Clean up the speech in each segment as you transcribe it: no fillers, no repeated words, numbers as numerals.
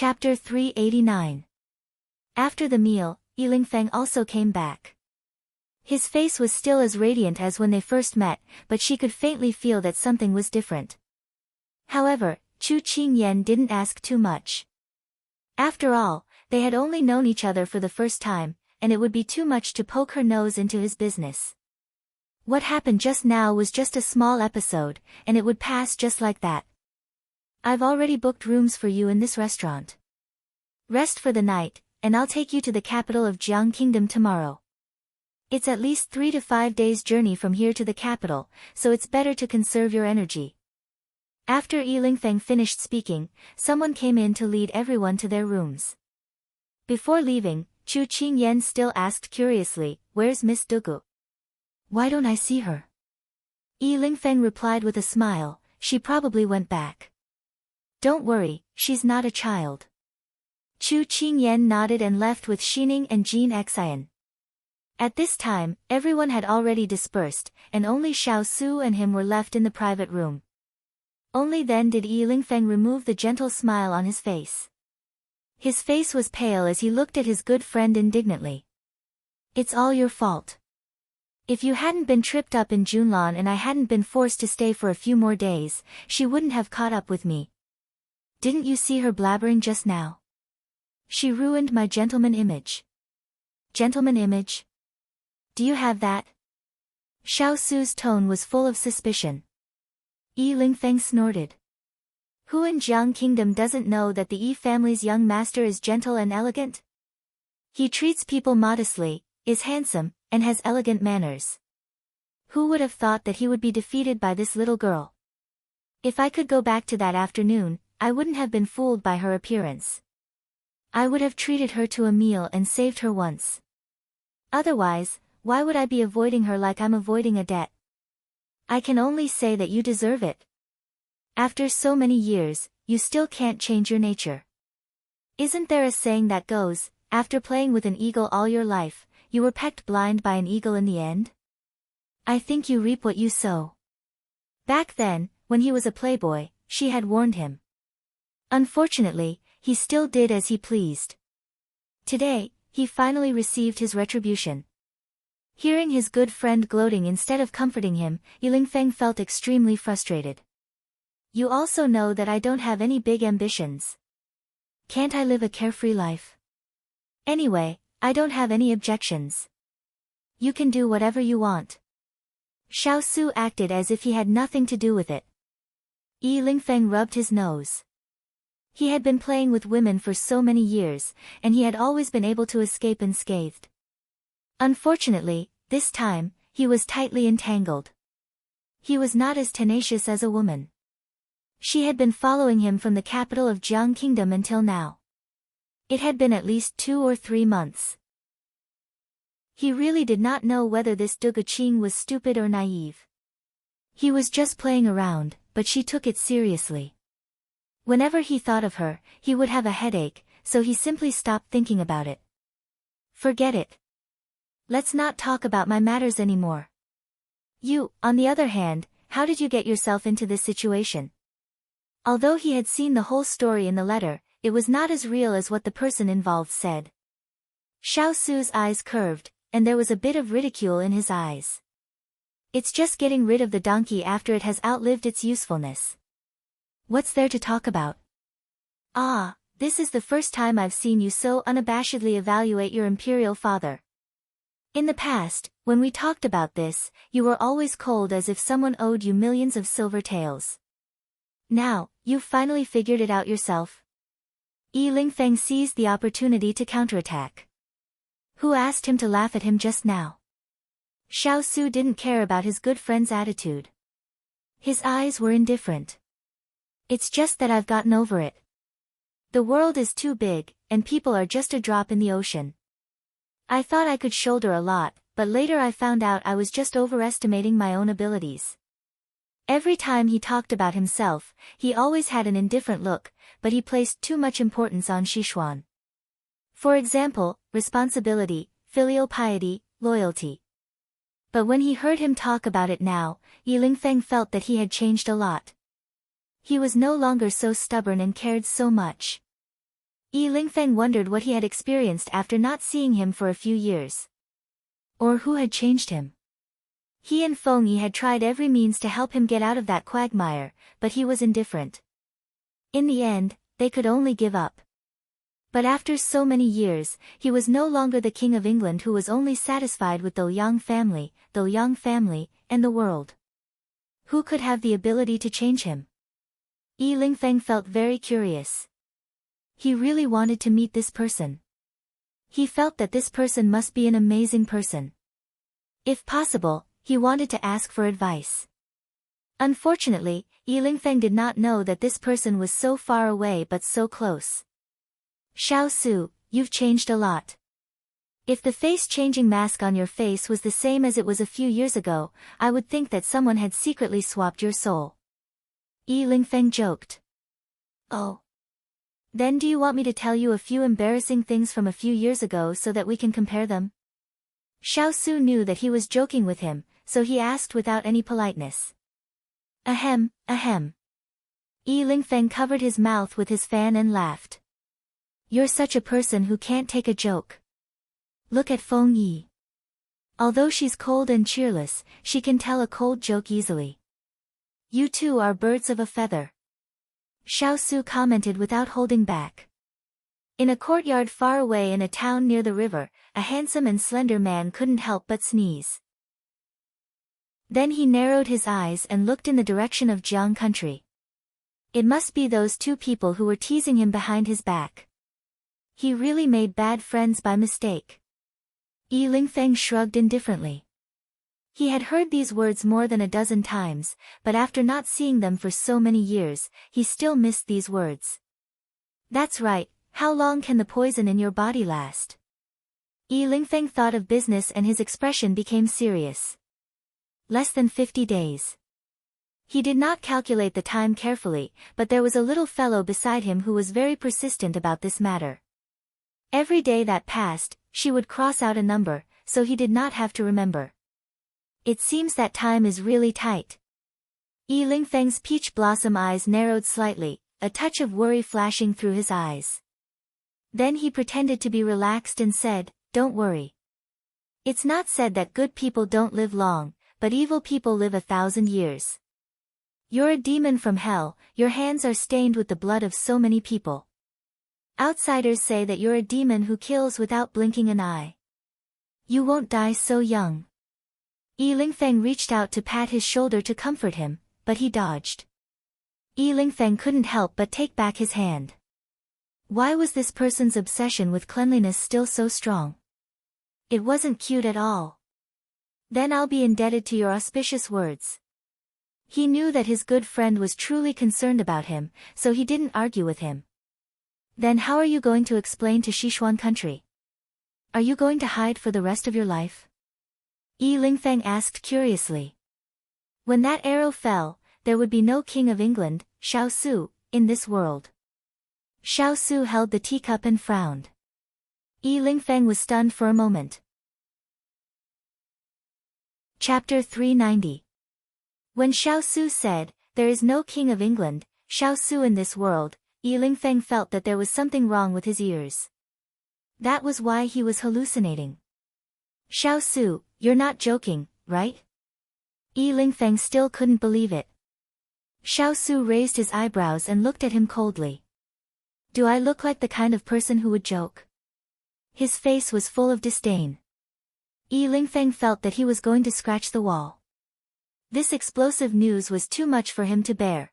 Chapter 389. After the meal, Yilingfeng also came back. His face was still as radiant as when they first met, but she could faintly feel that something was different. However, Chu Qingyan didn't ask too much. After all, they had only known each other for the first time, and it would be too much to poke her nose into his business. What happened just now was just a small episode, and it would pass just like that. I've already booked rooms for you in this restaurant. Rest for the night, and I'll take you to the capital of Jiang Kingdom tomorrow. It's at least 3 to 5 days' journey from here to the capital, so it's better to conserve your energy. After Yilingfeng finished speaking, someone came in to lead everyone to their rooms. Before leaving, Chu Qingyan still asked curiously, "Where's Miss Dugu? Why don't I see her?" Yilingfeng replied with a smile, "She probably went back. Don't worry, she's not a child." Chu Qingyan nodded and left with Xining and Jin Xian. At this time, everyone had already dispersed, and only Xiao Su and him were left in the private room. Only then did Yilingfeng remove the gentle smile on his face. His face was pale as he looked at his good friend indignantly. "It's all your fault. If you hadn't been tripped up in Junlan and I hadn't been forced to stay for a few more days, she wouldn't have caught up with me. Didn't you see her blabbering just now? She ruined my gentleman image." "Gentleman image? Do you have that?" Xiao Su's tone was full of suspicion. Yilingfeng snorted. "Who in Jiang Kingdom doesn't know that the Yi family's young master is gentle and elegant? He treats people modestly, is handsome, and has elegant manners. Who would have thought that he would be defeated by this little girl? If I could go back to that afternoon, I wouldn't have been fooled by her appearance. I would have treated her to a meal and saved her once. Otherwise, why would I be avoiding her like I'm avoiding a debt? I can only say that you deserve it. After so many years, you still can't change your nature. Isn't there a saying that goes, after playing with an eagle all your life, you were pecked blind by an eagle in the end? I think you reap what you sow." Back then, when he was a playboy, she had warned him. Unfortunately, he still did as he pleased. Today, he finally received his retribution. Hearing his good friend gloating instead of comforting him, Yilingfeng felt extremely frustrated. "You also know that I don't have any big ambitions. Can't I live a carefree life? Anyway, I don't have any objections. You can do whatever you want." Xiao Su acted as if he had nothing to do with it. Yilingfeng rubbed his nose. He had been playing with women for so many years, and he had always been able to escape unscathed. Unfortunately, this time, he was tightly entangled. He was not as tenacious as a woman. She had been following him from the capital of Jiang Kingdom until now. It had been at least 2 or 3 months. He really did not know whether this Dugu Qing was stupid or naive. He was just playing around, but she took it seriously. Whenever he thought of her, he would have a headache, so he simply stopped thinking about it. "Forget it. Let's not talk about my matters anymore. You, on the other hand, how did you get yourself into this situation?" Although he had seen the whole story in the letter, it was not as real as what the person involved said. Xiao Su's eyes curved, and there was a bit of ridicule in his eyes. "It's just getting rid of the donkey after it has outlived its usefulness. What's there to talk about?" "Ah, this is the first time I've seen you so unabashedly evaluate your imperial father. In the past, when we talked about this, you were always cold as if someone owed you millions of silver taels. Now, you've finally figured it out yourself." Yilingfeng seized the opportunity to counterattack. Who asked him to laugh at him just now? Xiao Su didn't care about his good friend's attitude. His eyes were indifferent. "It's just that I've gotten over it. The world is too big, and people are just a drop in the ocean. I thought I could shoulder a lot, but later I found out I was just overestimating my own abilities." Every time he talked about himself, he always had an indifferent look, but he placed too much importance on Xishuan. For example, responsibility, filial piety, loyalty. But when he heard him talk about it now, Yilingfeng felt that he had changed a lot. He was no longer so stubborn and cared so much. Yi Lingfeng wondered what he had experienced after not seeing him for a few years. Or who had changed him. He and Feng Yi had tried every means to help him get out of that quagmire, but he was indifferent. In the end, they could only give up. But after so many years, he was no longer the King of England who was only satisfied with the Liang family, and the world. Who could have the ability to change him? Yi Lingfeng felt very curious. He really wanted to meet this person. He felt that this person must be an amazing person. If possible, he wanted to ask for advice. Unfortunately, Yi Lingfeng did not know that this person was so far away but so close. Xiao Su, you've changed a lot. If the face-changing mask on your face was the same as it was a few years ago, I would think that someone had secretly swapped your soul. Yi Lingfeng joked. Oh. Then do you want me to tell you a few embarrassing things from a few years ago so that we can compare them? Xiao Su knew that he was joking with him, so he asked without any politeness. Ahem, ahem. Yi Lingfeng covered his mouth with his fan and laughed. You're such a person who can't take a joke. Look at Feng Yi. Although she's cold and cheerless, she can tell a cold joke easily. You two are birds of a feather. Xiao Su commented without holding back. In a courtyard far away in a town near the river, a handsome and slender man couldn't help but sneeze. Then he narrowed his eyes and looked in the direction of Jiang country. It must be those two people who were teasing him behind his back. He really made bad friends by mistake. Yi Lingfeng shrugged indifferently. He had heard these words more than a dozen times, but after not seeing them for so many years, he still missed these words. That's right, how long can the poison in your body last? Yi Lingfeng thought of business and his expression became serious. Less than 50 days. He did not calculate the time carefully, but there was a little fellow beside him who was very persistent about this matter. Every day that passed, she would cross out a number, so he did not have to remember. It seems that time is really tight. Yi Lingfeng's peach blossom eyes narrowed slightly, a touch of worry flashing through his eyes. Then he pretended to be relaxed and said, Don't worry. It's not said that good people don't live long, but evil people live 1,000 years. You're a demon from hell, your hands are stained with the blood of so many people. Outsiders say that you're a demon who kills without blinking an eye. You won't die so young. Yi Lingfeng reached out to pat his shoulder to comfort him, but he dodged. Yi Lingfeng couldn't help but take back his hand. Why was this person's obsession with cleanliness still so strong? It wasn't cute at all. Then I'll be indebted to your auspicious words. He knew that his good friend was truly concerned about him, so he didn't argue with him. Then how are you going to explain to Sichuan country? Are you going to hide for the rest of your life? Yi Lingfeng asked curiously. When that arrow fell, there would be no King of England, Xiao Su, in this world. Xiao Su held the teacup and frowned. Yi Lingfeng was stunned for a moment. Chapter 390. When Xiao Su said, There is no King of England, Xiao Su in this world, Yi Lingfeng felt that there was something wrong with his ears. That was why he was hallucinating. Xiao Su, you're not joking, right? Yi Lingfeng still couldn't believe it. Xiao Su raised his eyebrows and looked at him coldly. Do I look like the kind of person who would joke? His face was full of disdain. Yi Lingfeng felt that he was going to scratch the wall. This explosive news was too much for him to bear.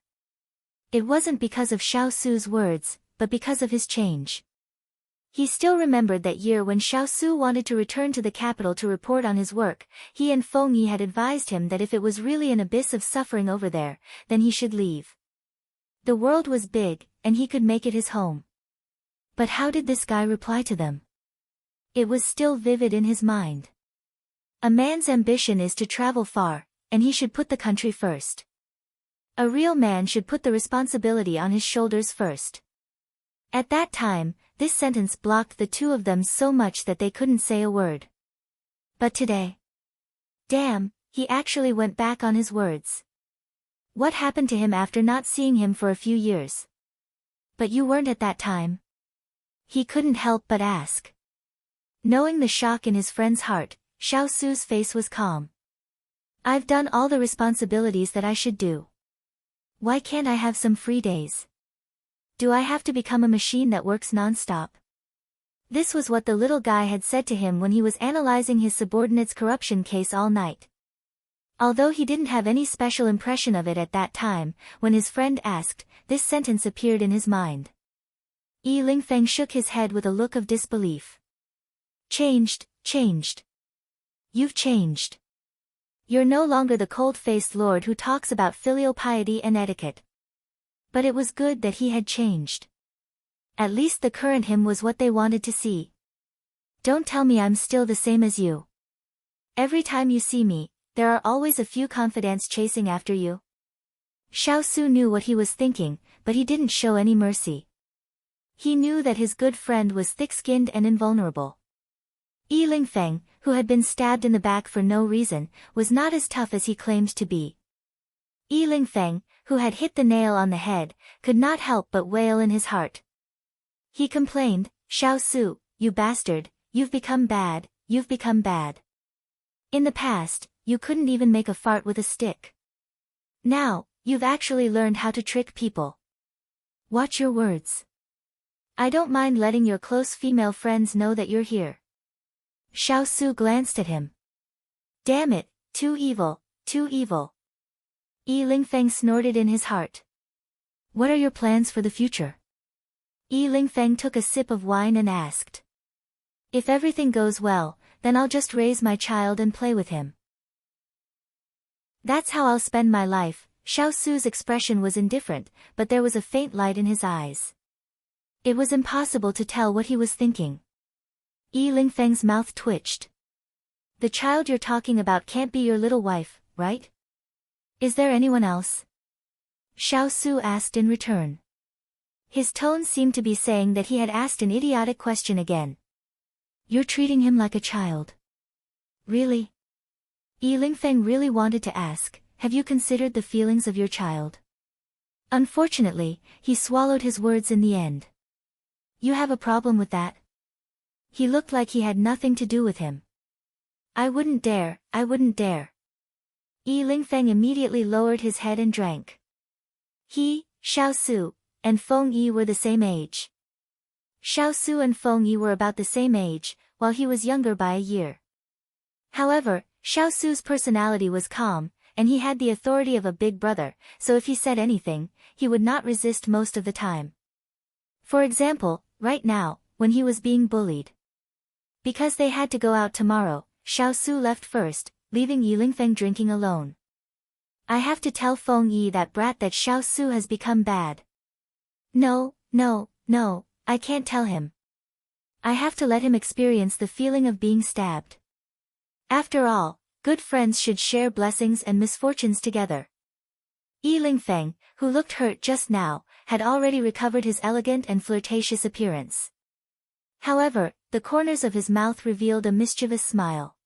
It wasn't because of Xiao Su's words, but because of his change. He still remembered that year when Xiao Su wanted to return to the capital to report on his work. He and Feng Yi had advised him that if it was really an abyss of suffering over there, then he should leave. The world was big, and he could make it his home. But how did this guy reply to them? It was still vivid in his mind. A man's ambition is to travel far, and he should put the country first. A real man should put the responsibility on his shoulders first. At that time, this sentence blocked the two of them so much that they couldn't say a word. But today... Damn, he actually went back on his words. What happened to him after not seeing him for a few years? But you weren't at that time. He couldn't help but ask. Knowing the shock in his friend's heart, Xiao Su's face was calm. I've done all the responsibilities that I should do. Why can't I have some free days? Do I have to become a machine that works non-stop? This was what the little guy had said to him when he was analyzing his subordinate's corruption case all night. Although he didn't have any special impression of it at that time, when his friend asked, this sentence appeared in his mind. Yi Lingfeng shook his head with a look of disbelief. Changed. You've changed. You're no longer the cold-faced lord who talks about filial piety and etiquette. But it was good that he had changed. At least the current him was what they wanted to see. Don't tell me I'm still the same as you. Every time you see me, there are always a few confidants chasing after you. Xiao Su knew what he was thinking, but he didn't show any mercy. He knew that his good friend was thick-skinned and invulnerable. Yi Lingfeng, who had been stabbed in the back for no reason, was not as tough as he claimed to be. Yi Lingfeng, who had hit the nail on the head, could not help but wail in his heart. He complained, Xiao Su, you bastard, you've become bad. In the past, you couldn't even make a fart with a stick. Now, you've actually learned how to trick people. Watch your words. I don't mind letting your close female friends know that you're here. Xiao Su glanced at him. Damn it, too evil. Yi Lingfeng snorted in his heart. What are your plans for the future? Yi Lingfeng took a sip of wine and asked. If everything goes well, then I'll just raise my child and play with him. That's how I'll spend my life. Xiao Su's expression was indifferent, but there was a faint light in his eyes. It was impossible to tell what he was thinking. Yi Lingfeng's mouth twitched. The child you're talking about can't be your little wife, right? Is there anyone else? Xiao Su asked in return. His tone seemed to be saying that he had asked an idiotic question again. You're treating him like a child. Really? Yi Lingfeng really wanted to ask, have you considered the feelings of your child? Unfortunately, he swallowed his words in the end. You have a problem with that? He looked like he had nothing to do with him. I wouldn't dare. Yi Lingfeng immediately lowered his head and drank. He, Xiao Su, and Feng Yi were the same age. Xiao Su and Feng Yi were about the same age, while he was younger by a year. However, Xiao Su's personality was calm, and he had the authority of a big brother, so if he said anything, he would not resist most of the time. For example, right now, when he was being bullied. Because they had to go out tomorrow, Xiao Su left first, leaving Yi Lingfeng drinking alone. I have to tell Feng Yi that brat that Xiao Su has become bad. No, I can't tell him. I have to let him experience the feeling of being stabbed. After all, good friends should share blessings and misfortunes together. Yi Lingfeng, who looked hurt just now, had already recovered his elegant and flirtatious appearance. However, the corners of his mouth revealed a mischievous smile.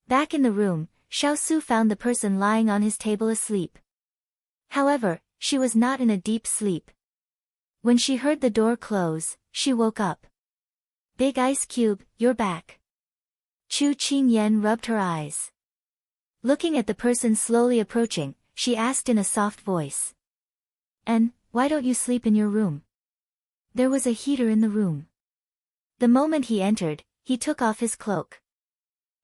Back in the room, Xiao Su found the person lying on his table asleep. However, she was not in a deep sleep. When she heard the door close, she woke up. Big Ice Cube, you're back. Chu Qingyan rubbed her eyes. Looking at the person slowly approaching, she asked in a soft voice. And, why don't you sleep in your room? There was a heater in the room. The moment he entered, he took off his cloak.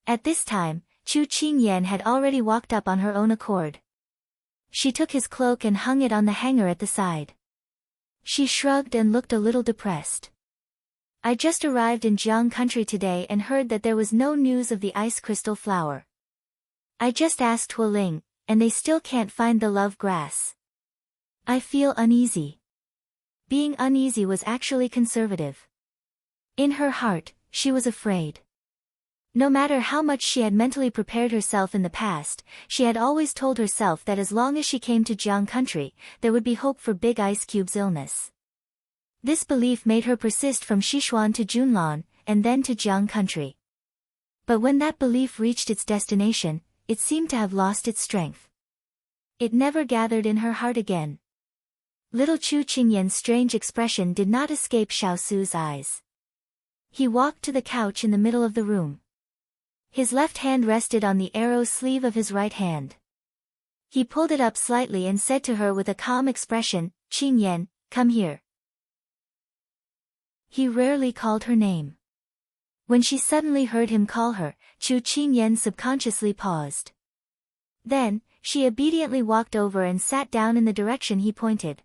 At this time, Chu Qingyan had already walked up on her own accord. She took his cloak and hung it on the hanger at the side. She shrugged and looked a little depressed. I just arrived in Jiang country today and heard that there was no news of the ice crystal flower. I just asked Hualing, and they still can't find the love grass. I feel uneasy. Being uneasy was actually conservative. In her heart, she was afraid. No matter how much she had mentally prepared herself in the past, she had always told herself that as long as she came to Jiang country, there would be hope for Big Ice Cube's illness. This belief made her persist from Sichuan to Junlan, and then to Jiang country. But when that belief reached its destination, it seemed to have lost its strength. It never gathered in her heart again. Little Chu Qingyan's strange expression did not escape Xiao Su's eyes. He walked to the couch in the middle of the room. His left hand rested on the arrow sleeve of his right hand. He pulled it up slightly and said to her with a calm expression, "Qingyan, come here." He rarely called her name. When she suddenly heard him call her, Chu Qingyan subconsciously paused. Then, she obediently walked over and sat down in the direction he pointed.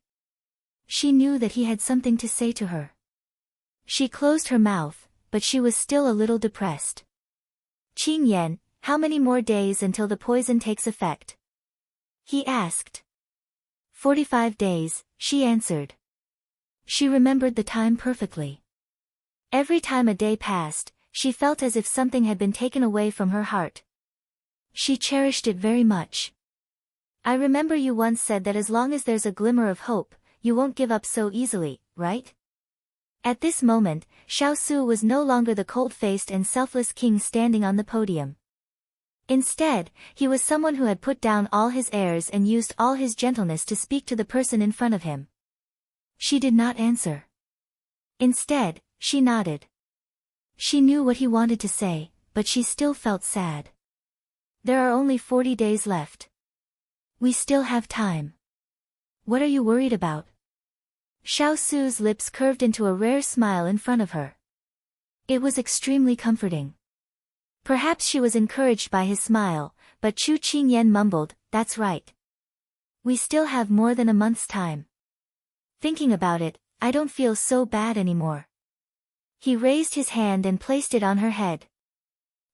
She knew that he had something to say to her. She closed her mouth, but she was still a little depressed. "Qingyan, how many more days until the poison takes effect?" he asked. 45 days, she answered. She remembered the time perfectly. Every time a day passed, she felt as if something had been taken away from her heart. She cherished it very much. "I remember you once said that as long as there's a glimmer of hope, you won't give up so easily, right?" At this moment, Xiao Su was no longer the cold-faced and selfless king standing on the podium. Instead, he was someone who had put down all his airs and used all his gentleness to speak to the person in front of him. She did not answer. Instead, she nodded. She knew what he wanted to say, but she still felt sad. "There are only 40 days left. We still have time. What are you worried about?" Xiao Su's lips curved into a rare smile in front of her. It was extremely comforting. Perhaps she was encouraged by his smile, but Chu Qingyan mumbled, "That's right. We still have more than a month's time. Thinking about it, I don't feel so bad anymore." He raised his hand and placed it on her head.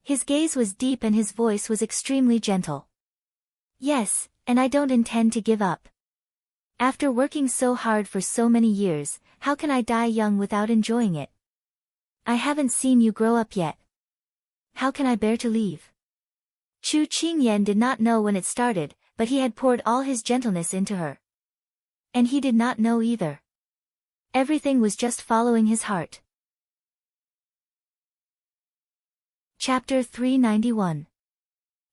His gaze was deep and his voice was extremely gentle. "Yes, and I don't intend to give up. After working so hard for so many years, how can I die young without enjoying it? I haven't seen you grow up yet. How can I bear to leave?" Chu Qingyan did not know when it started, but he had poured all his gentleness into her. And he did not know either. Everything was just following his heart. Chapter 391.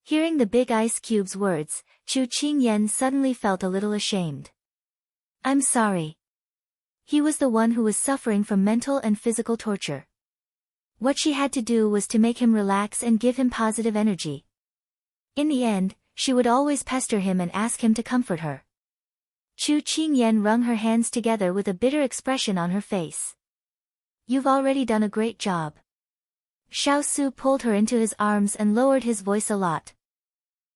Hearing the big ice cube's words, Chu Qingyan suddenly felt a little ashamed. "I'm sorry." He was the one who was suffering from mental and physical torture. What she had to do was to make him relax and give him positive energy. In the end, she would always pester him and ask him to comfort her. Chu Qingyan wrung her hands together with a bitter expression on her face. "You've already done a great job." Xiao Su pulled her into his arms and lowered his voice a lot.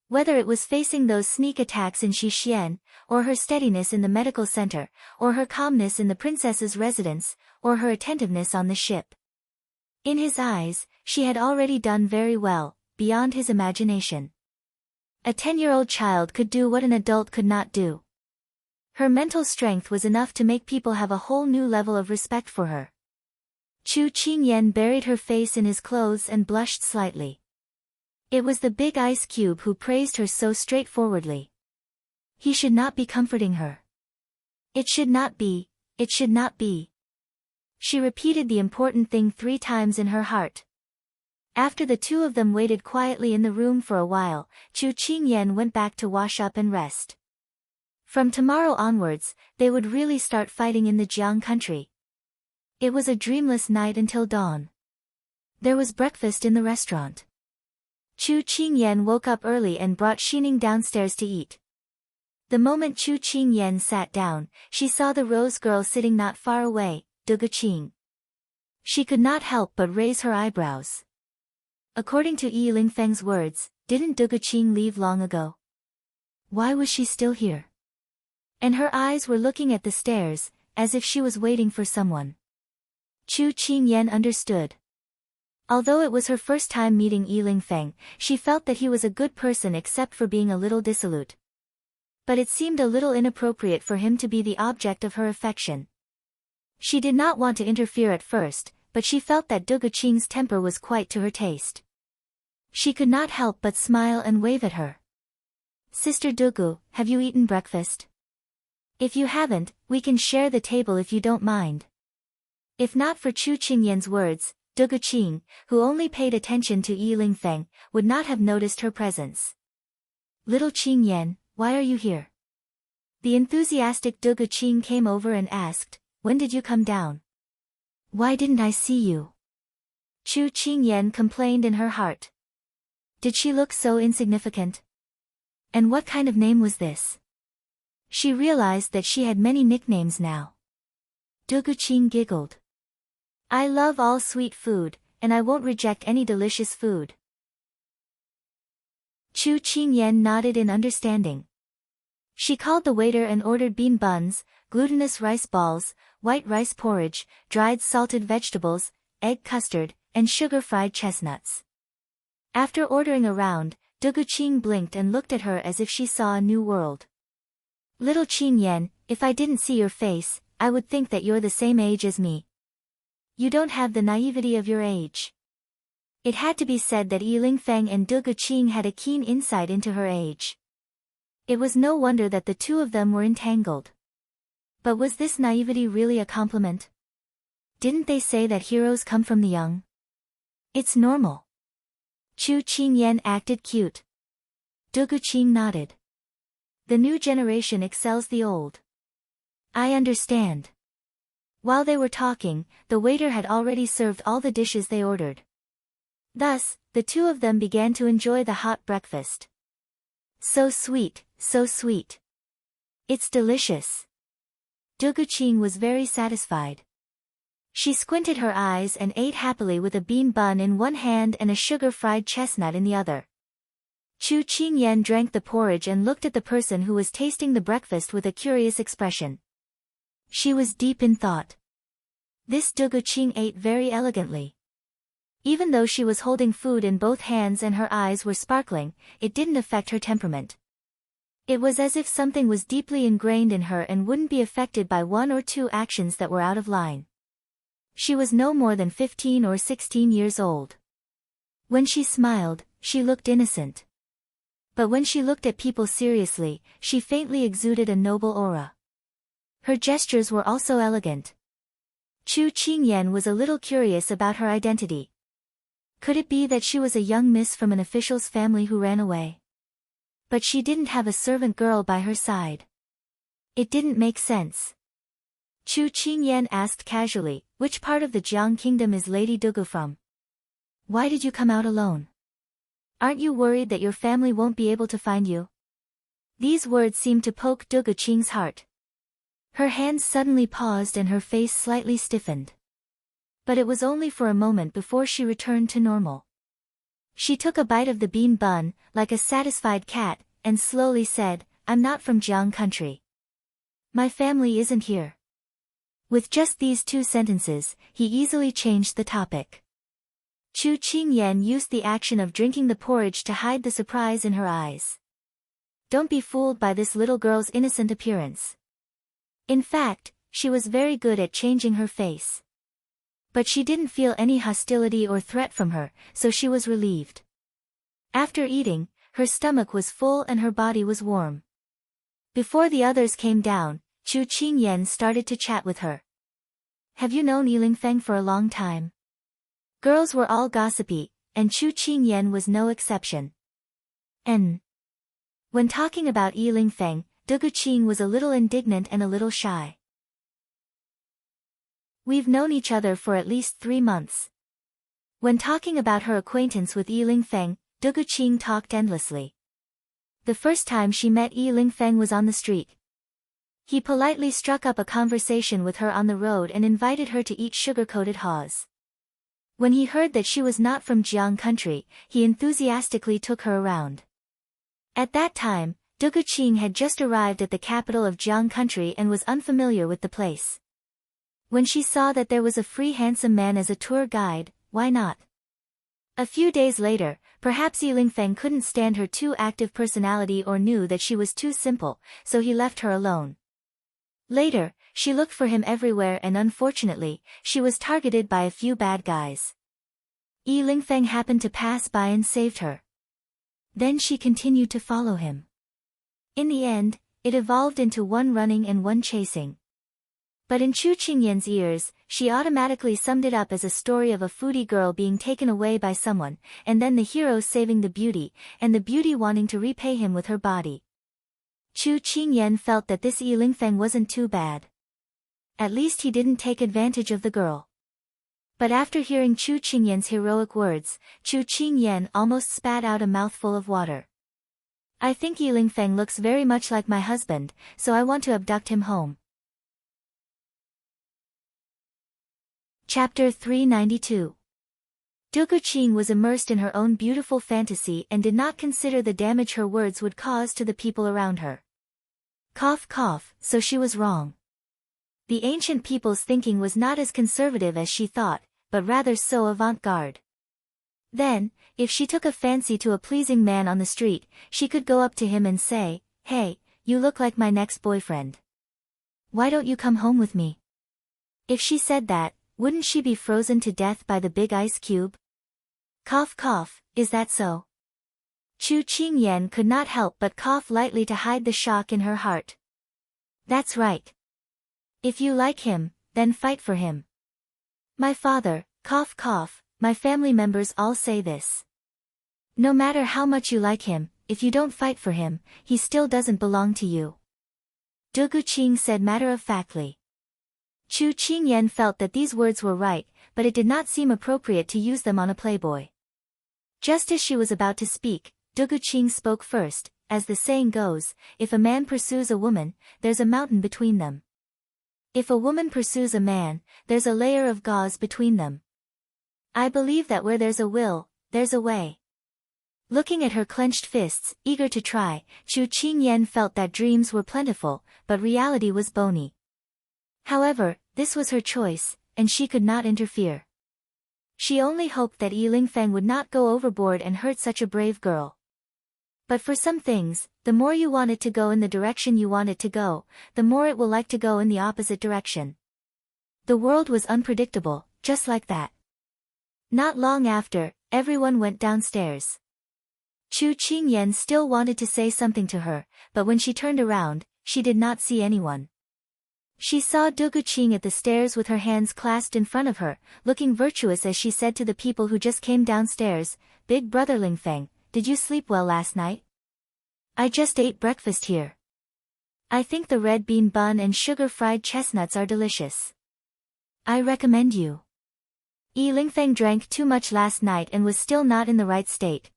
Whether it was facing those sneak attacks in Xixian, or her steadiness in the medical center, or her calmness in the princess's residence, or her attentiveness on the ship. In his eyes, she had already done very well, beyond his imagination. A 10-year-old child could do what an adult could not do. Her mental strength was enough to make people have a whole new level of respect for her. Chu Qingyan buried her face in his clothes and blushed slightly. It was the big ice cube who praised her so straightforwardly. He should not be comforting her. It should not be, it should not be. She repeated the important thing 3 times in her heart. After the two of them waited quietly in the room for a while, Chu Qingyan went back to wash up and rest. From tomorrow onwards, they would really start fighting in the Jiang country. It was a dreamless night until dawn. There was breakfast in the restaurant. Chu Qingyan woke up early and brought Xining downstairs to eat. The moment Chu Qingyan sat down, she saw the Rose girl sitting not far away, Duge Qing. She could not help but raise her eyebrows. According to Yi Lingfeng's words, didn't Duge Qing leave long ago? Why was she still here? And her eyes were looking at the stairs, as if she was waiting for someone. Chu Qingyan understood. Although it was her first time meeting Yi Lingfeng, she felt that he was a good person except for being a little dissolute. But it seemed a little inappropriate for him to be the object of her affection. She did not want to interfere at first, but she felt that Duge Qing's temper was quite to her taste. She could not help but smile and wave at her. "Sister Dugu, have you eaten breakfast? If you haven't, we can share the table if you don't mind." If not for Chu Qingyan's words, Duge Qing, who only paid attention to Yi Lingfeng, would not have noticed her presence. "Little Qingyan, why are you here?" The enthusiastic Dugu Qing came over and asked, "When did you come down? Why didn't I see you?" Chu Qingyan complained in her heart. Did she look so insignificant? And what kind of name was this? She realized that she had many nicknames now. Dugu Qing giggled. "I love all sweet food, and I won't reject any delicious food." Chu Qingyan nodded in understanding. She called the waiter and ordered bean buns, glutinous rice balls, white rice porridge, dried salted vegetables, egg custard, and sugar-fried chestnuts. After ordering a round, Dugu Qing blinked and looked at her as if she saw a new world. "Little Qingyan, if I didn't see your face, I would think that you're the same age as me. You don't have the naivety of your age." It had to be said that Yiling Feng and Dugu Qing had a keen insight into her age. It was no wonder that the two of them were entangled. But was this naivety really a compliment? Didn't they say that heroes come from the young? It's normal. Chu Qingyan acted cute. Dugu Qing nodded. The new generation excels the old. I understand. While they were talking, the waiter had already served all the dishes they ordered. Thus, the two of them began to enjoy the hot breakfast. So sweet, so sweet. It's delicious. Dugu Qing was very satisfied. She squinted her eyes and ate happily with a bean bun in one hand and a sugar-fried chestnut in the other. Chu Qingyan drank the porridge and looked at the person who was tasting the breakfast with a curious expression. She was deep in thought. This Dugu Qing ate very elegantly. Even though she was holding food in both hands and her eyes were sparkling, it didn't affect her temperament. It was as if something was deeply ingrained in her and wouldn't be affected by one or two actions that were out of line. She was no more than 15 or 16 years old. When she smiled, she looked innocent. But when she looked at people seriously, she faintly exuded a noble aura. Her gestures were also elegant. Chu Qingyan was a little curious about her identity. Could it be that she was a young miss from an official's family who ran away? But she didn't have a servant girl by her side. It didn't make sense. Chu Qingyan asked casually, "Which part of the Jiang kingdom is Lady Dugu from? Why did you come out alone? Aren't you worried that your family won't be able to find you?" These words seemed to poke Dugu Qing's heart. Her hands suddenly paused and her face slightly stiffened. But it was only for a moment before she returned to normal. She took a bite of the bean bun, like a satisfied cat, and slowly said, "I'm not from Jiang country. My family isn't here." With just these two sentences, he easily changed the topic. Chu Qingyan used the action of drinking the porridge to hide the surprise in her eyes. Don't be fooled by this little girl's innocent appearance. In fact, she was very good at changing her face. But she didn't feel any hostility or threat from her, so she was relieved. After eating, her stomach was full and her body was warm. Before the others came down, Chu Qingyan started to chat with her. "Have you known Yiling Feng for a long time?" Girls were all gossipy, and Chu Qingyan was no exception. When talking about Yiling Feng, Dugu Qing was a little indignant and a little shy. "We've known each other for at least 3 months." When talking about her acquaintance with Yiling Feng, Dugu Qing talked endlessly. The first time she met Yiling Feng was on the street. He politely struck up a conversation with her on the road and invited her to eat sugar-coated haws. When he heard that she was not from Jiang country, he enthusiastically took her around. At that time, Dugu Qing had just arrived at the capital of Jiang country and was unfamiliar with the place. When she saw that there was a free handsome man as a tour guide, why not? A few days later, perhaps Yiling Feng couldn't stand her too active personality or knew that she was too simple, so he left her alone. Later, she looked for him everywhere and unfortunately, she was targeted by a few bad guys. Yiling Feng happened to pass by and saved her. Then she continued to follow him. In the end, it evolved into one running and one chasing. But in Chu Qingyan's ears, she automatically summed it up as a story of a foodie girl being taken away by someone, and then the hero saving the beauty, and the beauty wanting to repay him with her body. Chu Qingyan felt that this Yi Lingfeng wasn't too bad. At least he didn't take advantage of the girl. But after hearing Chu Qingyan's heroic words, Chu Qingyan almost spat out a mouthful of water. I think Yi Lingfeng looks very much like my husband, so I want to abduct him home. Chapter 392. Du Guqing was immersed in her own beautiful fantasy and did not consider the damage her words would cause to the people around her. Cough cough, so she was wrong. The ancient people's thinking was not as conservative as she thought, but rather so avant-garde. Then, if she took a fancy to a pleasing man on the street, she could go up to him and say, "Hey, you look like my next boyfriend. Why don't you come home with me?" If she said that, wouldn't she be frozen to death by the big ice cube? Cough cough, is that so? Chu Qingyan could not help but cough lightly to hide the shock in her heart. That's right. If you like him, then fight for him. My father, cough cough, my family members all say this. No matter how much you like him, if you don't fight for him, he still doesn't belong to you. Du Guqing said matter-of-factly. Chu Qingyan felt that these words were right, but it did not seem appropriate to use them on a playboy. Just as she was about to speak, Du Guqing spoke first. As the saying goes, if a man pursues a woman, there's a mountain between them. If a woman pursues a man, there's a layer of gauze between them. I believe that where there's a will, there's a way. Looking at her clenched fists, eager to try, Chu Qingyan felt that dreams were plentiful, but reality was bony. However, this was her choice, and she could not interfere. She only hoped that Yi Lingfeng would not go overboard and hurt such a brave girl. But for some things, the more you want it to go in the direction you want it to go, the more it will like to go in the opposite direction. The world was unpredictable, just like that. Not long after, everyone went downstairs. Chu Qingyan still wanted to say something to her, but when she turned around, she did not see anyone. She saw Du Guqing at the stairs with her hands clasped in front of her, looking virtuous as she said to the people who just came downstairs, "Big brother Lingfeng, did you sleep well last night? I just ate breakfast here. I think the red bean bun and sugar-fried chestnuts are delicious. I recommend you." Yi Lingfeng drank too much last night and was still not in the right state.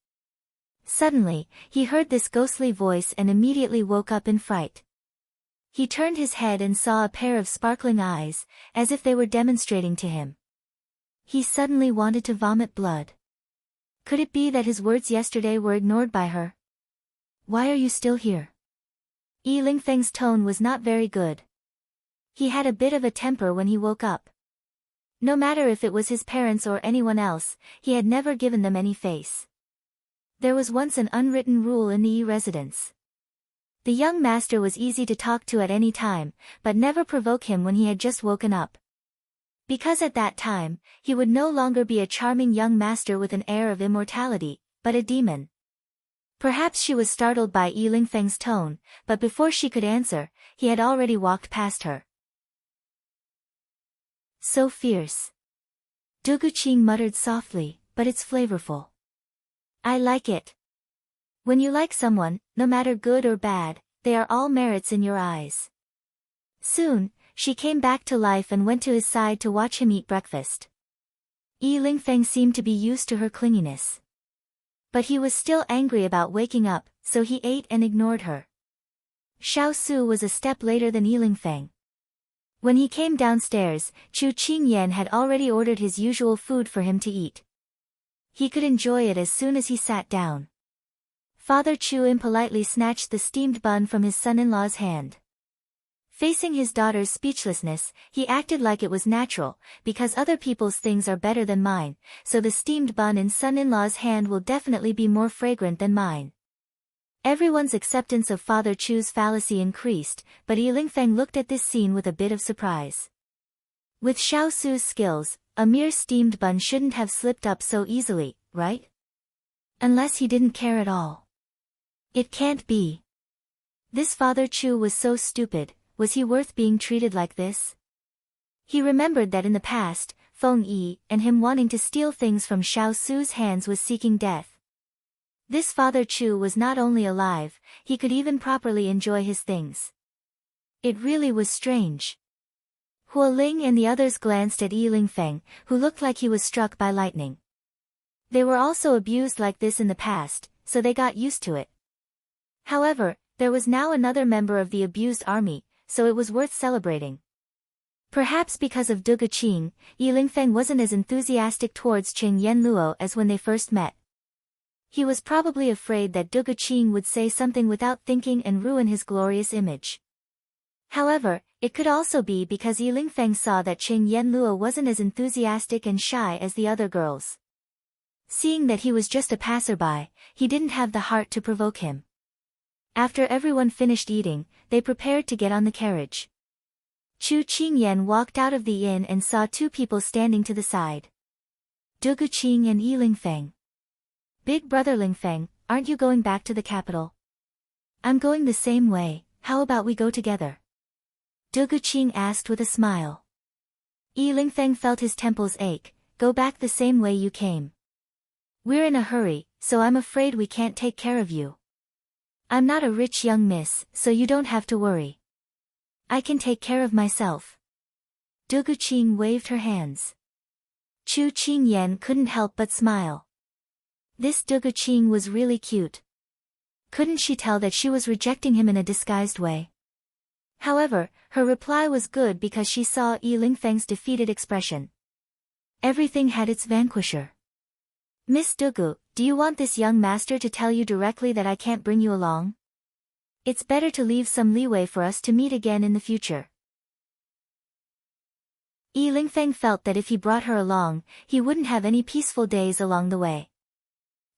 Suddenly, he heard this ghostly voice and immediately woke up in fright. He turned his head and saw a pair of sparkling eyes, as if they were demonstrating to him. He suddenly wanted to vomit blood. Could it be that his words yesterday were ignored by her? Why are you still here? Yi Lingfeng's tone was not very good. He had a bit of a temper when he woke up. No matter if it was his parents or anyone else, he had never given them any face. There was once an unwritten rule in the Yi residence. The young master was easy to talk to at any time, but never provoke him when he had just woken up. Because at that time, he would no longer be a charming young master with an air of immortality, but a demon. Perhaps she was startled by Yi Lingfeng's tone, but before she could answer, he had already walked past her. So fierce. Du Guqing muttered softly, but it's flavorful. I like it. When you like someone, no matter good or bad, they are all merits in your eyes. Soon, she came back to life and went to his side to watch him eat breakfast. Yi Lingfeng seemed to be used to her clinginess. But he was still angry about waking up, so he ate and ignored her. Xiao Su was a step later than Yi Lingfeng. When he came downstairs, Chu Qingyan had already ordered his usual food for him to eat. He could enjoy it as soon as he sat down. Father Chu impolitely snatched the steamed bun from his son-in-law's hand. Facing his daughter's speechlessness, he acted like it was natural, because other people's things are better than mine, so the steamed bun in son-in-law's hand will definitely be more fragrant than mine. Everyone's acceptance of Father Chu's fallacy increased, but Yi Lingfeng looked at this scene with a bit of surprise. With Xiao Su's skills, a mere steamed bun shouldn't have slipped up so easily, right? Unless he didn't care at all. It can't be. This Father Chu was so stupid, was he worth being treated like this? He remembered that in the past, Feng Yi and him wanting to steal things from Xiao Su's hands was seeking death. This Father Chu was not only alive, he could even properly enjoy his things. It really was strange. Huo Ling and the others glanced at Yi Lingfeng, who looked like he was struck by lightning. They were also abused like this in the past, so they got used to it. However, there was now another member of the abused army, so it was worth celebrating. Perhaps because of Duge Qing, Yi Lingfeng wasn't as enthusiastic towards Qing Yanluo as when they first met. He was probably afraid that Duge Qing would say something without thinking and ruin his glorious image. However, it could also be because Yi Lingfeng saw that Qing Yanluo wasn't as enthusiastic and shy as the other girls. Seeing that he was just a passerby, he didn't have the heart to provoke him. After everyone finished eating, they prepared to get on the carriage. Chu Qingyan walked out of the inn and saw two people standing to the side. Duge Qing and Yi Lingfeng. Big brother Lingfeng, aren't you going back to the capital? I'm going the same way, how about we go together? Duge Qing asked with a smile. Yi Lingfeng felt his temples ache. Go back the same way you came. We're in a hurry, so I'm afraid we can't take care of you. I'm not a rich young miss, so you don't have to worry. I can take care of myself. Duge Qing waved her hands. Chu Qingyan couldn't help but smile. This Duge Qing was really cute. Couldn't she tell that she was rejecting him in a disguised way? However, her reply was good because she saw Yi Lingfeng's defeated expression. Everything had its vanquisher. Miss Dugu, do you want this young master to tell you directly that I can't bring you along? It's better to leave some leeway for us to meet again in the future. Yi Lingfeng felt that if he brought her along, he wouldn't have any peaceful days along the way.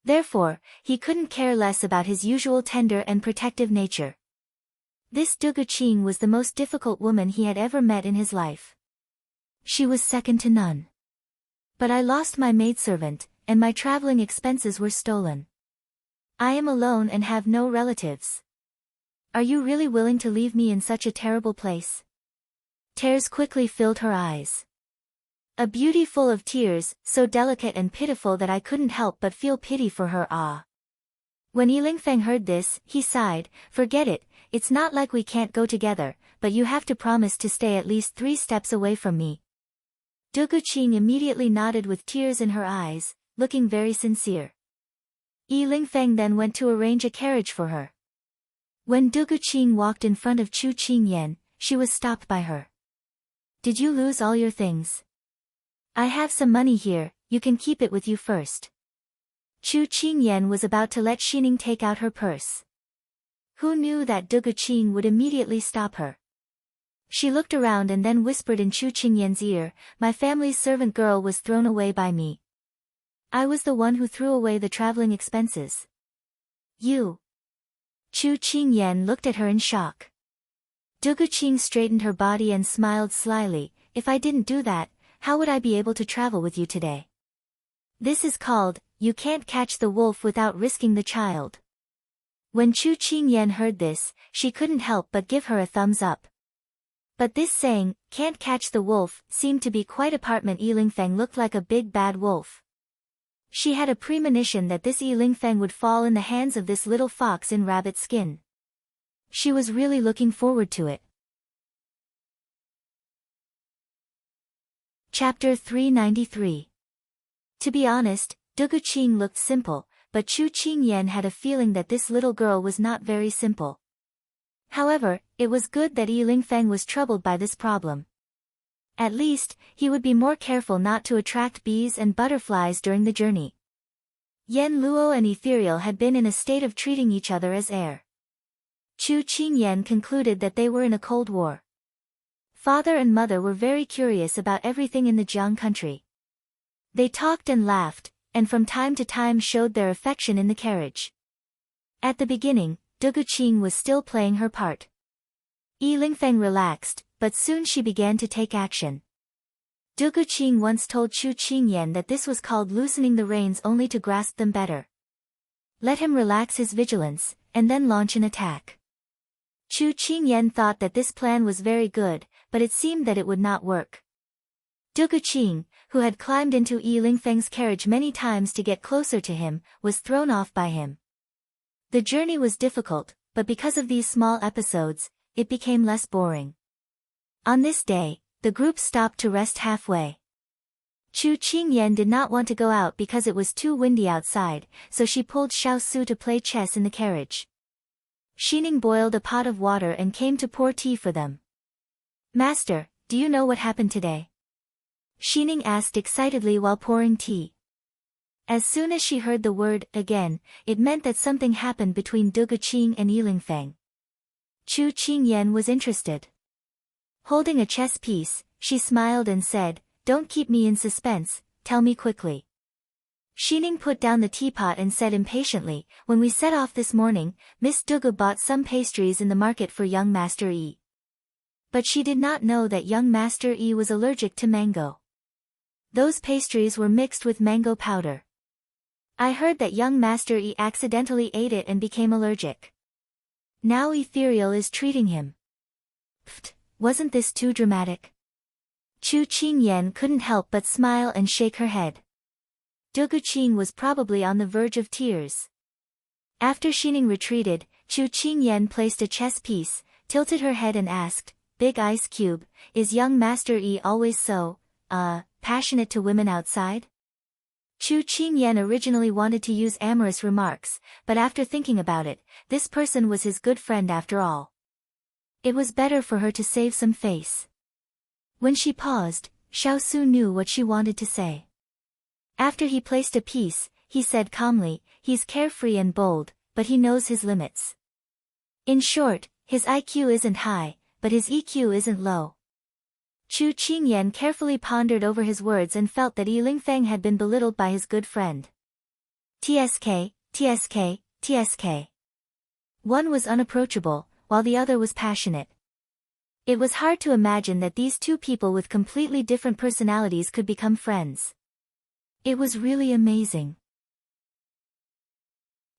Therefore, he couldn't care less about his usual tender and protective nature. This Duge Qing was the most difficult woman he had ever met in his life. She was second to none. But I lost my maidservant, and my traveling expenses were stolen. I am alone and have no relatives. Are you really willing to leave me in such a terrible place? Tears quickly filled her eyes. A beauty full of tears, so delicate and pitiful that I couldn't help but feel pity for her. When Yi Lingfeng heard this, he sighed, forget it, it's not like we can't go together, but you have to promise to stay at least 3 steps away from me. Duge Qing immediately nodded with tears in her eyes, looking very sincere. Yi Lingfeng then went to arrange a carriage for her. When Duge Qing walked in front of Chu Qingyan, she was stopped by her. Did you lose all your things? I have some money here, you can keep it with you first. Chu Qingyan was about to let Xining take out her purse. Who knew that Duge Qing would immediately stop her? She looked around and then whispered in Chu Qingyan's ear, my family's servant girl was thrown away by me. I was the one who threw away the traveling expenses. You. Chu Qingyan looked at her in shock. Duge Qing straightened her body and smiled slyly, if I didn't do that, how would I be able to travel with you today? This is called, you can't catch the wolf without risking the child. When Chu Qingyan heard this, she couldn't help but give her a thumbs up. But this saying, can't catch the wolf, seemed to be quite apartment. Yi Lingfeng looked like a big bad wolf. She had a premonition that this Yi Lingfeng would fall in the hands of this little fox in rabbit skin. She was really looking forward to it. Chapter 393. To be honest, Duge Qing looked simple, but Chu Qingyan had a feeling that this little girl was not very simple. However, it was good that Yi Lingfeng was troubled by this problem. At least, he would be more careful not to attract bees and butterflies during the journey. Yan Luo and Ethereal had been in a state of treating each other as air. Chu Qingyan concluded that they were in a cold war. Father and mother were very curious about everything in the Jiang country. They talked and laughed, and from time to time showed their affection in the carriage. At the beginning, Duge Qing was still playing her part. Yi Lingfeng relaxed, but soon she began to take action. Duge Qing once told Chu Qingyan that this was called loosening the reins only to grasp them better. Let him relax his vigilance, and then launch an attack. Chu Qingyan thought that this plan was very good, but it seemed that it would not work. Duge Qing, who had climbed into Yi Lingfeng's carriage many times to get closer to him, was thrown off by him. The journey was difficult, but because of these small episodes, it became less boring. On this day, the group stopped to rest halfway. Chu Qingyan did not want to go out because it was too windy outside, so she pulled Xiao Su to play chess in the carriage. Xining boiled a pot of water and came to pour tea for them. "Master, do you know what happened today?" Xining asked excitedly while pouring tea. As soon as she heard the word again, it meant that something happened between Du Guqing and Yilingfeng. Chu Qingyan was interested. Holding a chess piece, she smiled and said, "Don't keep me in suspense, tell me quickly." Xining put down the teapot and said impatiently, "When we set off this morning, Miss Dugu bought some pastries in the market for young Master Yi." But she did not know that young Master Yi was allergic to mango. Those pastries were mixed with mango powder. "I heard that young Master Yi accidentally ate it and became allergic. Now Ethereal is treating him." Pfft, wasn't this too dramatic? Chu Qingyan couldn't help but smile and shake her head. Du Guqing was probably on the verge of tears. After Xining retreated, Chu Qingyan placed a chess piece, tilted her head and asked, "Big Ice Cube, is young Master Yi always so, passionate to women outside?" Chu Qingyan originally wanted to use amorous remarks, but after thinking about it, this person was his good friend after all. It was better for her to save some face. When she paused, Xiao Su knew what she wanted to say. After he placed a piece, he said calmly, "He's carefree and bold, but he knows his limits. In short, his IQ isn't high, but his EQ isn't low." Chu Qingyan carefully pondered over his words and felt that Yilingfeng had been belittled by his good friend. TSK, TSK, TSK. One was unapproachable, while the other was passionate. It was hard to imagine that these two people with completely different personalities could become friends. It was really amazing.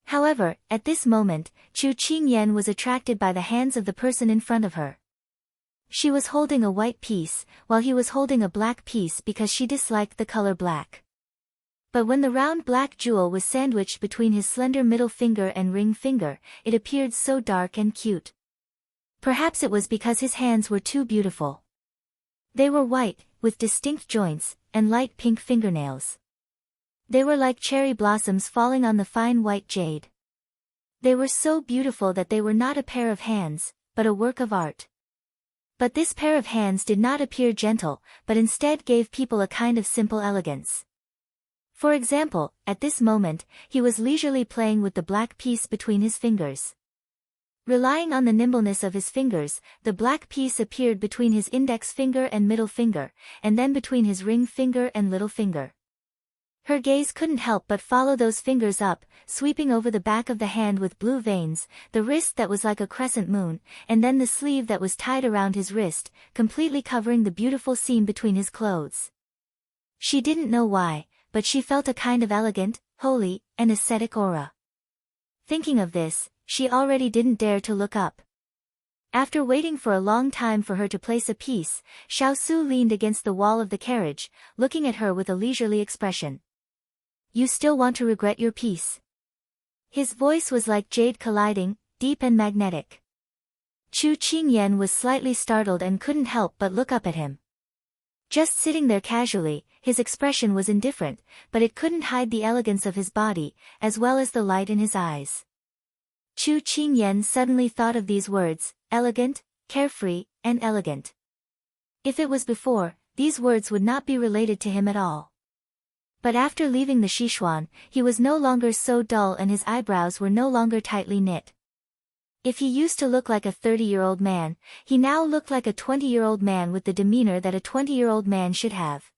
However, at this moment, Chu Qingyan was attracted by the hands of the person in front of her. She was holding a white piece, while he was holding a black piece because she disliked the color black. But when the round black jewel was sandwiched between his slender middle finger and ring finger, it appeared so dark and cute. Perhaps it was because his hands were too beautiful. They were white, with distinct joints, and light pink fingernails. They were like cherry blossoms falling on the fine white jade. They were so beautiful that they were not a pair of hands, but a work of art. But this pair of hands did not appear gentle, but instead gave people a kind of simple elegance. For example, at this moment, he was leisurely playing with the black piece between his fingers. Relying on the nimbleness of his fingers, the black piece appeared between his index finger and middle finger, and then between his ring finger and little finger. Her gaze couldn't help but follow those fingers up, sweeping over the back of the hand with blue veins, the wrist that was like a crescent moon, and then the sleeve that was tied around his wrist, completely covering the beautiful seam between his clothes. She didn't know why, but she felt a kind of elegant, holy, and ascetic aura. Thinking of this, she already didn't dare to look up. After waiting for a long time for her to place a piece, Xiao Su leaned against the wall of the carriage, looking at her with a leisurely expression. "You still want to regret your piece?" His voice was like jade colliding, deep and magnetic. Chu Qingyan was slightly startled and couldn't help but look up at him. Just sitting there casually, his expression was indifferent, but it couldn't hide the elegance of his body, as well as the light in his eyes. Chu Qingyan suddenly thought of these words, elegant, carefree, and elegant. If it was before, these words would not be related to him at all. But after leaving the Sichuan, he was no longer so dull and his eyebrows were no longer tightly knit. If he used to look like a 30-year-old man, he now looked like a 20-year-old man with the demeanor that a 20-year-old man should have.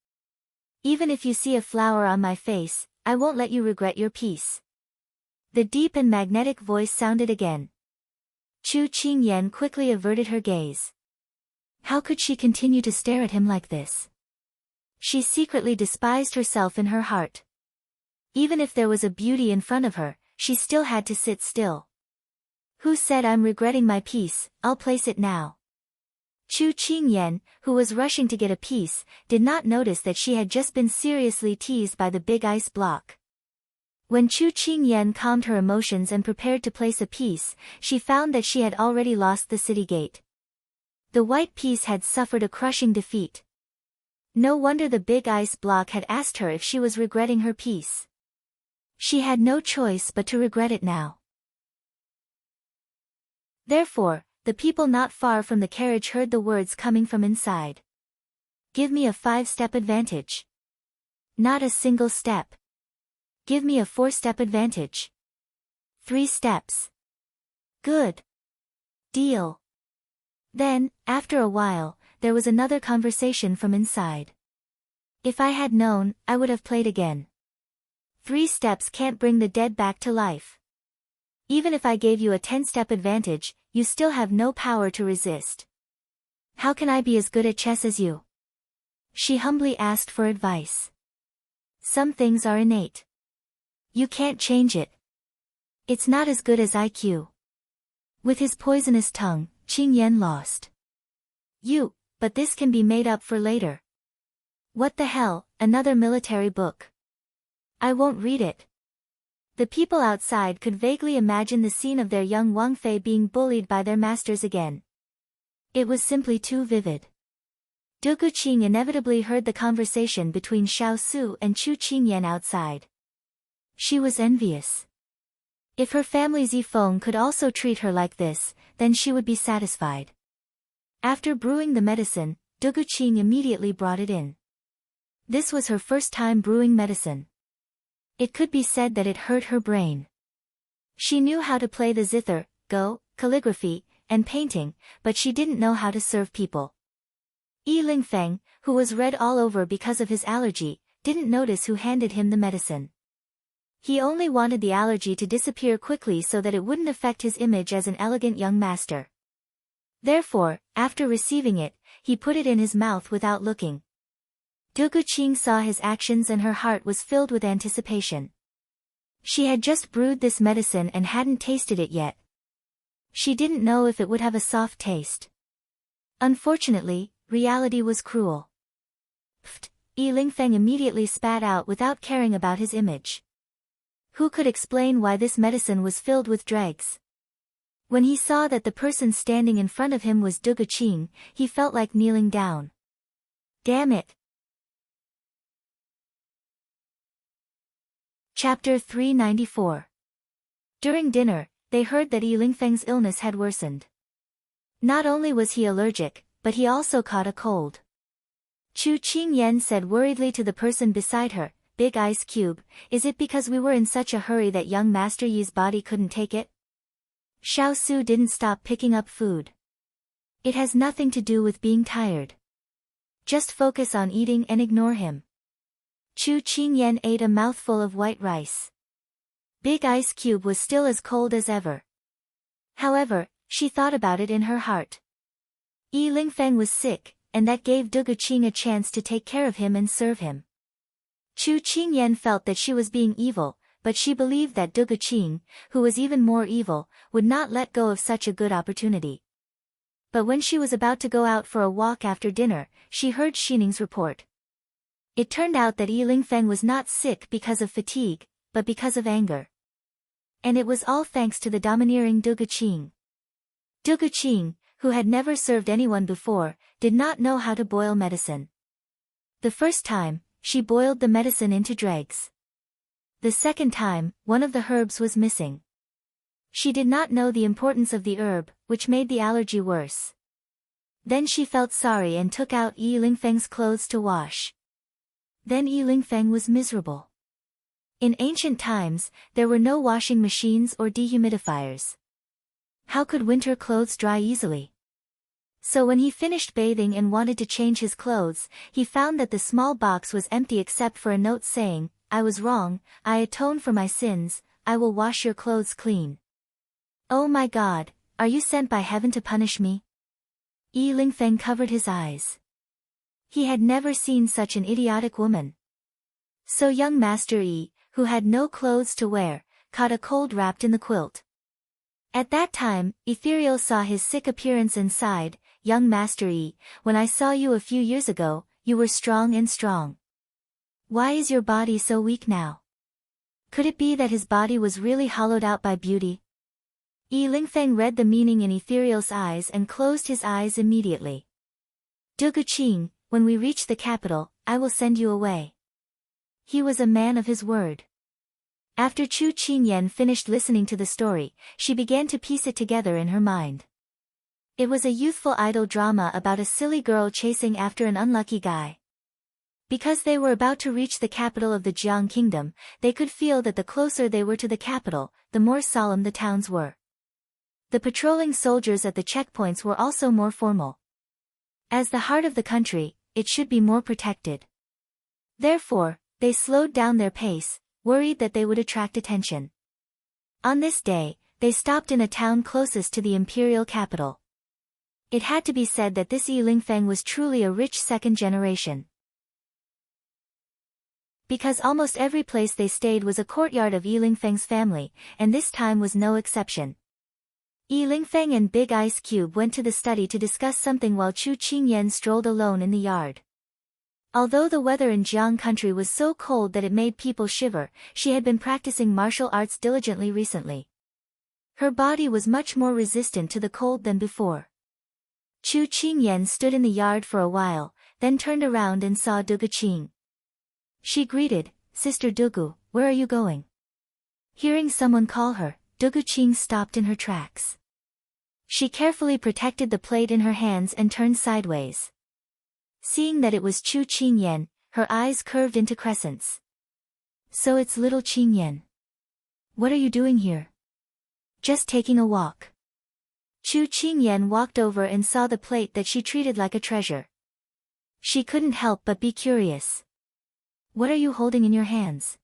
"Even if you see a flower on my face, I won't let you regret your piece." The deep and magnetic voice sounded again. Chu Qingyan quickly averted her gaze. How could she continue to stare at him like this? She secretly despised herself in her heart. Even if there was a beauty in front of her, she still had to sit still. "Who said I'm regretting my piece? I'll place it now." Chu Qingyan, who was rushing to get a piece, did not notice that she had just been seriously teased by the big ice block. When Chu Qingyan calmed her emotions and prepared to place a piece, she found that she had already lost the city gate. The white piece had suffered a crushing defeat. No wonder the big ice block had asked her if she was regretting her piece. She had no choice but to regret it now. Therefore, the people not far from the carriage heard the words coming from inside. Give me a 5-step advantage. Not a single step. Give me a 4-step advantage. 3 steps. Good. Deal. Then, after a while, there was another conversation from inside. If I had known, I would have played again. 3 steps can't bring the dead back to life. Even if I gave you a 10-step advantage, you still have no power to resist. How can I be as good at chess as you? She humbly asked for advice. Some things are innate. You can't change it. It's not as good as IQ. With his poisonous tongue, Qingyan lost. But this can be made up for later. What the hell, another military book. I won't read it. The people outside could vaguely imagine the scene of their young Wang Fei being bullied by their masters again. It was simply too vivid. Du Guqing inevitably heard the conversation between Xiao Su and Chu Qingyan outside. She was envious. If her family's Yifeng could also treat her like this, then she would be satisfied. After brewing the medicine, Du Guqing immediately brought it in. This was her first time brewing medicine. It could be said that it hurt her brain. She knew how to play the zither, go, calligraphy, and painting, but she didn't know how to serve people. Yi Lingfeng, who was red all over because of his allergy, didn't notice who handed him the medicine. He only wanted the allergy to disappear quickly so that it wouldn't affect his image as an elegant young master. Therefore, after receiving it, he put it in his mouth without looking. Du Guqing saw his actions and her heart was filled with anticipation. She had just brewed this medicine and hadn't tasted it yet. She didn't know if it would have a soft taste. Unfortunately, reality was cruel. Pfft, Yi Lingfeng immediately spat out without caring about his image. Who could explain why this medicine was filled with dregs? When he saw that the person standing in front of him was Du Guqing, he felt like kneeling down. Damn it! Chapter 394. During dinner, they heard that Yi Lingfeng's illness had worsened. Not only was he allergic, but he also caught a cold. Chu Qingyan said worriedly to the person beside her, Big Ice Cube, is it because we were in such a hurry that young Master Yi's body couldn't take it? Xiao Su didn't stop picking up food. It has nothing to do with being tired. Just focus on eating and ignore him. Chu Qingyan ate a mouthful of white rice. Big Ice Cube was still as cold as ever. However, she thought about it in her heart. Yi Lingfeng was sick, and that gave Du Guqing a chance to take care of him and serve him. Chu Qingyan felt that she was being evil, but she believed that Du Guqing, who was even more evil, would not let go of such a good opportunity. But when she was about to go out for a walk after dinner, she heard Xining's report. It turned out that Yi Lingfeng was not sick because of fatigue, but because of anger. And it was all thanks to the domineering Du Guqing. Du Guqing, who had never served anyone before, did not know how to boil medicine. The first time, she boiled the medicine into dregs. The second time, one of the herbs was missing. She did not know the importance of the herb, which made the allergy worse. Then she felt sorry and took out Yi Lingfeng's clothes to wash. Then Yi Lingfeng was miserable. In ancient times, there were no washing machines or dehumidifiers. How could winter clothes dry easily? So when he finished bathing and wanted to change his clothes, he found that the small box was empty except for a note saying, I was wrong, I atone for my sins, I will wash your clothes clean. Oh my God, are you sent by heaven to punish me? Yi Lingfeng covered his eyes. He had never seen such an idiotic woman. So young Master Yi, who had no clothes to wear, caught a cold wrapped in the quilt. At that time, Ethereal saw his sick appearance and sighed, Young Master Yi, when I saw you a few years ago, you were strong and strong. Why is your body so weak now? Could it be that his body was really hollowed out by beauty? Yi Lingfeng read the meaning in Ethereal's eyes and closed his eyes immediately. "Dugu Qing, when we reach the capital, I will send you away." He was a man of his word. After Chu Qingyan finished listening to the story, she began to piece it together in her mind. It was a youthful idol drama about a silly girl chasing after an unlucky guy. Because they were about to reach the capital of the Jiang Kingdom, they could feel that the closer they were to the capital, the more solemn the towns were. The patrolling soldiers at the checkpoints were also more formal. As the heart of the country, it should be more protected. Therefore, they slowed down their pace, worried that they would attract attention. On this day, they stopped in a town closest to the imperial capital. It had to be said that this Yi Lingfeng was truly a rich second generation. Because almost every place they stayed was a courtyard of Yi Lingfeng's family, and this time was no exception. Yi Lingfeng and Big Ice Cube went to the study to discuss something while Chu Qingyan strolled alone in the yard. Although the weather in Jiang country was so cold that it made people shiver, she had been practicing martial arts diligently recently. Her body was much more resistant to the cold than before. Chu Qingyan stood in the yard for a while, then turned around and saw Dugu Qing. She greeted, "Sister Dugu, where are you going?" Hearing someone call her, Dugu Qing stopped in her tracks. She carefully protected the plate in her hands and turned sideways. Seeing that it was Chu Qingyan, her eyes curved into crescents. "So it's little Qingyan. What are you doing here?" "Just taking a walk." Chu Qingyan walked over and saw the plate that she treated like a treasure. She couldn't help but be curious. "What are you holding in your hands?"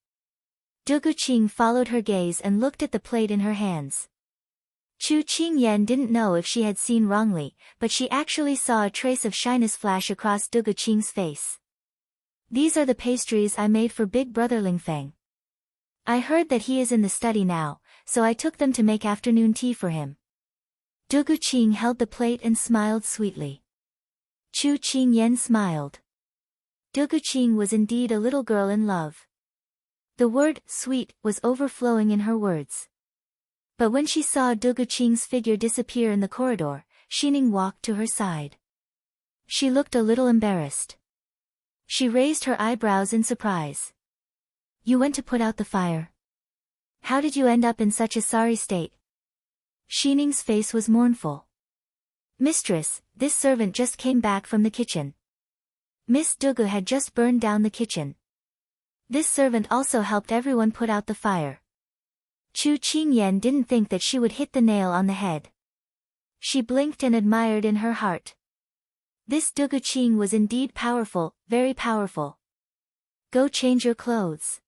Dugu Qing followed her gaze and looked at the plate in her hands. Chu Qingyan didn't know if she had seen wrongly, but she actually saw a trace of shyness flash across Dugu Qing's face. "These are the pastries I made for Big Brother Lingfeng. I heard that he is in the study now, so I took them to make afternoon tea for him." Dugu Qing held the plate and smiled sweetly. Chu Qingyan smiled. Dugu Qing was indeed a little girl in love. The word "sweet" was overflowing in her words. But when she saw Dugu Qing's figure disappear in the corridor, Xining walked to her side. She looked a little embarrassed. She raised her eyebrows in surprise. "You went to put out the fire. How did you end up in such a sorry state?" Xining's face was mournful. "Mistress, this servant just came back from the kitchen. Miss Dugu had just burned down the kitchen. This servant also helped everyone put out the fire." Chu Qingyan didn't think that she would hit the nail on the head. She blinked and admired in her heart. This Dugu Qing was indeed powerful, very powerful. "Go change your clothes.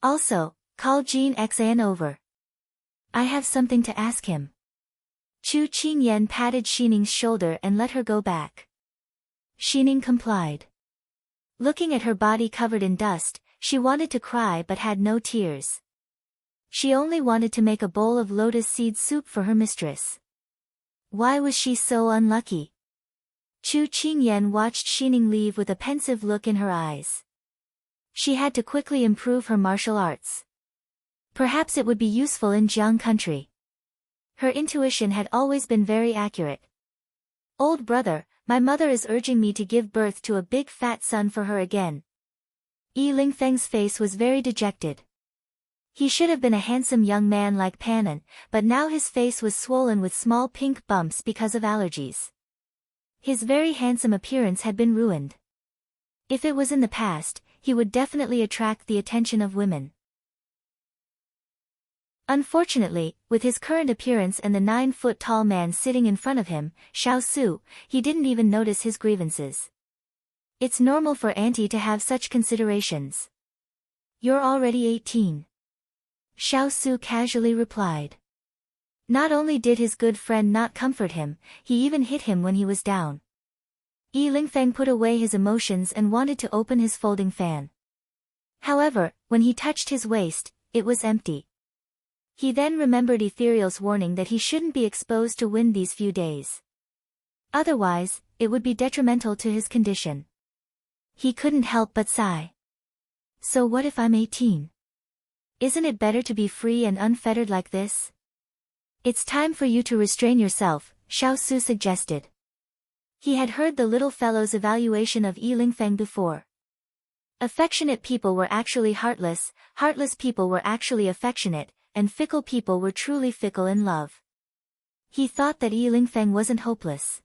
Also, call Jean Xan over. I have something to ask him." Chu Qingyan patted Xining's shoulder and let her go back. Xining complied. Looking at her body covered in dust, she wanted to cry but had no tears. She only wanted to make a bowl of lotus seed soup for her mistress. Why was she so unlucky? Chu Qingyan watched Xining leave with a pensive look in her eyes. She had to quickly improve her martial arts. Perhaps it would be useful in Jiang country. Her intuition had always been very accurate. "Old brother, my mother is urging me to give birth to a big fat son for her again." Yi Lingfeng's face was very dejected. He should have been a handsome young man like Panan, but now his face was swollen with small pink bumps because of allergies. His very handsome appearance had been ruined. If it was in the past, he would definitely attract the attention of women. Unfortunately, with his current appearance and the 9-foot-tall man sitting in front of him, Xiao Su, he didn't even notice his grievances. It's normal for Auntie to have such considerations. "You're already 18. Xiao Su casually replied. Not only did his good friend not comfort him, he even hit him when he was down. Yi Lingfeng put away his emotions and wanted to open his folding fan. However, when he touched his waist, it was empty. He then remembered Ethereal's warning that he shouldn't be exposed to wind these few days. Otherwise, it would be detrimental to his condition. He couldn't help but sigh. So what if I'm 18? Isn't it better to be free and unfettered like this? It's time for you to restrain yourself, Xiao Su suggested. He had heard the little fellow's evaluation of Yi Lingfeng before. Affectionate people were actually heartless, heartless people were actually affectionate, and fickle people were truly fickle in love. He thought that Yi Lingfeng wasn't hopeless.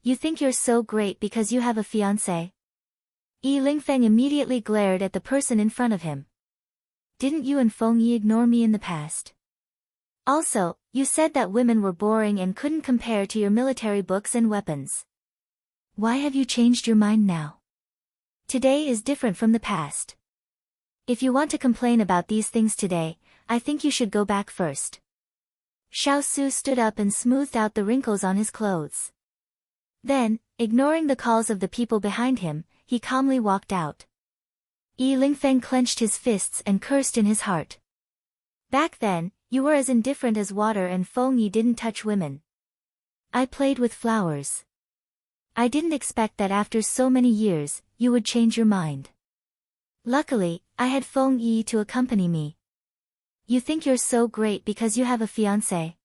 You think you're so great because you have a fiancé? Yi Lingfeng immediately glared at the person in front of him. Didn't you and Feng Yi ignore me in the past? Also, you said that women were boring and couldn't compare to your military books and weapons. Why have you changed your mind now? Today is different from the past. If you want to complain about these things today, I think you should go back first. Xiao Su stood up and smoothed out the wrinkles on his clothes. Then, ignoring the calls of the people behind him, he calmly walked out. Yi Lingfeng clenched his fists and cursed in his heart. Back then, you were as indifferent as water and Feng Yi didn't touch women. I played with flowers. I didn't expect that after so many years, you would change your mind. Luckily, I had Feng Yi to accompany me. You think you're so great because you have a fiancé?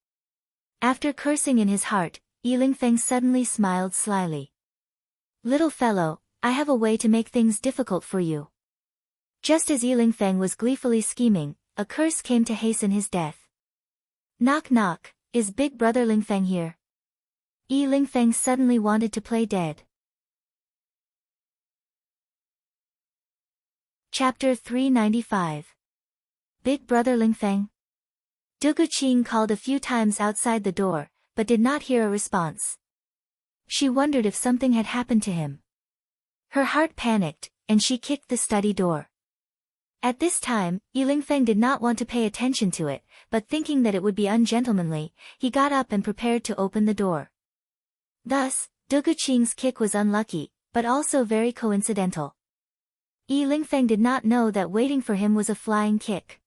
After cursing in his heart, Yi Lingfeng suddenly smiled slyly. Little fellow, I have a way to make things difficult for you. Just as Yi Lingfeng was gleefully scheming, a curse came to hasten his death. Knock knock, is Big Brother Lingfeng here? Yi Lingfeng suddenly wanted to play dead. Chapter 395. Big Brother Lingfeng. Du Guqing called a few times outside the door, but did not hear a response. She wondered if something had happened to him. Her heart panicked, and she kicked the study door. At this time, Yi Lingfeng did not want to pay attention to it, but thinking that it would be ungentlemanly, he got up and prepared to open the door. Thus, Du Guqing's kick was unlucky, but also very coincidental. Yi Lingfeng did not know that waiting for him was a flying kick.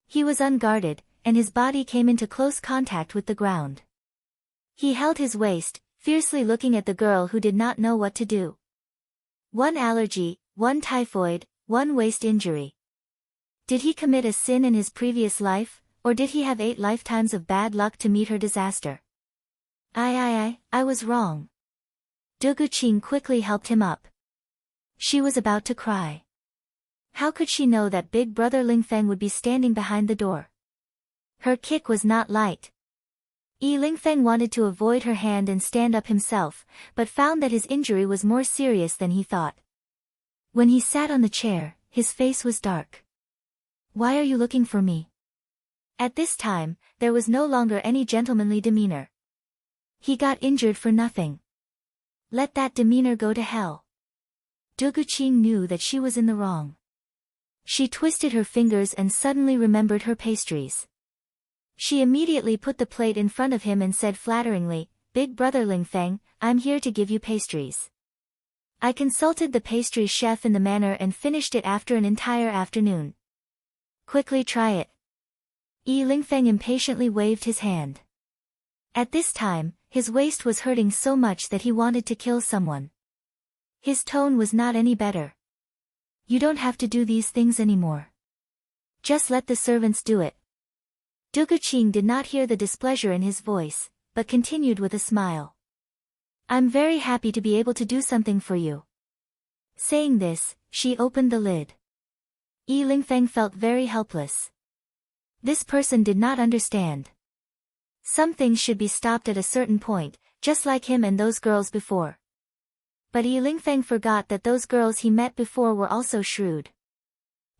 He was unguarded, and his body came into close contact with the ground. He held his waist, fiercely looking at the girl who did not know what to do. One allergy, one typhoid, one waist injury. Did he commit a sin in his previous life, or did he have 8 lifetimes of bad luck to meet her disaster? I was wrong. Du Guqing quickly helped him up. She was about to cry. How could she know that Big Brother Lingfeng would be standing behind the door? Her kick was not light. Yi Lingfeng wanted to avoid her hand and stand up himself, but found that his injury was more serious than he thought. When he sat on the chair, his face was dark. Why are you looking for me? At this time, there was no longer any gentlemanly demeanor. He got injured for nothing. Let that demeanor go to hell. Du Guqing knew that she was in the wrong. She twisted her fingers and suddenly remembered her pastries. She immediately put the plate in front of him and said flatteringly, Big Brother Lingfeng, I'm here to give you pastries. I consulted the pastry chef in the manor and finished it after an entire afternoon. Quickly try it. Yi Lingfeng impatiently waved his hand. At this time, his waist was hurting so much that he wanted to kill someone. His tone was not any better. You don't have to do these things anymore. Just let the servants do it. Du Guqing did not hear the displeasure in his voice, but continued with a smile. I'm very happy to be able to do something for you. Saying this, she opened the lid. Yi Lingfeng felt very helpless. This person did not understand. Some things should be stopped at a certain point, just like him and those girls before. But Yi Lingfeng forgot that those girls he met before were also shrewd.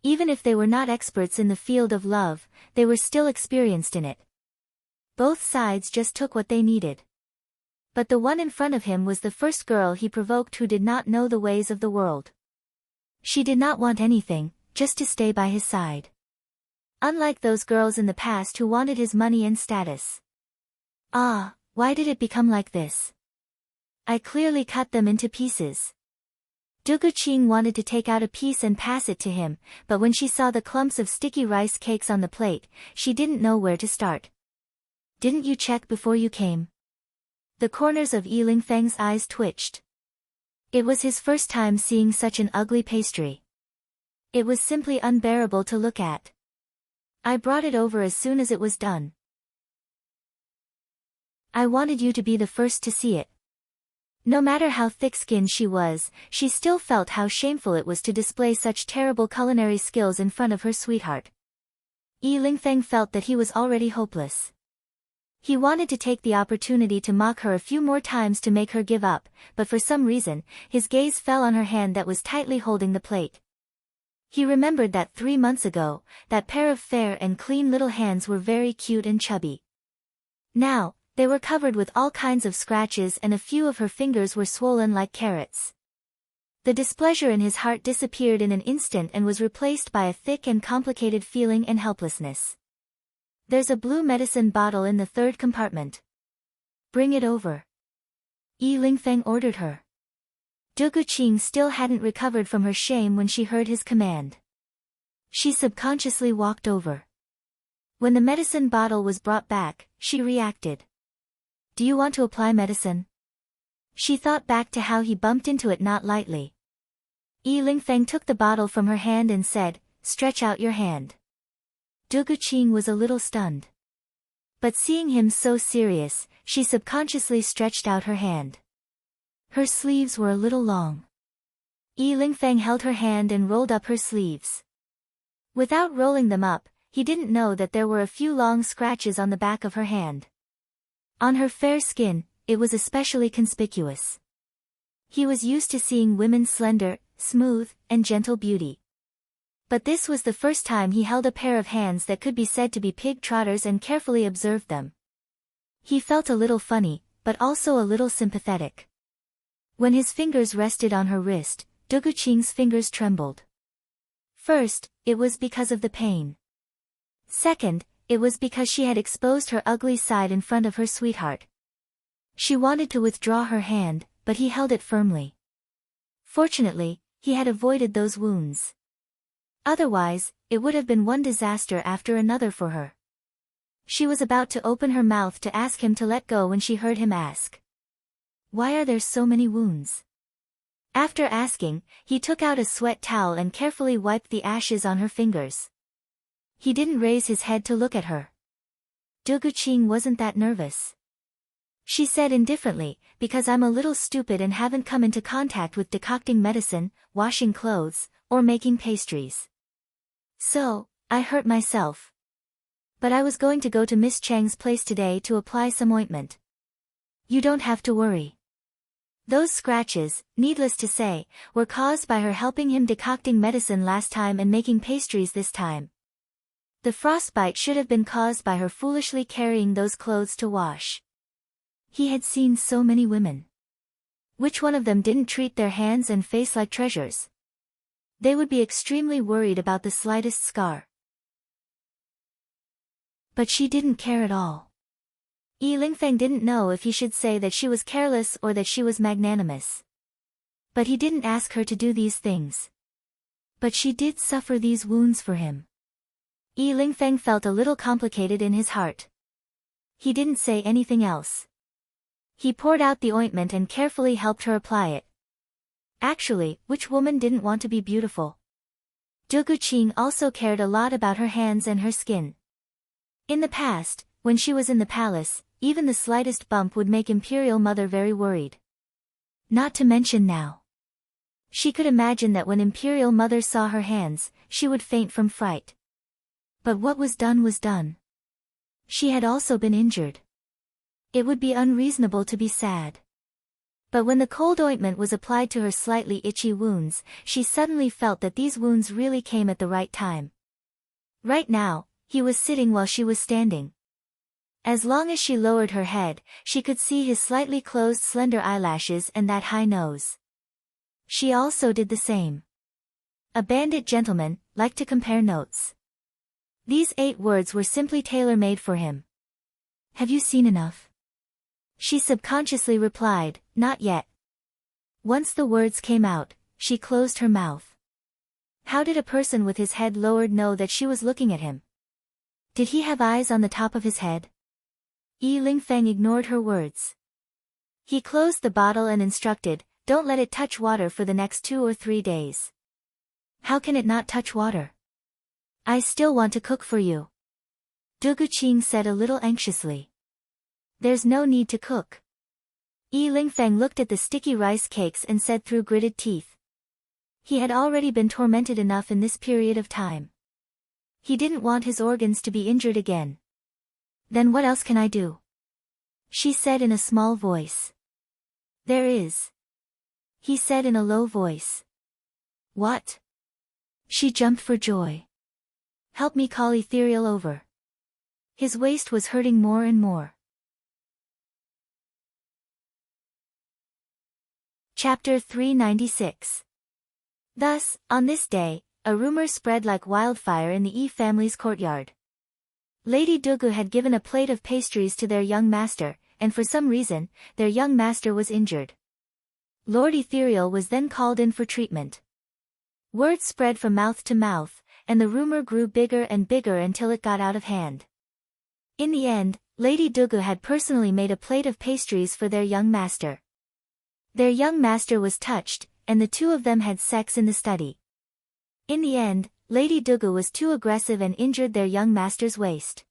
Even if they were not experts in the field of love, they were still experienced in it. Both sides just took what they needed. But the one in front of him was the first girl he provoked who did not know the ways of the world. She did not want anything, just to stay by his side. Unlike those girls in the past who wanted his money and status. Why did it become like this? I clearly cut them into pieces. Du Guqing wanted to take out a piece and pass it to him, but when she saw the clumps of sticky rice cakes on the plate, she didn't know where to start. Didn't you check before you came? The corners of Yi Lingfeng's eyes twitched. It was his first time seeing such an ugly pastry. It was simply unbearable to look at. I brought it over as soon as it was done. I wanted you to be the first to see it. No matter how thick-skinned she was, she still felt how shameful it was to display such terrible culinary skills in front of her sweetheart. Yi Lingfeng felt that he was already hopeless. He wanted to take the opportunity to mock her a few more times to make her give up, but for some reason, his gaze fell on her hand that was tightly holding the plate. He remembered that 3 months ago, that pair of fair and clean little hands were very cute and chubby. Now, they were covered with all kinds of scratches and a few of her fingers were swollen like carrots. The displeasure in his heart disappeared in an instant and was replaced by a thick and complicated feeling and helplessness. There's a blue medicine bottle in the third compartment. Bring it over. Yi Lingfeng ordered her. Du Guqing still hadn't recovered from her shame when she heard his command. She subconsciously walked over. When the medicine bottle was brought back, she reacted. Do you want to apply medicine? She thought back to how he bumped into it not lightly. Yi Lingfeng took the bottle from her hand and said, stretch out your hand. Du Guqing was a little stunned. But seeing him so serious, she subconsciously stretched out her hand. Her sleeves were a little long. Yi Lingfeng held her hand and rolled up her sleeves. Without rolling them up, he didn't know that there were a few long scratches on the back of her hand. On her fair skin, it was especially conspicuous. He was used to seeing women's slender, smooth, and gentle beauty. But this was the first time he held a pair of hands that could be said to be pig-trotters and carefully observed them. He felt a little funny, but also a little sympathetic. When his fingers rested on her wrist, Du Guqing's fingers trembled. First, it was because of the pain. Second, it was because she had exposed her ugly side in front of her sweetheart. She wanted to withdraw her hand, but he held it firmly. Fortunately, he had avoided those wounds. Otherwise, it would have been one disaster after another for her. She was about to open her mouth to ask him to let go when she heard him ask. Why are there so many wounds? After asking, he took out a sweat towel and carefully wiped the ashes on her fingers. He didn't raise his head to look at her. Du Guqing wasn't that nervous. She said indifferently, because I'm a little stupid and haven't come into contact with decocting medicine, washing clothes, or making pastries. So, I hurt myself. But I was going to go to Miss Chang's place today to apply some ointment. You don't have to worry. Those scratches, needless to say, were caused by her helping him decocting medicine last time and making pastries this time. The frostbite should have been caused by her foolishly carrying those clothes to wash. He had seen so many women. Which one of them didn't treat their hands and face like treasures? They would be extremely worried about the slightest scar. But she didn't care at all. Yi Lingfeng didn't know if he should say that she was careless or that she was magnanimous. But he didn't ask her to do these things. But she did suffer these wounds for him. Yi Lingfeng felt a little complicated in his heart. He didn't say anything else. He poured out the ointment and carefully helped her apply it. Actually, which woman didn't want to be beautiful? Du Guqing also cared a lot about her hands and her skin. In the past, when she was in the palace, even the slightest bump would make Imperial Mother very worried. Not to mention now. She could imagine that when Imperial Mother saw her hands, she would faint from fright. But what was done was done. She had also been injured. It would be unreasonable to be sad. But when the cold ointment was applied to her slightly itchy wounds, she suddenly felt that these wounds really came at the right time. Right now, he was sitting while she was standing. As long as she lowered her head, she could see his slightly closed slender eyelashes and that high nose. She also did the same. A bandit gentleman, liked to compare notes. These 8 words were simply tailor-made for him. Have you seen enough? She subconsciously replied, not yet. Once the words came out, she closed her mouth. How did a person with his head lowered know that she was looking at him? Did he have eyes on the top of his head? Yi Lingfeng ignored her words. He closed the bottle and instructed, don't let it touch water for the next 2 or 3 days. How can it not touch water? I still want to cook for you. Duguqing said a little anxiously. There's no need to cook. Yi Lingfeng looked at the sticky rice cakes and said through gritted teeth. He had already been tormented enough in this period of time. He didn't want his organs to be injured again. Then what else can I do? She said in a small voice. There is. He said in a low voice. What? She jumped for joy. Help me call Ethereal over. His waist was hurting more and more. Chapter 396. Thus, on this day, a rumor spread like wildfire in the Yi family's courtyard. Lady Dugu had given a plate of pastries to their young master, and for some reason, their young master was injured. Lord Ethereal was then called in for treatment. Word spread from mouth to mouth, and the rumor grew bigger and bigger until it got out of hand. In the end, Lady Dugu had personally made a plate of pastries for their young master. Their young master was touched, and the two of them had sex in the study. In the end, Lady Dugu was too aggressive and injured their young master's waist.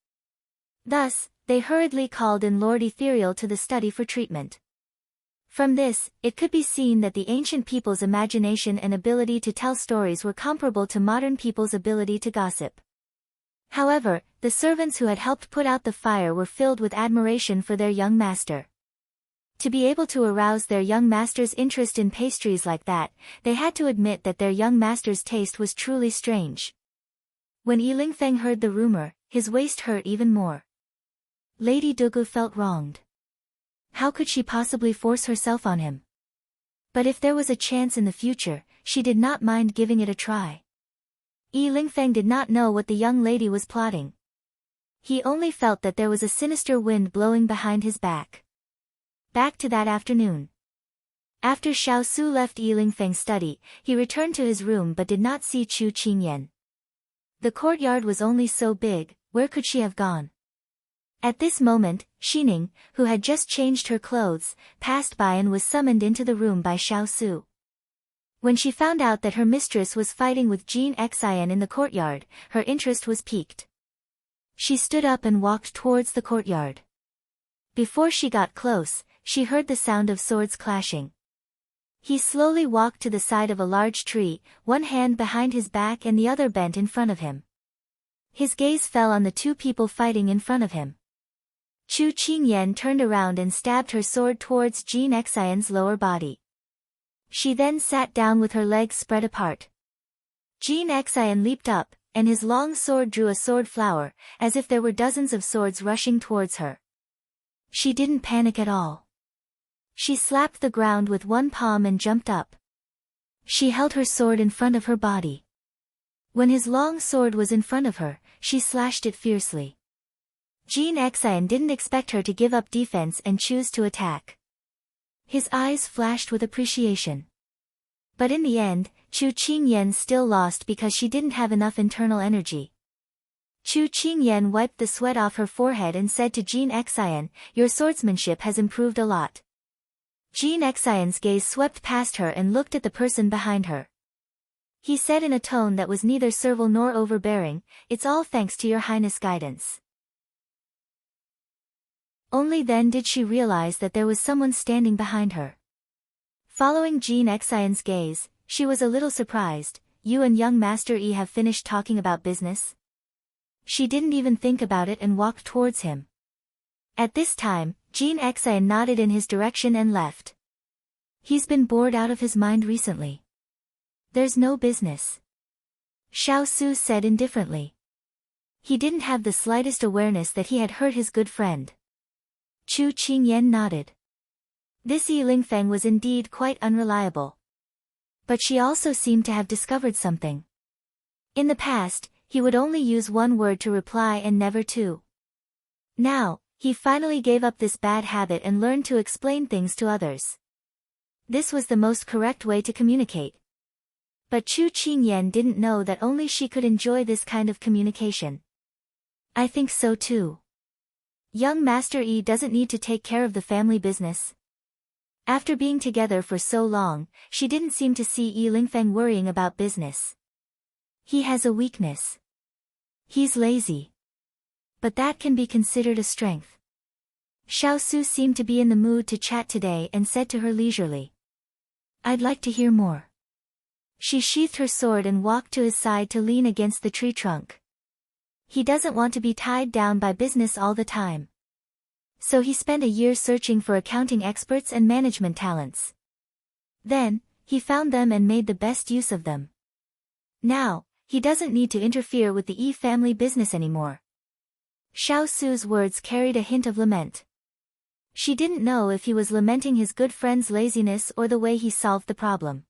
Thus, they hurriedly called in Lord Ethereal to the study for treatment. From this, it could be seen that the ancient people's imagination and ability to tell stories were comparable to modern people's ability to gossip. However, the servants who had helped put out the fire were filled with admiration for their young master. To be able to arouse their young master's interest in pastries like that, they had to admit that their young master's taste was truly strange. When Yi Lingfeng heard the rumor, his waist hurt even more. Lady Dugu felt wronged. How could she possibly force herself on him? But if there was a chance in the future, she did not mind giving it a try. Yi Lingfeng did not know what the young lady was plotting. He only felt that there was a sinister wind blowing behind his back. Back to that afternoon. After Xiao Su left Yi Lingfeng's study, he returned to his room but did not see Chu Qingyan. The courtyard was only so big, where could she have gone? At this moment, Xining, who had just changed her clothes, passed by and was summoned into the room by Xiao Su. When she found out that her mistress was fighting with Jean Xian in the courtyard, her interest was piqued. She stood up and walked towards the courtyard. Before she got close, she heard the sound of swords clashing. He slowly walked to the side of a large tree, one hand behind his back and the other bent in front of him. His gaze fell on the two people fighting in front of him. Chu Qingyan turned around and stabbed her sword towards Jean Xian's lower body. She then sat down with her legs spread apart. Jean Xian leaped up, and his long sword drew a sword flower, as if there were dozens of swords rushing towards her. She didn't panic at all. She slapped the ground with one palm and jumped up. She held her sword in front of her body. When his long sword was in front of her, she slashed it fiercely. Jean Xian didn't expect her to give up defense and choose to attack. His eyes flashed with appreciation. But in the end, Chu Qingyan still lost because she didn't have enough internal energy. Chu Qingyan wiped the sweat off her forehead and said to Jean Xian, "Your swordsmanship has improved a lot." Jean Xian's gaze swept past her and looked at the person behind her. He said in a tone that was neither servile nor overbearing, "It's all thanks to your highness' guidance." Only then did she realize that there was someone standing behind her. Following Jean Xian's gaze, she was a little surprised. "You and young Master Yi have finished talking about business?" She didn't even think about it and walked towards him. At this time, Jean Xian nodded in his direction and left. "He's been bored out of his mind recently." "There's no business," Xiao Su said indifferently. He didn't have the slightest awareness that he had hurt his good friend. Chu Qingyan nodded. This Yi Lingfeng was indeed quite unreliable. But she also seemed to have discovered something. In the past, he would only use one word to reply and never two. Now, he finally gave up this bad habit and learned to explain things to others. This was the most correct way to communicate. But Chu Qingyan didn't know that only she could enjoy this kind of communication. "I think so too. Young Master Yi doesn't need to take care of the family business." After being together for so long, she didn't seem to see Yi Lingfeng worrying about business. He has a weakness. He's lazy. But that can be considered a strength. Xiao Su seemed to be in the mood to chat today and said to her leisurely. I'd like to hear more. She sheathed her sword and walked to his side to lean against the tree trunk. He doesn't want to be tied down by business all the time. So he spent a year searching for accounting experts and management talents. Then, he found them and made the best use of them. Now, he doesn't need to interfere with the Yi family business anymore. Xiao Su's words carried a hint of lament. She didn't know if he was lamenting his good friend's laziness or the way he solved the problem.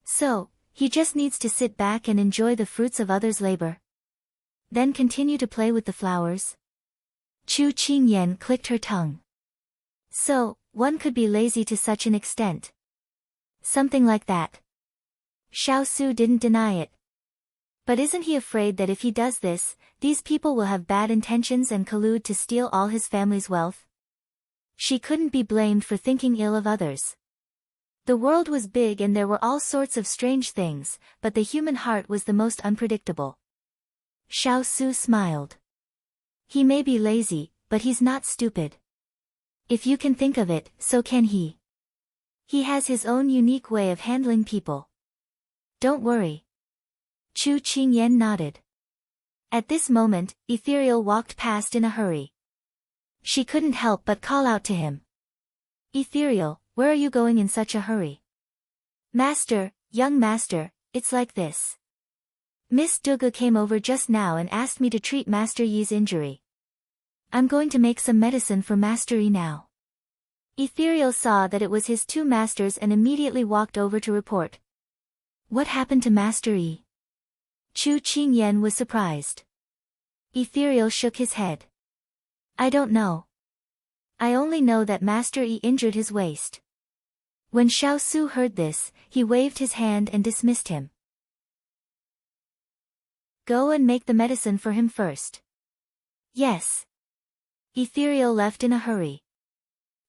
So, he just needs to sit back and enjoy the fruits of others' labor. Then continue to play with the flowers. Chu Qingyan clicked her tongue. So, one could be lazy to such an extent. Something like that. Xiao Su didn't deny it. But isn't he afraid that if he does this, these people will have bad intentions and collude to steal all his family's wealth? She couldn't be blamed for thinking ill of others. The world was big and there were all sorts of strange things, but the human heart was the most unpredictable. Xiao Su smiled. He may be lazy, but he's not stupid. If you can think of it, so can he. He has his own unique way of handling people. Don't worry. Chu Qingyan nodded. At this moment, Ethereal walked past in a hurry. She couldn't help but call out to him. Ethereal, where are you going in such a hurry? Master, young master, it's like this. Miss Dugu came over just now and asked me to treat Master Yi's injury. I'm going to make some medicine for Master Yi now. Ethereal saw that it was his two masters and immediately walked over to report. What happened to Master Yi? Chu Qingyan was surprised. Ethereal shook his head. I don't know. I only know that Master Yi injured his waist. When Xiao Su heard this, he waved his hand and dismissed him. Go and make the medicine for him first. Yes. Ethereal left in a hurry.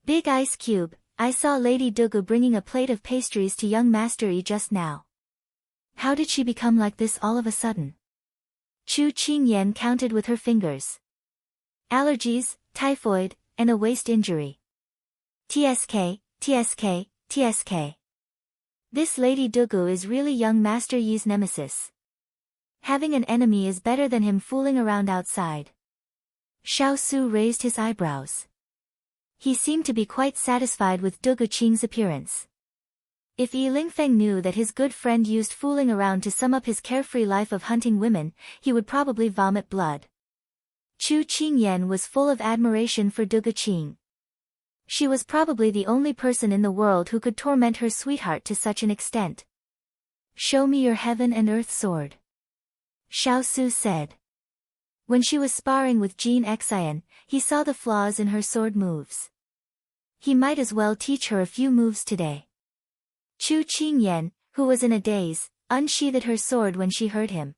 Big Ice Cube, I saw Lady Dugu bringing a plate of pastries to young Master Yi just now. How did she become like this all of a sudden? Chu Qingyan counted with her fingers. Allergies, typhoid, and a waist injury. TSK, TSK, TSK. This Lady Dugu is really young Master Yi's nemesis. Having an enemy is better than him fooling around outside. Xiao Su raised his eyebrows. He seemed to be quite satisfied with Dugu Qing's appearance. If Yi Lingfeng knew that his good friend used fooling around to sum up his carefree life of hunting women, he would probably vomit blood. Chu Qingyan was full of admiration for Dugu Qing. She was probably the only person in the world who could torment her sweetheart to such an extent. Show me your heaven and earth sword. Xiao Su said. When she was sparring with Jean Xian, he saw the flaws in her sword moves. He might as well teach her a few moves today. Chu Qingyan, who was in a daze, unsheathed her sword when she heard him.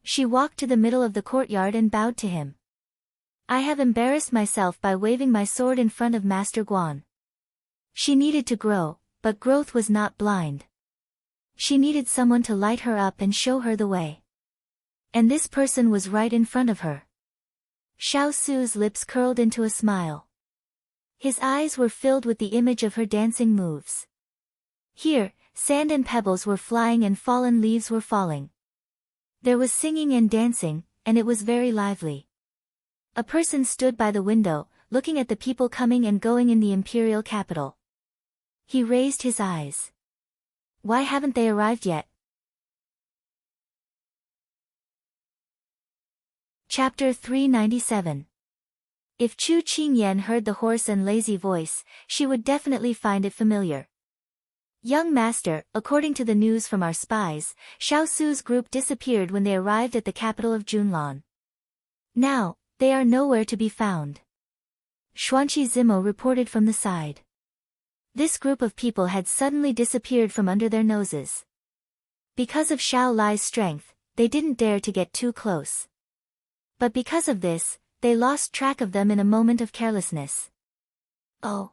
She walked to the middle of the courtyard and bowed to him. I have embarrassed myself by waving my sword in front of Master Guan. She needed to grow, but growth was not blind. She needed someone to light her up and show her the way. And this person was right in front of her. Xiao Su's lips curled into a smile. His eyes were filled with the image of her dancing moves. Here, sand and pebbles were flying and fallen leaves were falling. There was singing and dancing, and it was very lively. A person stood by the window, looking at the people coming and going in the imperial capital. He raised his eyes. Why haven't they arrived yet? Chapter 397. If Chu Qingyan heard the hoarse and lazy voice, she would definitely find it familiar. Young master, according to the news from our spies, Xiao Su's group disappeared when they arrived at the capital of Junlan. Now, they are nowhere to be found. Xuanqi Zimo reported from the side. This group of people had suddenly disappeared from under their noses. Because of Xiao Lai's strength, they didn't dare to get too close. But because of this, they lost track of them in a moment of carelessness. Oh!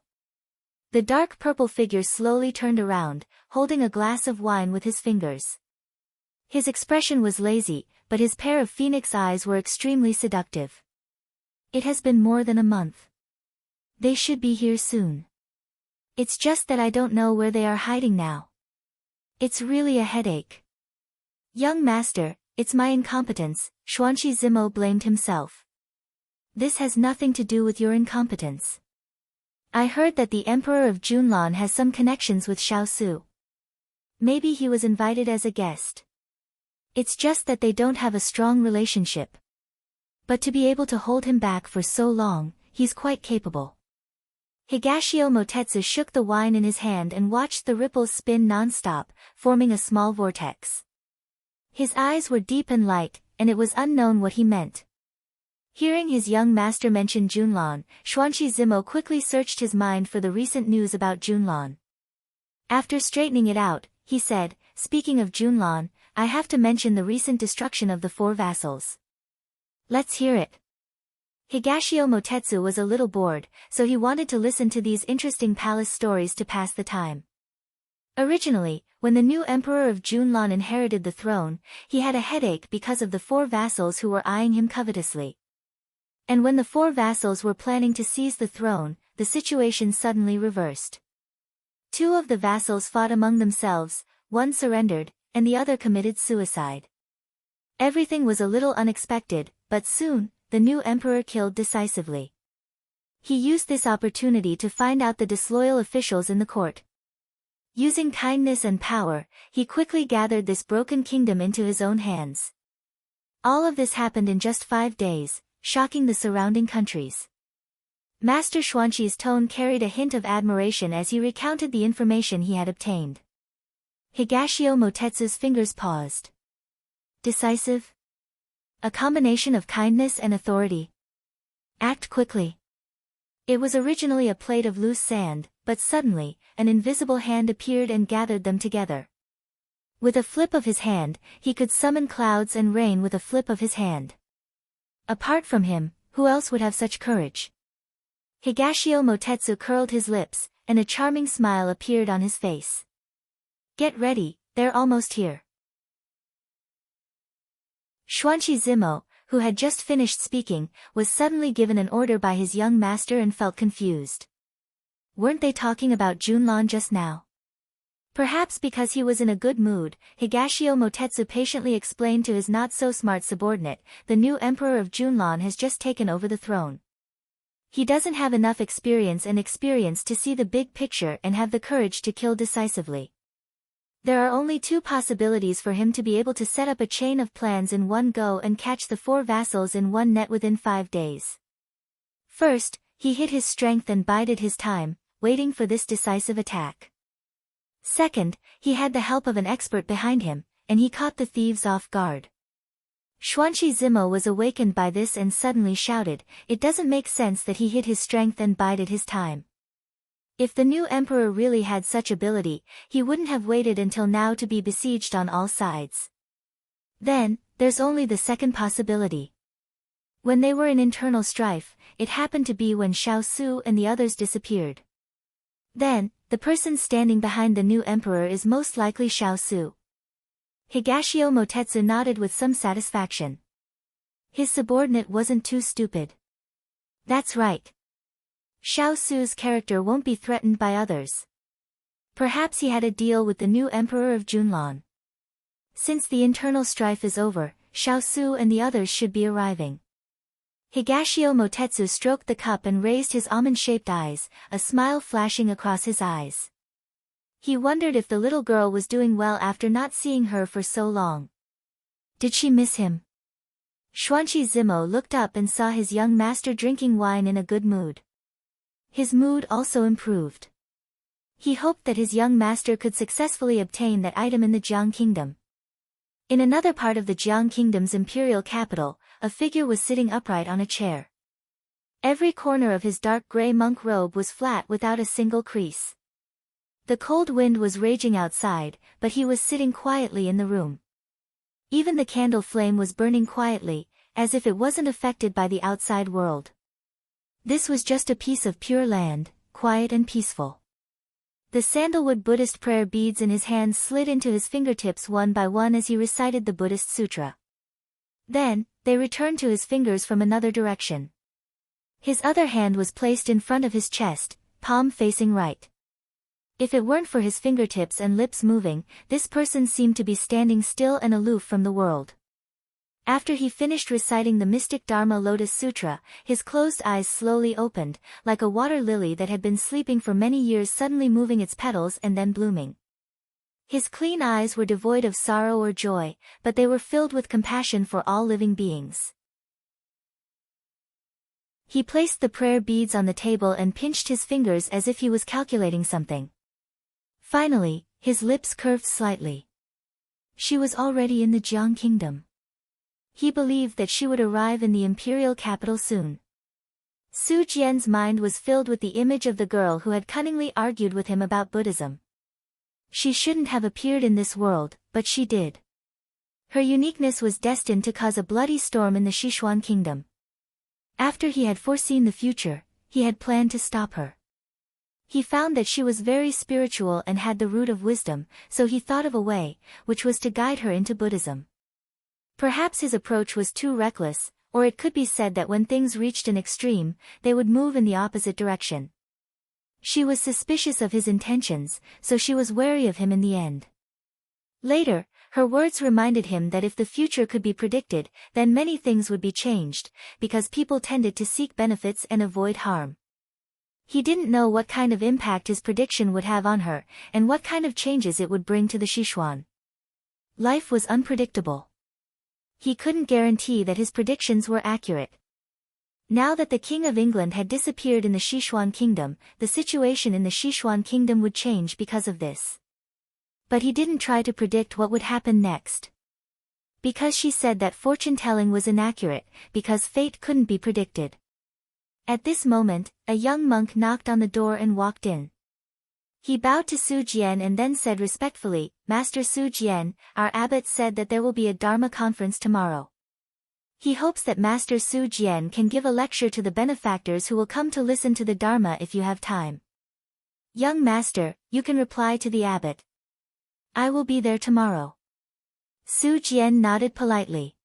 The dark purple figure slowly turned around, holding a glass of wine with his fingers. His expression was lazy, but his pair of phoenix eyes were extremely seductive. It has been more than a month. They should be here soon. It's just that I don't know where they are hiding now. It's really a headache. Young master, it's my incompetence, Xuanqi Zimo blamed himself. This has nothing to do with your incompetence. I heard that the Emperor of Junlan has some connections with Xiaosu. Maybe he was invited as a guest. It's just that they don't have a strong relationship. But to be able to hold him back for so long, he's quite capable. Higashio Motetsu shook the wine in his hand and watched the ripples spin non-stop, forming a small vortex. His eyes were deep and light, and it was unknown what he meant. Hearing his young master mention Junlan, Xuanqi Zimo quickly searched his mind for the recent news about Junlan. After straightening it out, he said, speaking of Junlan, I have to mention the recent destruction of the 4 vassals. Let's hear it. Higashio Motetsu was a little bored, so he wanted to listen to these interesting palace stories to pass the time. Originally, when the new emperor of Junlan inherited the throne, he had a headache because of the 4 vassals who were eyeing him covetously. And when the 4 vassals were planning to seize the throne, the situation suddenly reversed. 2 of the vassals fought among themselves, one surrendered, and the other committed suicide. Everything was a little unexpected, but soon, the new emperor killed decisively. He used this opportunity to find out the disloyal officials in the court. Using kindness and power, he quickly gathered this broken kingdom into his own hands. All of this happened in just 5 days, shocking the surrounding countries. Master Xuanqi's tone carried a hint of admiration as he recounted the information he had obtained. Higashio Motetsu's fingers paused. Decisive? A combination of kindness and authority. Act quickly. It was originally a plate of loose sand, but suddenly, an invisible hand appeared and gathered them together. With a flip of his hand, he could summon clouds and rain with a flip of his hand. Apart from him, who else would have such courage? Higashio Motetsu curled his lips, and a charming smile appeared on his face. Get ready, they're almost here. Xuanqi Zimo, who had just finished speaking, was suddenly given an order by his young master and felt confused. Weren't they talking about Junlan just now? Perhaps because he was in a good mood, Higashio Motetsu patiently explained to his not-so-smart subordinate, the new emperor of Junlan has just taken over the throne. He doesn't have enough experience to see the big picture and have the courage to kill decisively. There are only 2 possibilities for him to be able to set up a chain of plans in one go and catch the 4 vassals in one net within 5 days. First, he hid his strength and bided his time, waiting for this decisive attack. Second, he had the help of an expert behind him, and he caught the thieves off guard. Xuanqi Zimo was awakened by this and suddenly shouted, it doesn't make sense that he hid his strength and bided his time. If the new emperor really had such ability, he wouldn't have waited until now to be besieged on all sides. Then, there's only the second possibility. When they were in internal strife, it happened to be when Xiaosu and the others disappeared. Then, the person standing behind the new emperor is most likely Xiaosu. Higashio Motetsu nodded with some satisfaction. His subordinate wasn't too stupid. That's right. Xiaosu's character won't be threatened by others. Perhaps he had a deal with the new emperor of Junlan. Since the internal strife is over, Xiaosu and the others should be arriving. Higashio Motetsu stroked the cup and raised his almond-shaped eyes, a smile flashing across his eyes. He wondered if the little girl was doing well after not seeing her for so long. Did she miss him? Xuanqi Zimo looked up and saw his young master drinking wine in a good mood. His mood also improved. He hoped that his young master could successfully obtain that item in the Jiang Kingdom. In another part of the Jiang Kingdom's imperial capital, a figure was sitting upright on a chair. Every corner of his dark gray monk robe was flat without a single crease. The cold wind was raging outside, but he was sitting quietly in the room. Even the candle flame was burning quietly, as if it wasn't affected by the outside world. This was just a piece of pure land, quiet and peaceful. The sandalwood Buddhist prayer beads in his hands slid into his fingertips one by one as he recited the Buddhist sutra. Then, they returned to his fingers from another direction. His other hand was placed in front of his chest, palm facing right. If it weren't for his fingertips and lips moving, this person seemed to be standing still and aloof from the world. After he finished reciting the mystic Dharma Lotus Sutra, his closed eyes slowly opened, like a water lily that had been sleeping for many years suddenly moving its petals and then blooming. His clean eyes were devoid of sorrow or joy, but they were filled with compassion for all living beings. He placed the prayer beads on the table and pinched his fingers as if he was calculating something. Finally, his lips curved slightly. She was already in the Jiang kingdom. He believed that she would arrive in the imperial capital soon. Su Jian's mind was filled with the image of the girl who had cunningly argued with him about Buddhism. She shouldn't have appeared in this world, but she did. Her uniqueness was destined to cause a bloody storm in the Sichuan kingdom. After he had foreseen the future, he had planned to stop her. He found that she was very spiritual and had the root of wisdom, so he thought of a way, which was to guide her into Buddhism. Perhaps his approach was too reckless, or it could be said that when things reached an extreme, they would move in the opposite direction. She was suspicious of his intentions, so she was wary of him in the end. Later, her words reminded him that if the future could be predicted, then many things would be changed, because people tended to seek benefits and avoid harm. He didn't know what kind of impact his prediction would have on her, and what kind of changes it would bring to the Sichuan. Life was unpredictable. He couldn't guarantee that his predictions were accurate. Now that the King of England had disappeared in the Sichuan kingdom, the situation in the Sichuan kingdom would change because of this. But he didn't try to predict what would happen next. Because she said that fortune-telling was inaccurate, because fate couldn't be predicted. At this moment, a young monk knocked on the door and walked in. He bowed to Su Jian and then said respectfully, "Master Su Jian, our abbot said that there will be a Dharma conference tomorrow. He hopes that Master Su Jian can give a lecture to the benefactors who will come to listen to the Dharma if you have time." "Young master, you can reply to the abbot. I will be there tomorrow." Su Jian nodded politely.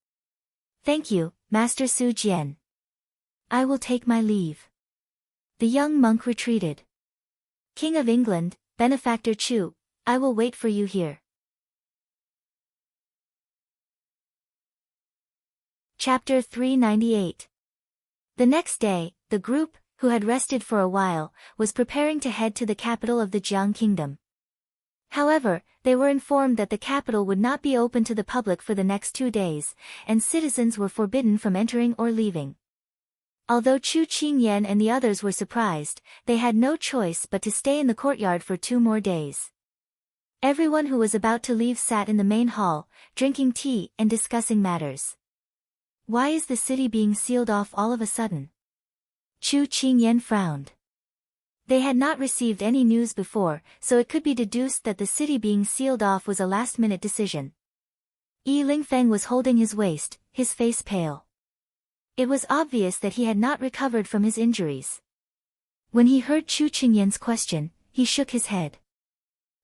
"Thank you, Master Su Jian. I will take my leave." The young monk retreated. "King of England, Benefactor Chu, I will wait for you here." Chapter 398. The next day, the group, who had rested for a while, was preparing to head to the capital of the Jiang kingdom. However, they were informed that the capital would not be open to the public for the next 2 days, and citizens were forbidden from entering or leaving. Although Chu Qingyan and the others were surprised, they had no choice but to stay in the courtyard for 2 more days. Everyone who was about to leave sat in the main hall, drinking tea and discussing matters. Why is the city being sealed off all of a sudden? Chu Qingyan frowned. They had not received any news before, so it could be deduced that the city being sealed off was a last-minute decision. Yi Lingfeng was holding his waist, his face pale. It was obvious that he had not recovered from his injuries. When he heard Chu Qingyan's question, he shook his head.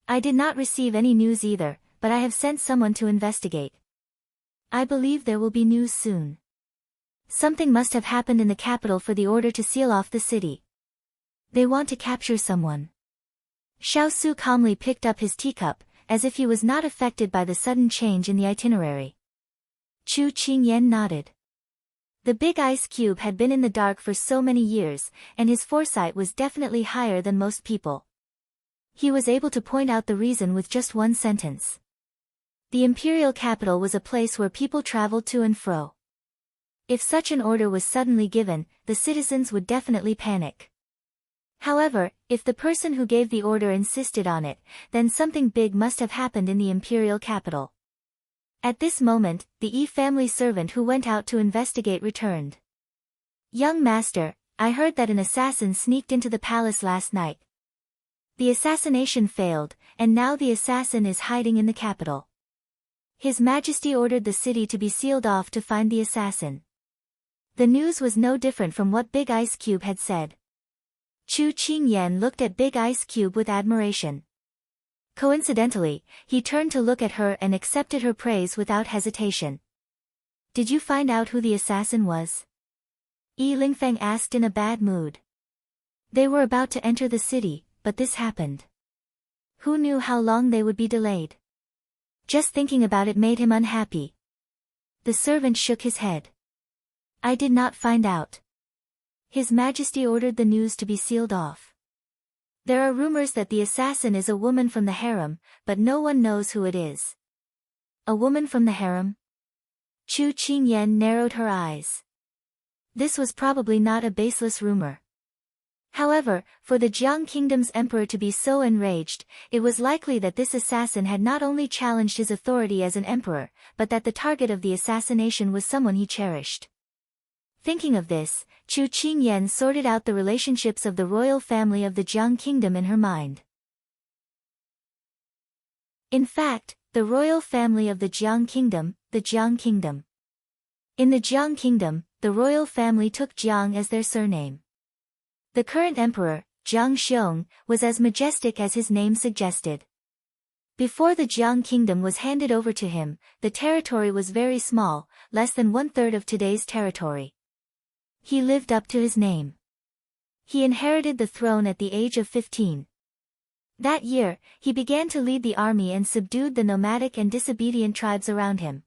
"I did not receive any news either, but I have sent someone to investigate. I believe there will be news soon. Something must have happened in the capital for the order to seal off the city. They want to capture someone." Xiao Su calmly picked up his teacup, as if he was not affected by the sudden change in the itinerary. Chu Qingyan nodded. The big ice cube had been in the dark for so many years, and his foresight was definitely higher than most people. He was able to point out the reason with just one sentence. The imperial capital was a place where people traveled to and fro. If such an order was suddenly given, the citizens would definitely panic. However, if the person who gave the order insisted on it, then something big must have happened in the imperial capital. At this moment, the Yi family servant who went out to investigate returned. "Young master, I heard that an assassin sneaked into the palace last night. The assassination failed, and now the assassin is hiding in the capital. His Majesty ordered the city to be sealed off to find the assassin." The news was no different from what Big Ice Cube had said. Chu Qingyan looked at Big Ice Cube with admiration. Coincidentally, he turned to look at her and accepted her praise without hesitation. Did you find out who the assassin was? Yi Lingfeng asked in a bad mood. They were about to enter the city, but this happened. Who knew how long they would be delayed? Just thinking about it made him unhappy. The servant shook his head. I did not find out. His Majesty ordered the news to be sealed off. There are rumors that the assassin is a woman from the harem, but no one knows who it is. A woman from the harem? Chu Qingyan narrowed her eyes. This was probably not a baseless rumor. However, for the Jiang Kingdom's emperor to be so enraged, it was likely that this assassin had not only challenged his authority as an emperor, but that the target of the assassination was someone he cherished. Thinking of this, Chu Qingyan sorted out the relationships of the royal family of the Jiang Kingdom in her mind. In fact, the royal family of the Jiang Kingdom, the Jiang Kingdom. In the Jiang Kingdom, the royal family took Jiang as their surname. The current emperor, Jiang Xiong, was as majestic as his name suggested. Before the Jiang Kingdom was handed over to him, the territory was very small, less than 1/3 of today's territory. He lived up to his name. He inherited the throne at the age of 15. That year, he began to lead the army and subdued the nomadic and disobedient tribes around him.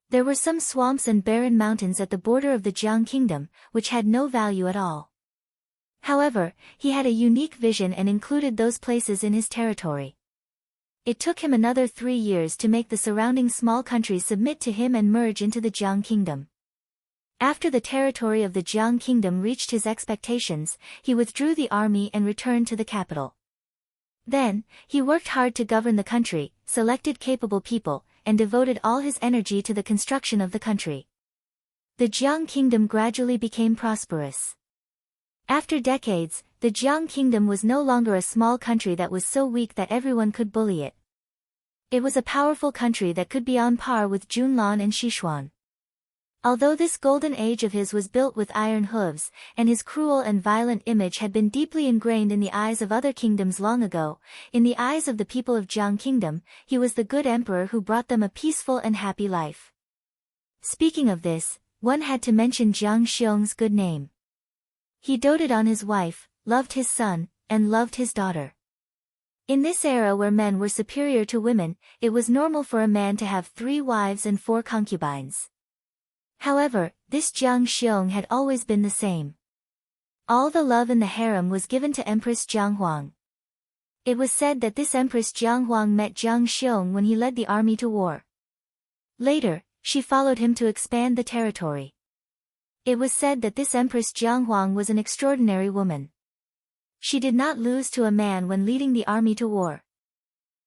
There were some swamps and barren mountains at the border of the Jiang Kingdom, which had no value at all. However, he had a unique vision and included those places in his territory. It took him another 3 years to make the surrounding small countries submit to him and merge into the Jiang Kingdom. After the territory of the Jiang Kingdom reached his expectations, he withdrew the army and returned to the capital. Then, he worked hard to govern the country, selected capable people, and devoted all his energy to the construction of the country. The Jiang Kingdom gradually became prosperous. After decades, the Jiang Kingdom was no longer a small country that was so weak that everyone could bully it. It was a powerful country that could be on par with Junlan and Sichuan. Although this golden age of his was built with iron hooves, and his cruel and violent image had been deeply ingrained in the eyes of other kingdoms long ago, in the eyes of the people of Jiang Kingdom, he was the good emperor who brought them a peaceful and happy life. Speaking of this, one had to mention Jiang Xiong's good name. He doted on his wife, loved his son, and loved his daughter. In this era where men were superior to women, it was normal for a man to have 3 wives and 4 concubines. However, this Jiang Xiong had always been the same. All the love in the harem was given to Empress Jiang Huang. It was said that this Empress Jiang Huang met Jiang Xiong when he led the army to war. Later, she followed him to expand the territory. It was said that this Empress Jiang Huang was an extraordinary woman. She did not lose to a man when leading the army to war.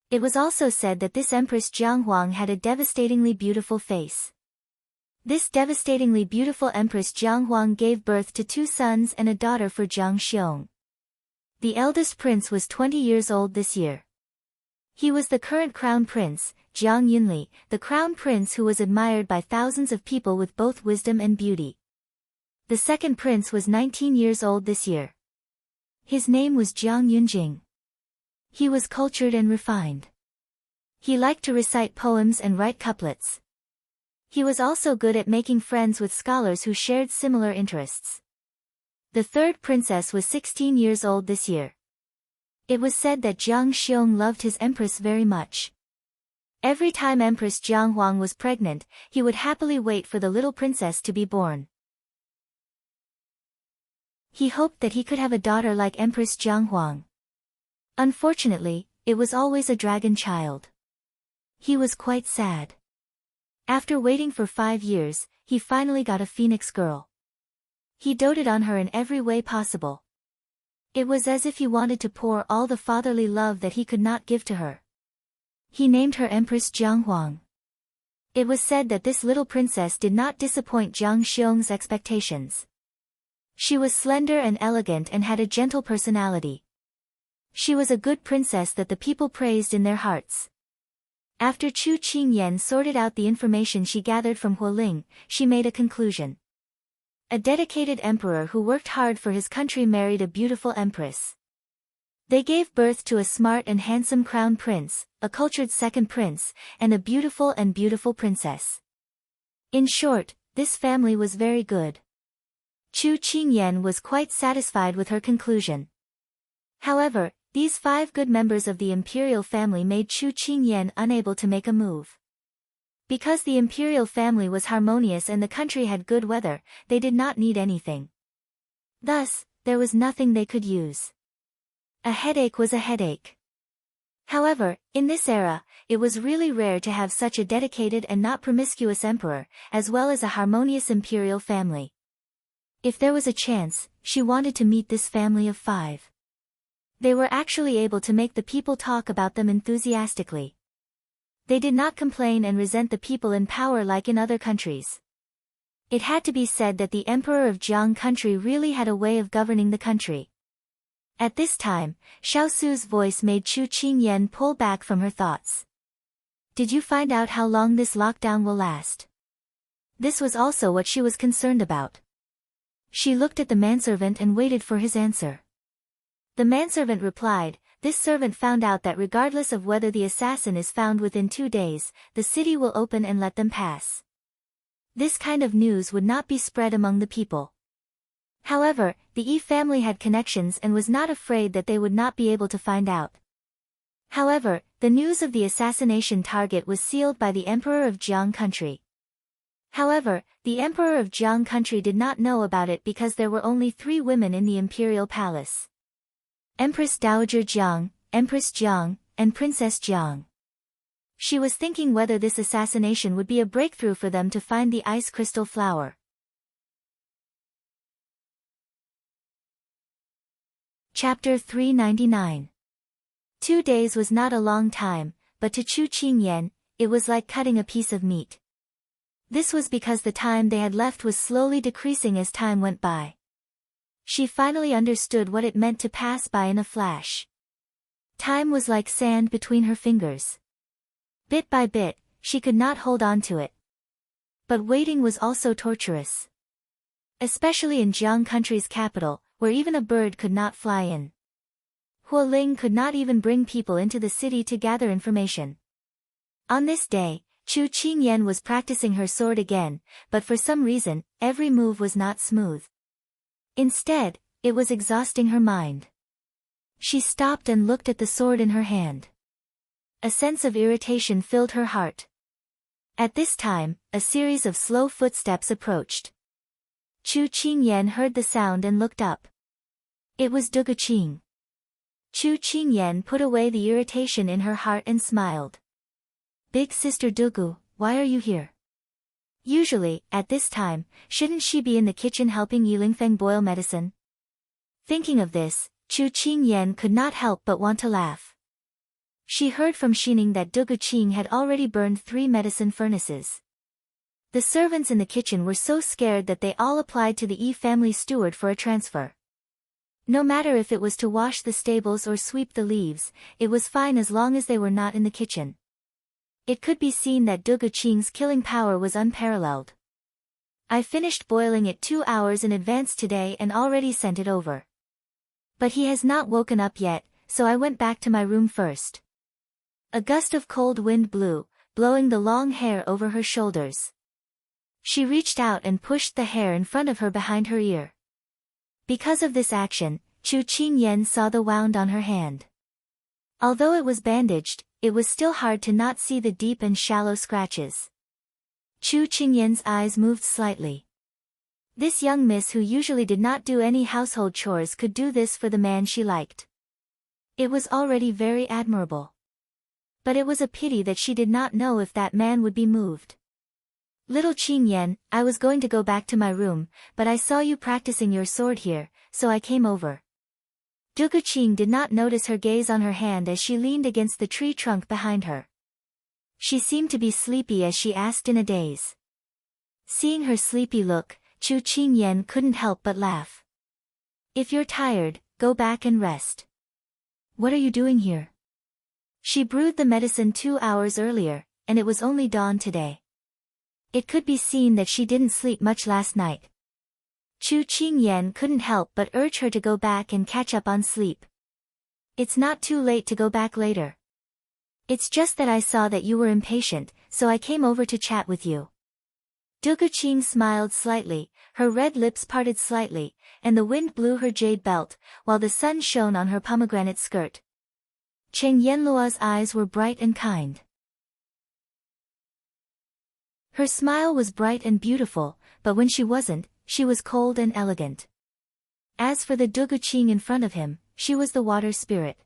It was also said that this Empress Jiang Huang had a devastatingly beautiful face. This devastatingly beautiful Empress Jiang Huang gave birth to 2 sons and a daughter for Jiang Xiong. The eldest prince was 20 years old this year. He was the current crown prince, Jiang Yunli, the crown prince who was admired by thousands of people with both wisdom and beauty. The second prince was 19 years old this year. His name was Jiang Yunjing. He was cultured and refined. He liked to recite poems and write couplets. He was also good at making friends with scholars who shared similar interests. The third princess was 16 years old this year. It was said that Jiang Xiong loved his empress very much. Every time Empress Jiang Huang was pregnant, he would happily wait for the little princess to be born. He hoped that he could have a daughter like Empress Jiang Huang. Unfortunately, it was always a dragon child. He was quite sad. After waiting for 5 years, he finally got a phoenix girl. He doted on her in every way possible. It was as if he wanted to pour all the fatherly love that he could not give to her. He named her Empress Jiang Huang. It was said that this little princess did not disappoint Jiang Xiong's expectations. She was slender and elegant and had a gentle personality. She was a good princess that the people praised in their hearts. After Chu Qingyan sorted out the information she gathered from Hualing, she made a conclusion. A dedicated emperor who worked hard for his country married a beautiful empress. They gave birth to a smart and handsome crown prince, a cultured second prince, and a beautiful princess. In short, this family was very good. Chu Qingyan was quite satisfied with her conclusion. However, these 5 good members of the imperial family made Chu Qingyan unable to make a move. Because the imperial family was harmonious and the country had good weather, they did not need anything. Thus, there was nothing they could use. A headache was a headache. However, in this era, it was really rare to have such a dedicated and not promiscuous emperor, as well as a harmonious imperial family. If there was a chance, she wanted to meet this family of 5. They were actually able to make the people talk about them enthusiastically. They did not complain and resent the people in power like in other countries. It had to be said that the emperor of Jiang country really had a way of governing the country. At this time, Xiao Su's voice made Chu Qingyan pull back from her thoughts. Did you find out how long this lockdown will last? This was also what she was concerned about. She looked at the manservant and waited for his answer. The manservant replied, this servant found out that regardless of whether the assassin is found within 2 days, the city will open and let them pass. This kind of news would not be spread among the people. However, the Yi family had connections and was not afraid that they would not be able to find out. However, the news of the assassination target was sealed by the Emperor of Jiang country. However, the Emperor of Jiang country did not know about it because there were only 3 women in the imperial palace. Empress Dowager Jiang, Empress Jiang, and Princess Jiang. She was thinking whether this assassination would be a breakthrough for them to find the ice crystal flower. Chapter 399. 2 days was not a long time, but to Chu Qingyan, it was like cutting a piece of meat. This was because the time they had left was slowly decreasing as time went by. She finally understood what it meant to pass by in a flash. Time was like sand between her fingers. Bit by bit, she could not hold on to it. But waiting was also torturous. Especially in Jiang country's capital, where even a bird could not fly in. Huoling could not even bring people into the city to gather information. On this day, Chu Qingyan was practicing her sword again, but for some reason, every move was not smooth. Instead, it was exhausting her mind. She stopped and looked at the sword in her hand. A sense of irritation filled her heart. At this time, a series of slow footsteps approached. Chu Qingyan heard the sound and looked up. It was Dugu Qing. Chu Qingyan put away the irritation in her heart and smiled. Big sister Dugu, why are you here? Usually, at this time, shouldn't she be in the kitchen helping Yilingfeng boil medicine? Thinking of this, Chu Qingyan could not help but want to laugh. She heard from Xining that Dugu Qing had already burned 3 medicine furnaces. The servants in the kitchen were so scared that they all applied to the Yi family steward for a transfer. No matter if it was to wash the stables or sweep the leaves, it was fine as long as they were not in the kitchen. It could be seen that Dugu Qing's killing power was unparalleled. I finished boiling it 2 hours in advance today and already sent it over. But he has not woken up yet, so I went back to my room first. A gust of cold wind blew, blowing the long hair over her shoulders. She reached out and pushed the hair in front of her behind her ear. Because of this action, Chu Qingyan saw the wound on her hand. Although it was bandaged, it was still hard to not see the deep and shallow scratches. Chu Qingyan's eyes moved slightly. This young miss who usually did not do any household chores could do this for the man she liked. It was already very admirable. But it was a pity that she did not know if that man would be moved. Little Qingyan, I was going to go back to my room, but I saw you practicing your sword here, so I came over. Dugu Qing did not notice her gaze on her hand as she leaned against the tree trunk behind her. She seemed to be sleepy as she asked in a daze. Seeing her sleepy look, Chu Qingyan couldn't help but laugh. If you're tired, go back and rest. What are you doing here? She brewed the medicine 2 hours earlier, and it was only dawn today. It could be seen that she didn't sleep much last night. Chu Qingyan couldn't help but urge her to go back and catch up on sleep. It's not too late to go back later. It's just that I saw that you were impatient, so I came over to chat with you. Duguqing smiled slightly, her red lips parted slightly, and the wind blew her jade belt, while the sun shone on her pomegranate skirt. Cheng Yanlua's eyes were bright and kind. Her smile was bright and beautiful, but when she wasn't, she was cold and elegant. As for the Duguqing in front of him, she was the water spirit.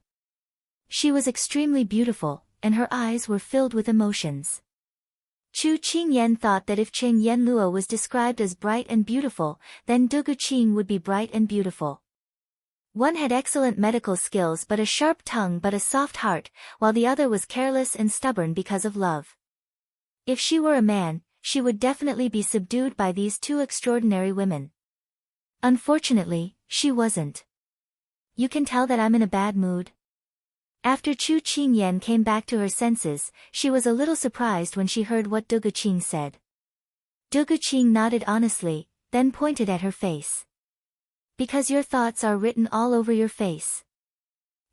She was extremely beautiful, and her eyes were filled with emotions. Chu Qingyan thought that if Cheng Yanlua was described as bright and beautiful, then Duguqing would be bright and beautiful. One had excellent medical skills but a sharp tongue but a soft heart, while the other was careless and stubborn because of love. If she were a man, she would definitely be subdued by these two extraordinary women. Unfortunately, she wasn't. You can tell that I'm in a bad mood. After Chu Qingyan came back to her senses, she was a little surprised when she heard what Duguqing said. Duguqing nodded honestly, then pointed at her face. Because your thoughts are written all over your face.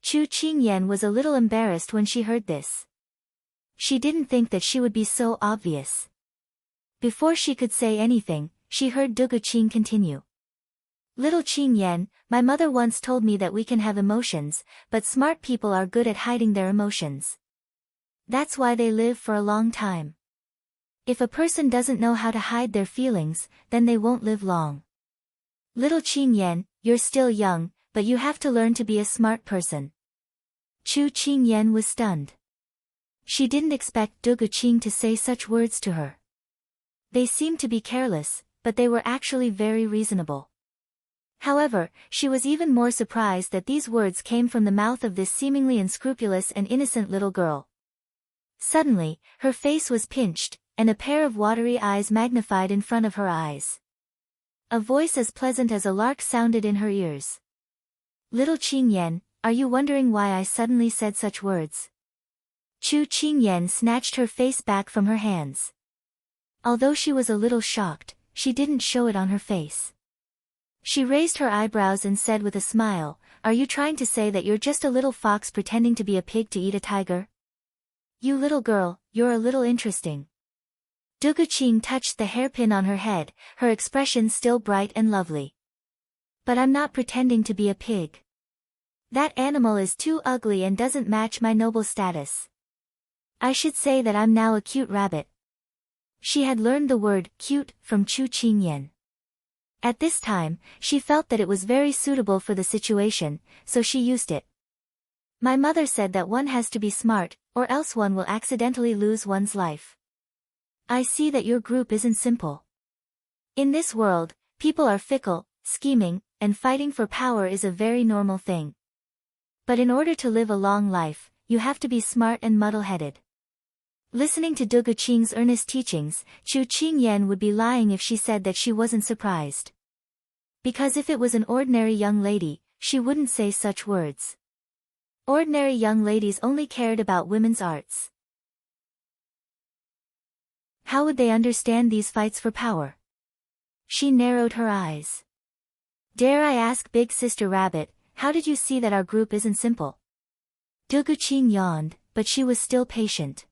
Chu Qingyan was a little embarrassed when she heard this. She didn't think that she would be so obvious. Before she could say anything, she heard Duguqing continue. Little Qingyan, my mother once told me that we can have emotions, but smart people are good at hiding their emotions. That's why they live for a long time. If a person doesn't know how to hide their feelings, then they won't live long. Little Qingyan, you're still young, but you have to learn to be a smart person. Chu Qingyan was stunned. She didn't expect Duguqing to say such words to her. They seemed to be careless, but they were actually very reasonable. However, she was even more surprised that these words came from the mouth of this seemingly unscrupulous and innocent little girl. Suddenly, her face was pinched, and a pair of watery eyes magnified in front of her eyes. A voice as pleasant as a lark sounded in her ears. Little Qingyan, are you wondering why I suddenly said such words? Chu Qingyan snatched her face back from her hands. Although she was a little shocked, she didn't show it on her face. She raised her eyebrows and said with a smile, are you trying to say that you're just a little fox pretending to be a pig to eat a tiger? You little girl, you're a little interesting. Duguqing touched the hairpin on her head, her expression still bright and lovely. But I'm not pretending to be a pig. That animal is too ugly and doesn't match my noble status. I should say that I'm now a cute rabbit. She had learned the word cute from Chu Qingyan. At this time, she felt that it was very suitable for the situation, so she used it. My mother said that one has to be smart, or else one will accidentally lose one's life. I see that your group isn't simple. In this world, people are fickle, scheming, and fighting for power is a very normal thing. But in order to live a long life, you have to be smart and muddle-headed. Listening to Duguqing's earnest teachings, Chu Qingyan would be lying if she said that she wasn't surprised. Because if it was an ordinary young lady, she wouldn't say such words. Ordinary young ladies only cared about women's arts. How would they understand these fights for power? She narrowed her eyes. Dare I ask, Big Sister Rabbit, how did you see that our group isn't simple? Duguqing yawned, but she was still patient.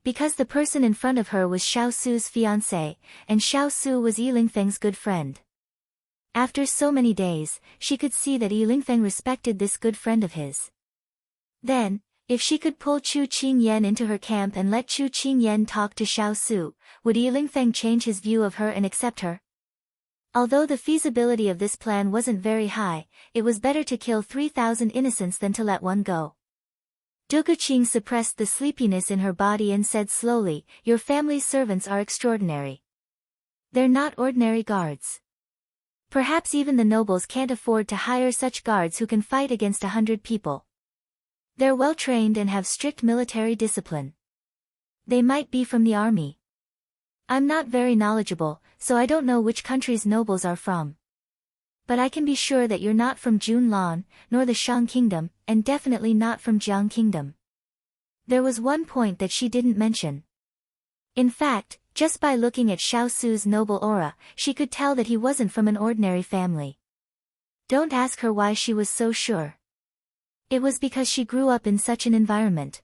Because the person in front of her was Xiao Su's fiancé, and Xiao Su was Yi Lingfeng's good friend. After so many days, she could see that Yi Lingfeng respected this good friend of his. Then, if she could pull Chu Qingyan into her camp and let Chu Qingyan talk to Xiao Su, would Yi Lingfeng change his view of her and accept her? Although the feasibility of this plan wasn't very high, it was better to kill 3,000 innocents than to let one go. Duguqing suppressed the sleepiness in her body and said slowly, your family's servants are extraordinary. They're not ordinary guards. Perhaps even the nobles can't afford to hire such guards who can fight against 100 people. They're well trained and have strict military discipline. They might be from the army. I'm not very knowledgeable, so I don't know which country's nobles are from. But I can be sure that you're not from Junlan, nor the Shang Kingdom, and definitely not from Jiang Kingdom. There was one point that she didn't mention. In fact, Just by looking at Xiao Su's noble aura, she could tell that he wasn't from an ordinary family. Don't ask her why she was so sure. It was because she grew up in such an environment.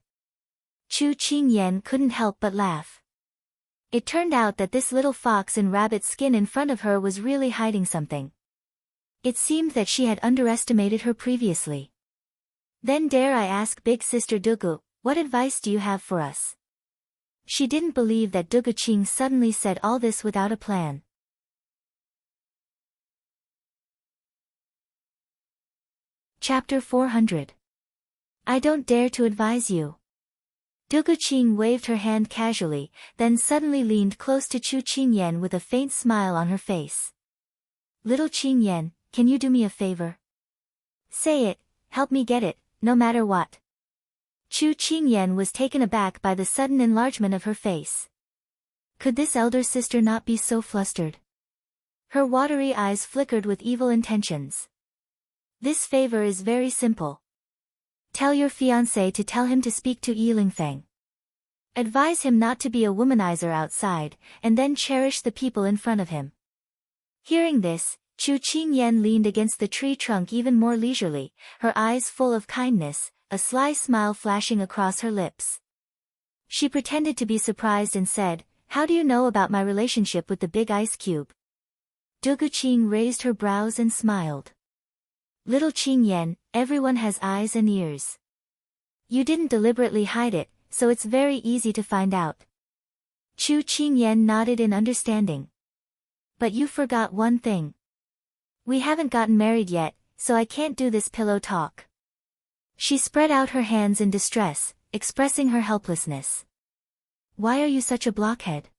Chu Qingyan couldn't help but laugh. It turned out that this little fox in rabbit skin in front of her was really hiding something. It seemed that she had underestimated her previously. Then dare I ask big sister Dugu, what advice do you have for us? She didn't believe that Dugu Qing suddenly said all this without a plan. Chapter 400. I don't dare to advise you. Dugu Qing waved her hand casually, then suddenly leaned close to Chu Qingyan with a faint smile on her face. Little Qingyan, can you do me a favor? Say it, help me get it, no matter what. Chu Qingyan was taken aback by the sudden enlargement of her face. Could this elder sister not be so flustered? Her watery eyes flickered with evil intentions. This favor is very simple. Tell your fiancé to tell him to speak to Yilingfeng. Advise him not to be a womanizer outside, and then cherish the people in front of him. Hearing this, Chu Qingyan leaned against the tree trunk even more leisurely, her eyes full of kindness, a sly smile flashing across her lips. She pretended to be surprised and said, How do you know about my relationship with the big ice cube? Dugu Qing raised her brows and smiled. Little Qingyan, everyone has eyes and ears. You didn't deliberately hide it, so it's very easy to find out. Chu Qingyan nodded in understanding. But you forgot one thing. We haven't gotten married yet, so I can't do this pillow talk. She spread out her hands in distress, expressing her helplessness. Why are you such a blockhead?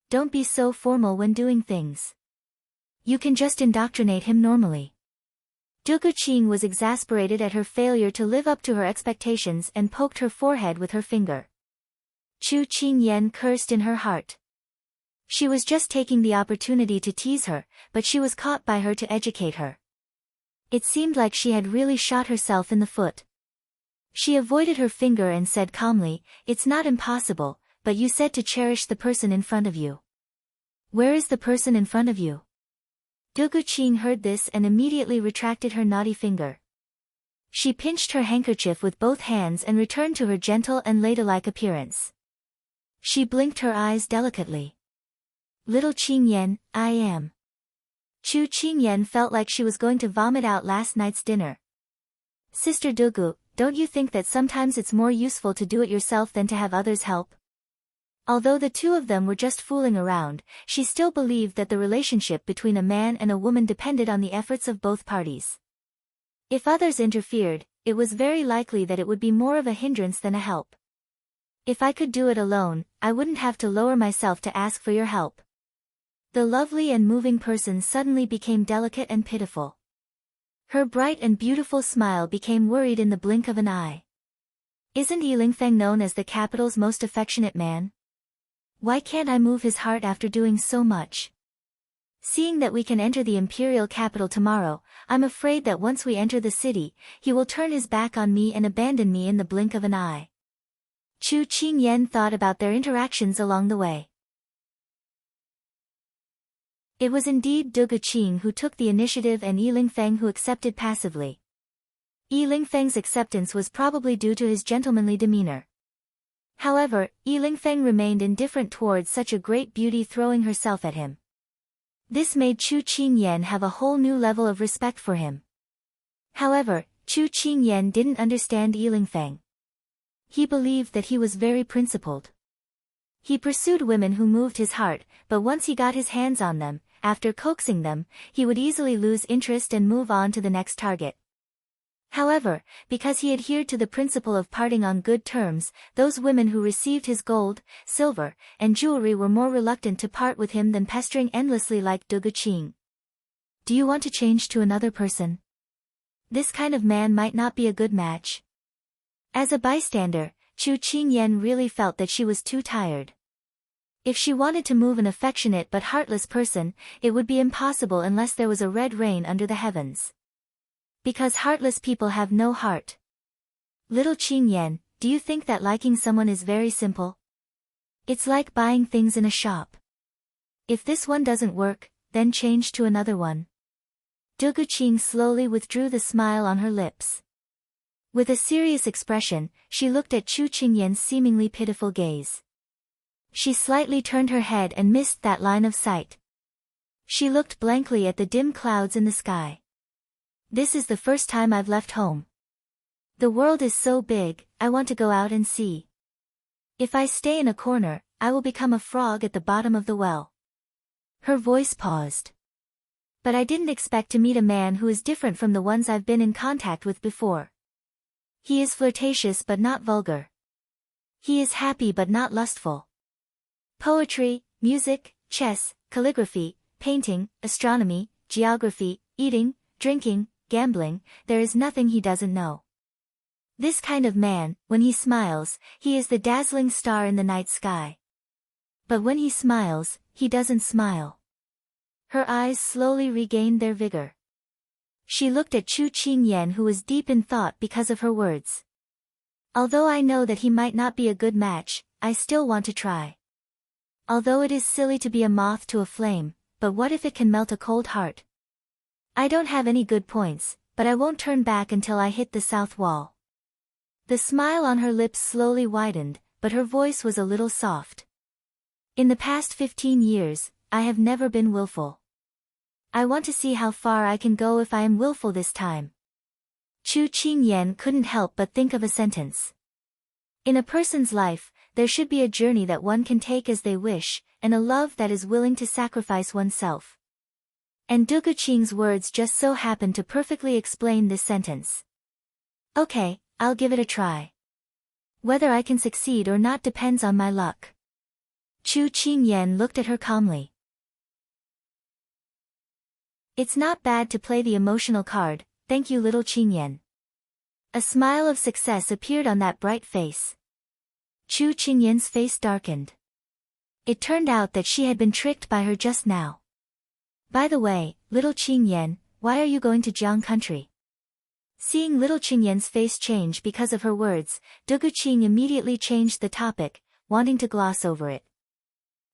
Don't be so formal when doing things. You can just indoctrinate him normally. Dugu Qing was exasperated at her failure to live up to her expectations and poked her forehead with her finger. Chu Qingyan cursed in her heart. She was just taking the opportunity to tease her, but she was caught by her to educate her. It seemed like she had really shot herself in the foot. She avoided her finger and said calmly, It's not impossible, but you said to cherish the person in front of you. Where is the person in front of you? Dugu Qing heard this and immediately retracted her naughty finger. She pinched her handkerchief with both hands and returned to her gentle and ladylike appearance. She blinked her eyes delicately. Little Qingyan, I am. Chu Qingyan felt like she was going to vomit out last night's dinner. Sister Dugu, don't you think that sometimes it's more useful to do it yourself than to have others help? Although the two of them were just fooling around, she still believed that the relationship between a man and a woman depended on the efforts of both parties. If others interfered, it was very likely that it would be more of a hindrance than a help. If I could do it alone, I wouldn't have to lower myself to ask for your help. The lovely and moving person suddenly became delicate and pitiful. Her bright and beautiful smile became worried in the blink of an eye. Isn't Yilingfeng known as the capital's most affectionate man? Why can't I move his heart after doing so much? Seeing that we can enter the imperial capital tomorrow, I'm afraid that once we enter the city, he will turn his back on me and abandon me in the blink of an eye. Chu Qingyan thought about their interactions along the way. It was indeed Dugu Qing who took the initiative and Yilingfeng who accepted passively. Yilingfeng's acceptance was probably due to his gentlemanly demeanor. However, Yilingfeng remained indifferent towards such a great beauty throwing herself at him. This made Chu Qingyan have a whole new level of respect for him. However, Chu Qingyan didn't understand Yilingfeng. He believed that he was very principled. He pursued women who moved his heart, but once he got his hands on them, after coaxing them, he would easily lose interest and move on to the next target. However, because he adhered to the principle of parting on good terms, those women who received his gold, silver, and jewelry were more reluctant to part with him than pestering endlessly like Dugu Qing. Do you want to change to another person? This kind of man might not be a good match. As a bystander, Chu Qingyan really felt that she was too tired. If she wanted to move an affectionate but heartless person, it would be impossible unless there was a red rain under the heavens. Because heartless people have no heart. Little Qingyan, do you think that liking someone is very simple? It's like buying things in a shop. If this one doesn't work, then change to another one. Duguqing slowly withdrew the smile on her lips. With a serious expression, she looked at Chu Qingyan's seemingly pitiful gaze. She slightly turned her head and missed that line of sight. She looked blankly at the dim clouds in the sky. This is the first time I've left home. The world is so big, I want to go out and see. If I stay in a corner, I will become a frog at the bottom of the well. Her voice paused. But I didn't expect to meet a man who is different from the ones I've been in contact with before. He is flirtatious but not vulgar. He is happy but not lustful. Poetry, music, chess, calligraphy, painting, astronomy, geography, eating, drinking, gambling, there is nothing he doesn't know. This kind of man, when he smiles, he is the dazzling star in the night sky. But when he smiles, he doesn't smile. Her eyes slowly regained their vigor. She looked at Chu Qingyan, who was deep in thought because of her words. Although I know that he might not be a good match, I still want to try. Although it is silly to be a moth to a flame, but what if it can melt a cold heart? I don't have any good points, but I won't turn back until I hit the south wall. The smile on her lips slowly widened, but her voice was a little soft. In the past 15 years, I have never been willful. I want to see how far I can go if I am willful this time. Chu Qingyan couldn't help but think of a sentence. In a person's life, there should be a journey that one can take as they wish, and a love that is willing to sacrifice oneself. And Duguqing's words just so happened to perfectly explain this sentence. Okay, I'll give it a try. Whether I can succeed or not depends on my luck. Chu Qingyan looked at her calmly. It's not bad to play the emotional card, thank you little Qingyan. A smile of success appeared on that bright face. Chu Qingyan's face darkened. It turned out that she had been tricked by her just now. By the way, little Qingyan, why are you going to Jiang country? Seeing little Qingyan's face change because of her words, Duguqing immediately changed the topic, wanting to gloss over it.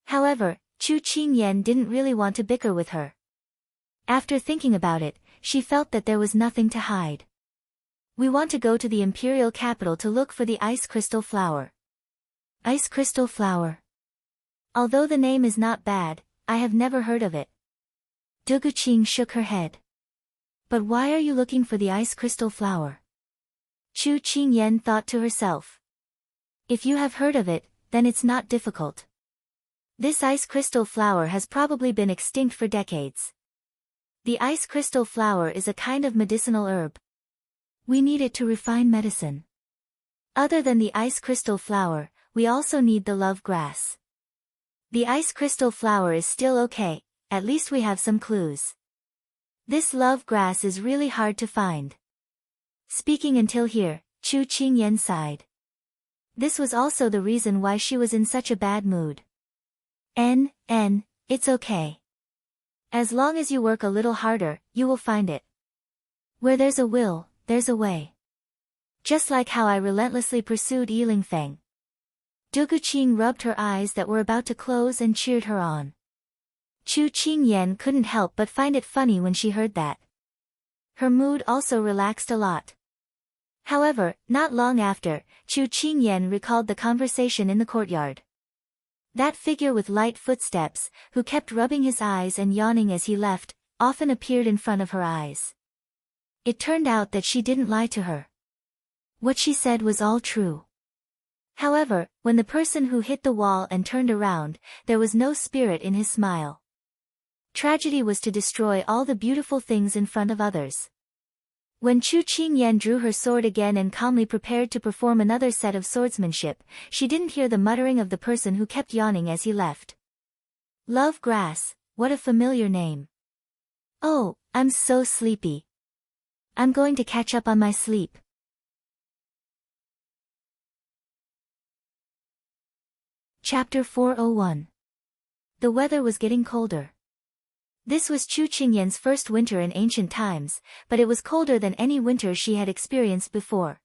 However, Chu Qingyan didn't really want to bicker with her. After thinking about it, she felt that there was nothing to hide. We want to go to the imperial capital to look for the ice crystal flower. Ice crystal flower. Although the name is not bad, I have never heard of it. Duguqing shook her head. But why are you looking for the ice crystal flower? Chu Qingyan thought to herself. If you have heard of it, then it's not difficult. This ice crystal flower has probably been extinct for decades. The ice crystal flower is a kind of medicinal herb. We need it to refine medicine. Other than the ice crystal flower, we also need the love grass. The ice crystal flower is still okay, at least we have some clues. This love grass is really hard to find. Speaking until here, Chu Qingyan sighed. This was also the reason why she was in such a bad mood. It's okay. As long as you work a little harder, you will find it. Where there's a will, there's a way. Just like how I relentlessly pursued Yiling Feng. Duguqing rubbed her eyes that were about to close and cheered her on. Chu Qingyan couldn't help but find it funny when she heard that. Her mood also relaxed a lot. However, not long after, Chu Qingyan recalled the conversation in the courtyard. That figure with light footsteps, who kept rubbing his eyes and yawning as he left, often appeared in front of her eyes. It turned out that she didn't lie to her. What she said was all true. However, when the person who hit the wall and turned around, there was no spirit in his smile. Tragedy was to destroy all the beautiful things in front of others. When Chu Qingyan drew her sword again and calmly prepared to perform another set of swordsmanship, she didn't hear the muttering of the person who kept yawning as he left. Love grass, what a familiar name. Oh, I'm so sleepy. I'm going to catch up on my sleep. Chapter 401. The weather was getting colder. This was Chu Qingyan's first winter in ancient times, but it was colder than any winter she had experienced before.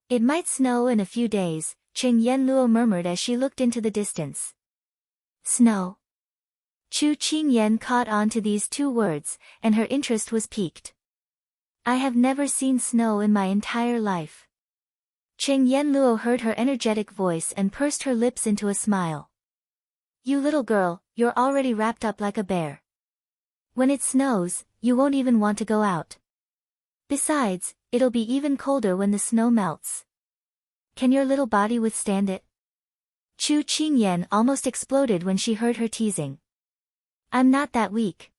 It might snow in a few days, Qing Yenluo murmured as she looked into the distance. Snow. Chu Qingyan caught on to these two words, and her interest was piqued. I have never seen snow in my entire life. Qing Yenluo heard her energetic voice and pursed her lips into a smile. You little girl, you're already wrapped up like a bear. When it snows, you won't even want to go out. Besides, it'll be even colder when the snow melts. Can your little body withstand it? Chu Qingyan almost exploded when she heard her teasing. I'm not that weak.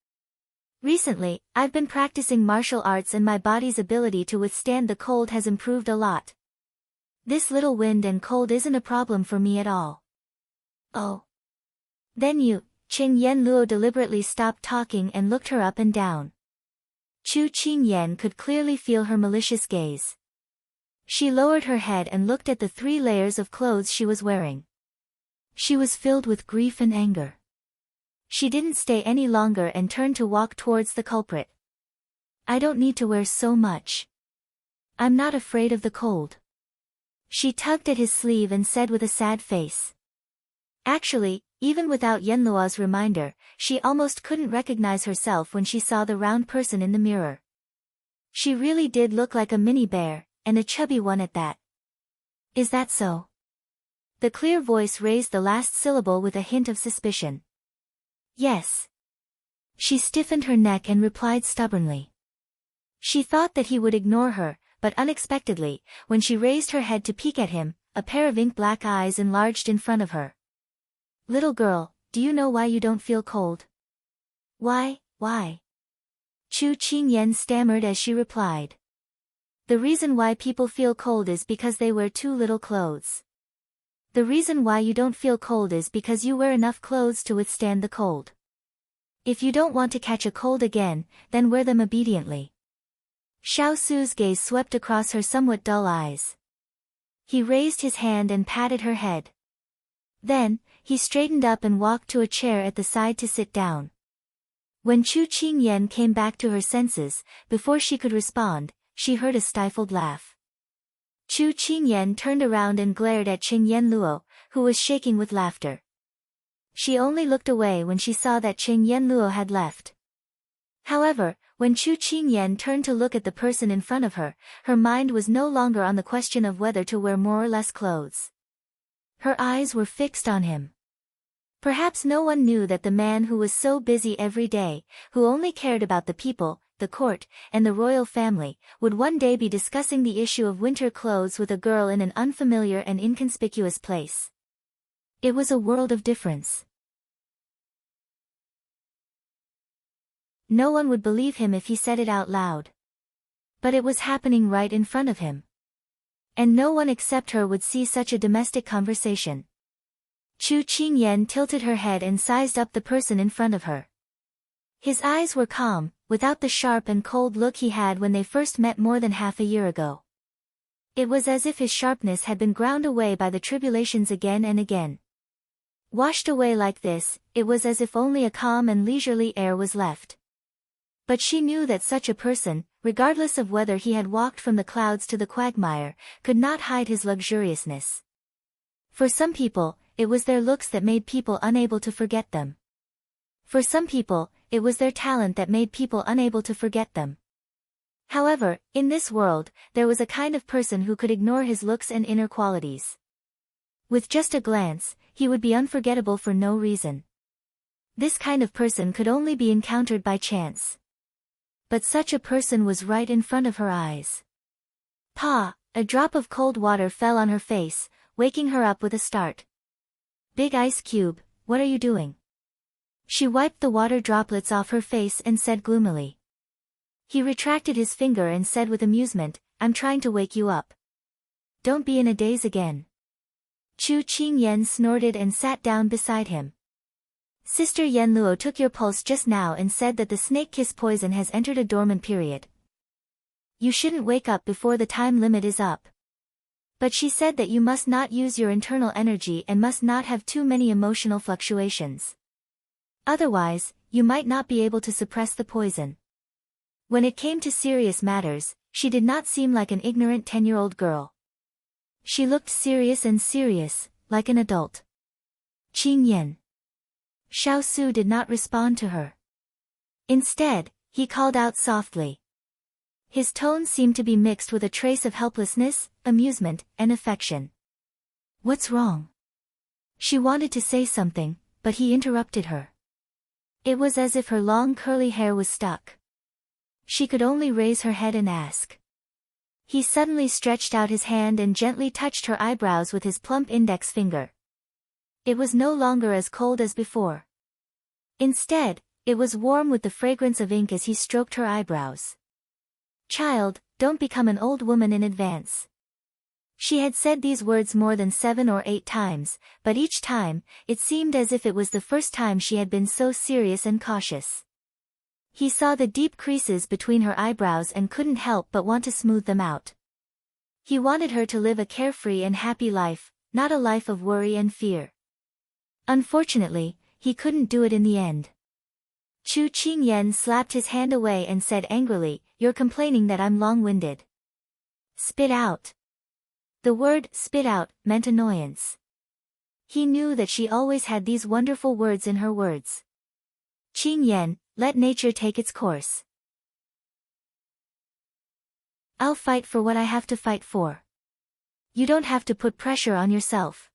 Recently, I've been practicing martial arts and my body's ability to withstand the cold has improved a lot. This little wind and cold isn't a problem for me at all. Oh. Then you, Qing Yenluo deliberately stopped talking and looked her up and down. Chu Qingyan could clearly feel her malicious gaze. She lowered her head and looked at the 3 layers of clothes she was wearing. She was filled with grief and anger. She didn't stay any longer and turned to walk towards the culprit. I don't need to wear so much. I'm not afraid of the cold. She tugged at his sleeve and said with a sad face. Actually, even without Yenluo's reminder, she almost couldn't recognize herself when she saw the round person in the mirror. She really did look like a mini bear, and a chubby one at that. Is that so? The clear voice raised the last syllable with a hint of suspicion. Yes. She stiffened her neck and replied stubbornly. She thought that he would ignore her, but unexpectedly, when she raised her head to peek at him, a pair of ink-black eyes enlarged in front of her. Little girl, do you know why you don't feel cold? Why? Chu Qingyan stammered as she replied. The reason why people feel cold is because they wear too little clothes. The reason why you don't feel cold is because you wear enough clothes to withstand the cold. If you don't want to catch a cold again, then wear them obediently. Xiao Su's gaze swept across her somewhat dull eyes. He raised his hand and patted her head. Then, he straightened up and walked to a chair at the side to sit down. When Chu Qingyan came back to her senses, before she could respond, she heard a stifled laugh. Chu Qingyan turned around and glared at Qing Yenluo, who was shaking with laughter. She only looked away when she saw that Qing Yenluo had left. However, when Chu Qingyan turned to look at the person in front of her, her mind was no longer on the question of whether to wear more or less clothes. Her eyes were fixed on him. Perhaps no one knew that the man who was so busy every day, who only cared about the people, the court, and the royal family, would one day be discussing the issue of winter clothes with a girl in an unfamiliar and inconspicuous place. It was a world of difference. No one would believe him if he said it out loud. But it was happening right in front of him. And no one except her would see such a domestic conversation. Chu Qingyan tilted her head and sized up the person in front of her. His eyes were calm, without the sharp and cold look he had when they first met more than half a year ago. It was as if his sharpness had been ground away by the tribulations again and again. Washed away like this, it was as if only a calm and leisurely air was left. But she knew that such a person, regardless of whether he had walked from the clouds to the quagmire, could not hide his luxuriousness. For some people, it was their looks that made people unable to forget them. For some people, it was their talent that made people unable to forget them. However, in this world, there was a kind of person who could ignore his looks and inner qualities. With just a glance, he would be unforgettable for no reason. This kind of person could only be encountered by chance. But such a person was right in front of her eyes. Pa! A drop of cold water fell on her face, waking her up with a start. Big ice cube, what are you doing? She wiped the water droplets off her face and said gloomily. He retracted his finger and said with amusement, I'm trying to wake you up. Don't be in a daze again. Chu Qingyan snorted and sat down beside him. Sister Yenluo took your pulse just now and said that the snake kiss poison has entered a dormant period. You shouldn't wake up before the time limit is up. But she said that you must not use your internal energy and must not have too many emotional fluctuations. Otherwise, you might not be able to suppress the poison. When it came to serious matters, she did not seem like an ignorant 10-year-old girl. She looked serious, like an adult. Qing Yan. Xiaosu did not respond to her. Instead, he called out softly. His tone seemed to be mixed with a trace of helplessness, amusement, and affection. What's wrong? She wanted to say something, but he interrupted her. It was as if her long curly hair was stuck. She could only raise her head and ask. He suddenly stretched out his hand and gently touched her eyebrows with his plump index finger. It was no longer as cold as before. Instead, it was warm with the fragrance of ink as he stroked her eyebrows. Child, don't become an old woman in advance. She had said these words more than 7 or 8 times, but each time, it seemed as if it was the first time she had been so serious and cautious. He saw the deep creases between her eyebrows and couldn't help but want to smooth them out. He wanted her to live a carefree and happy life, not a life of worry and fear. Unfortunately, he couldn't do it in the end. Chu Qingyan slapped his hand away and said angrily, "You're complaining that I'm long-winded. Spit out." The word, spit out, meant annoyance. He knew that she always had these wonderful words in her words. Qingyan, let nature take its course. I'll fight for what I have to fight for. You don't have to put pressure on yourself.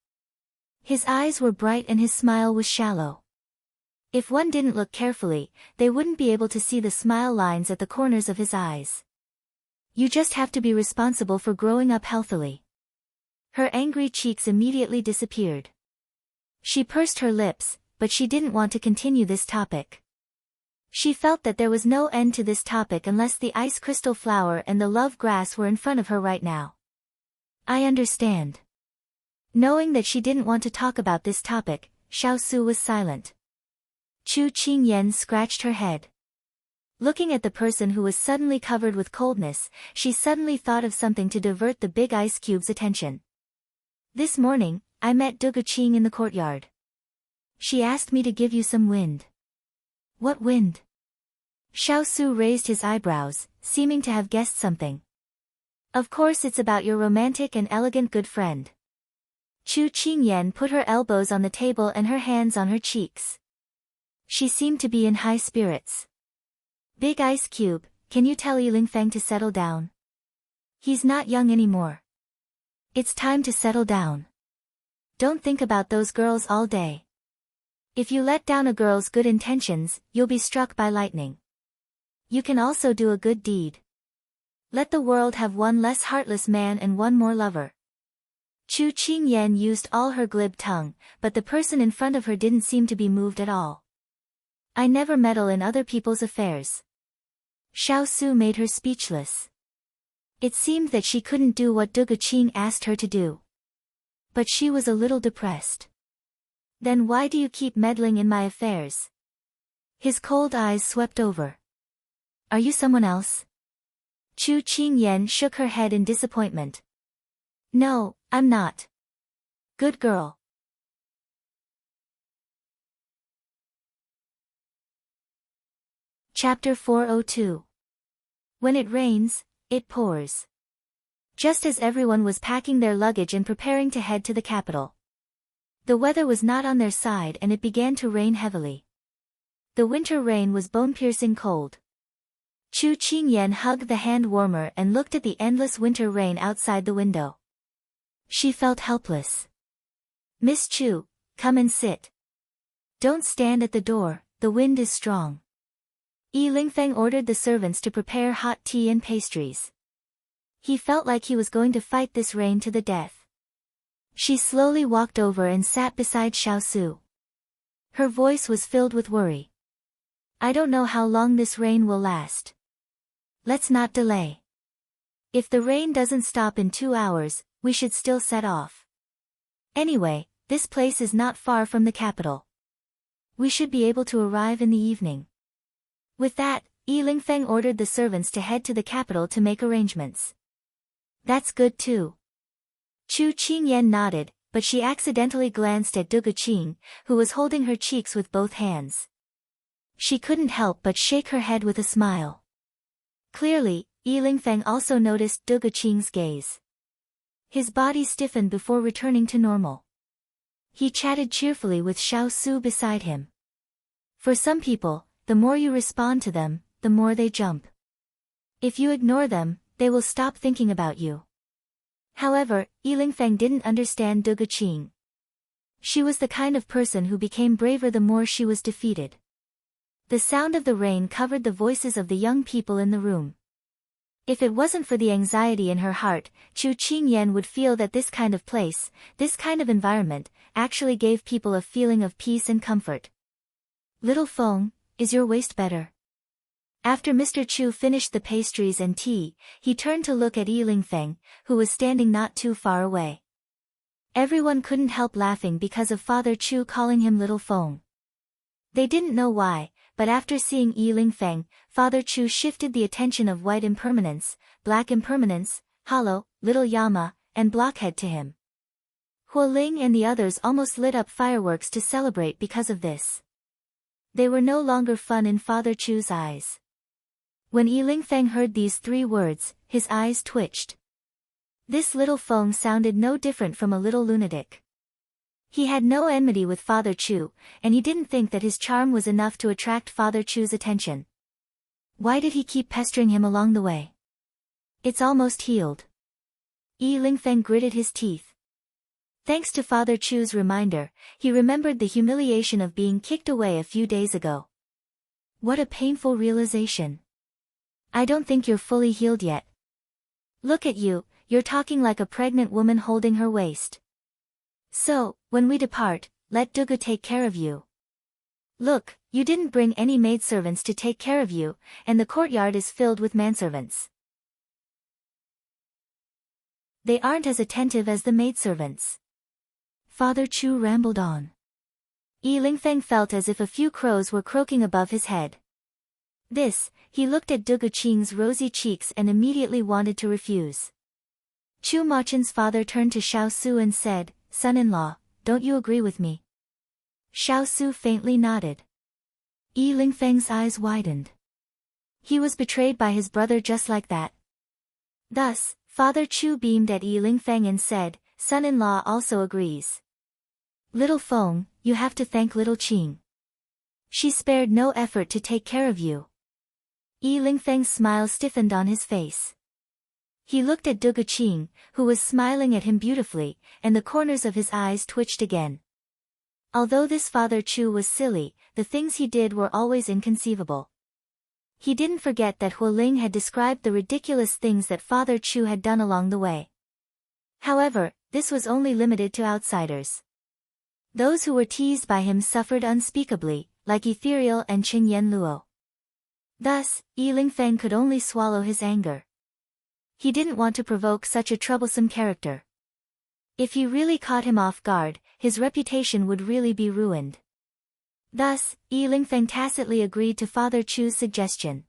His eyes were bright and his smile was shallow. If one didn't look carefully, they wouldn't be able to see the smile lines at the corners of his eyes. You just have to be responsible for growing up healthily. Her angry cheeks immediately disappeared. She pursed her lips, but she didn't want to continue this topic. She felt that there was no end to this topic unless the ice crystal flower and the love grass were in front of her right now. I understand. Knowing that she didn't want to talk about this topic, Xiaosu was silent. Chu Qingyan scratched her head. Looking at the person who was suddenly covered with coldness, she suddenly thought of something to divert the big ice cube's attention. This morning, I met Duguqing in the courtyard. She asked me to give you some wind. What wind? Xiaosu raised his eyebrows, seeming to have guessed something. Of course it's about your romantic and elegant good friend. Chu Qingyan put her elbows on the table and her hands on her cheeks. She seemed to be in high spirits. Big Ice Cube, can you tell Yilingfeng to settle down? He's not young anymore. It's time to settle down. Don't think about those girls all day. If you let down a girl's good intentions, you'll be struck by lightning. You can also do a good deed. Let the world have one less heartless man and one more lover. Chu Qingyan used all her glib tongue, but the person in front of her didn't seem to be moved at all. I never meddle in other people's affairs. Xiaosu made her speechless. It seemed that she couldn't do what Duguqing asked her to do. But she was a little depressed. Then why do you keep meddling in my affairs? His cold eyes swept over. Are you someone else? Chu Qingyan shook her head in disappointment. No, I'm not. Good girl. Chapter 402. When it rains, it pours. Just as everyone was packing their luggage and preparing to head to the capital. The weather was not on their side and it began to rain heavily. The winter rain was bone-piercing cold. Chu Qingyan hugged the hand warmer and looked at the endless winter rain outside the window. She felt helpless. Miss Chu, come and sit. Don't stand at the door, the wind is strong. Yilingfeng ordered the servants to prepare hot tea and pastries. He felt like he was going to fight this rain to the death. She slowly walked over and sat beside Xiaosu. Her voice was filled with worry. I don't know how long this rain will last. Let's not delay. If the rain doesn't stop in 2 hours, we should still set off. Anyway, this place is not far from the capital. We should be able to arrive in the evening. With that, Yilingfeng ordered the servants to head to the capital to make arrangements. That's good too. Chu Qingyan nodded, but she accidentally glanced at Duguqing, who was holding her cheeks with both hands. She couldn't help but shake her head with a smile. Clearly, Yilingfeng also noticed Duguqing's gaze. His body stiffened before returning to normal. He chatted cheerfully with Xiao Su beside him. For some people, the more you respond to them, the more they jump. If you ignore them, they will stop thinking about you. However, Yilingfeng didn't understand Du Guqing. She was the kind of person who became braver the more she was defeated. The sound of the rain covered the voices of the young people in the room. If it wasn't for the anxiety in her heart, Chu Qingyan would feel that this kind of place, this kind of environment, actually gave people a feeling of peace and comfort. Little Feng, is your waist better? After Mr. Chu finished the pastries and tea, he turned to look at Yilingfeng, who was standing not too far away. Everyone couldn't help laughing because of Father Chu calling him Little Feng. They didn't know why, but after seeing Yilingfeng, Father Chu shifted the attention of White Impermanence, Black Impermanence, Hollow, Little Yama, and Blockhead to him. Hualing and the others almost lit up fireworks to celebrate because of this. They were no longer fun in Father Chu's eyes. When Yilingfeng heard these 3 words, his eyes twitched. This Little Feng sounded no different from a little lunatic. He had no enmity with Father Chu, and he didn't think that his charm was enough to attract Father Chu's attention. Why did he keep pestering him along the way? It's almost healed. Yilingfeng gritted his teeth. Thanks to Father Chu's reminder, he remembered the humiliation of being kicked away a few days ago. What a painful realization. I don't think you're fully healed yet. Look at you, you're talking like a pregnant woman holding her waist. So, when we depart, let Dugu take care of you. Look, you didn't bring any maidservants to take care of you, and the courtyard is filled with manservants. They aren't as attentive as the maidservants. Father Chu rambled on. Yilingfeng felt as if a few crows were croaking above his head. He looked at Du Guqing's rosy cheeks and immediately wanted to refuse. Chu Machen's father turned to Xiao Su and said, Son-in-law, don't you agree with me? Xiao Su faintly nodded. Yilingfeng's eyes widened. He was betrayed by his brother just like that. Thus, Father Chu beamed at Yilingfeng and said, Son-in-law also agrees. Little Feng, you have to thank Little Qing. She spared no effort to take care of you. Yilingfeng's smile stiffened on his face. He looked at Du Guqing, who was smiling at him beautifully, and the corners of his eyes twitched again. Although this Father Chu was silly, the things he did were always inconceivable. He didn't forget that Hualing had described the ridiculous things that Father Chu had done along the way. However, this was only limited to outsiders. Those who were teased by him suffered unspeakably, like Ethereal and Qingyan Luo. Thus, Yilingfeng could only swallow his anger. He didn't want to provoke such a troublesome character. If he really caught him off guard, his reputation would really be ruined. Thus, Yilingfeng tacitly agreed to Father Chu's suggestion.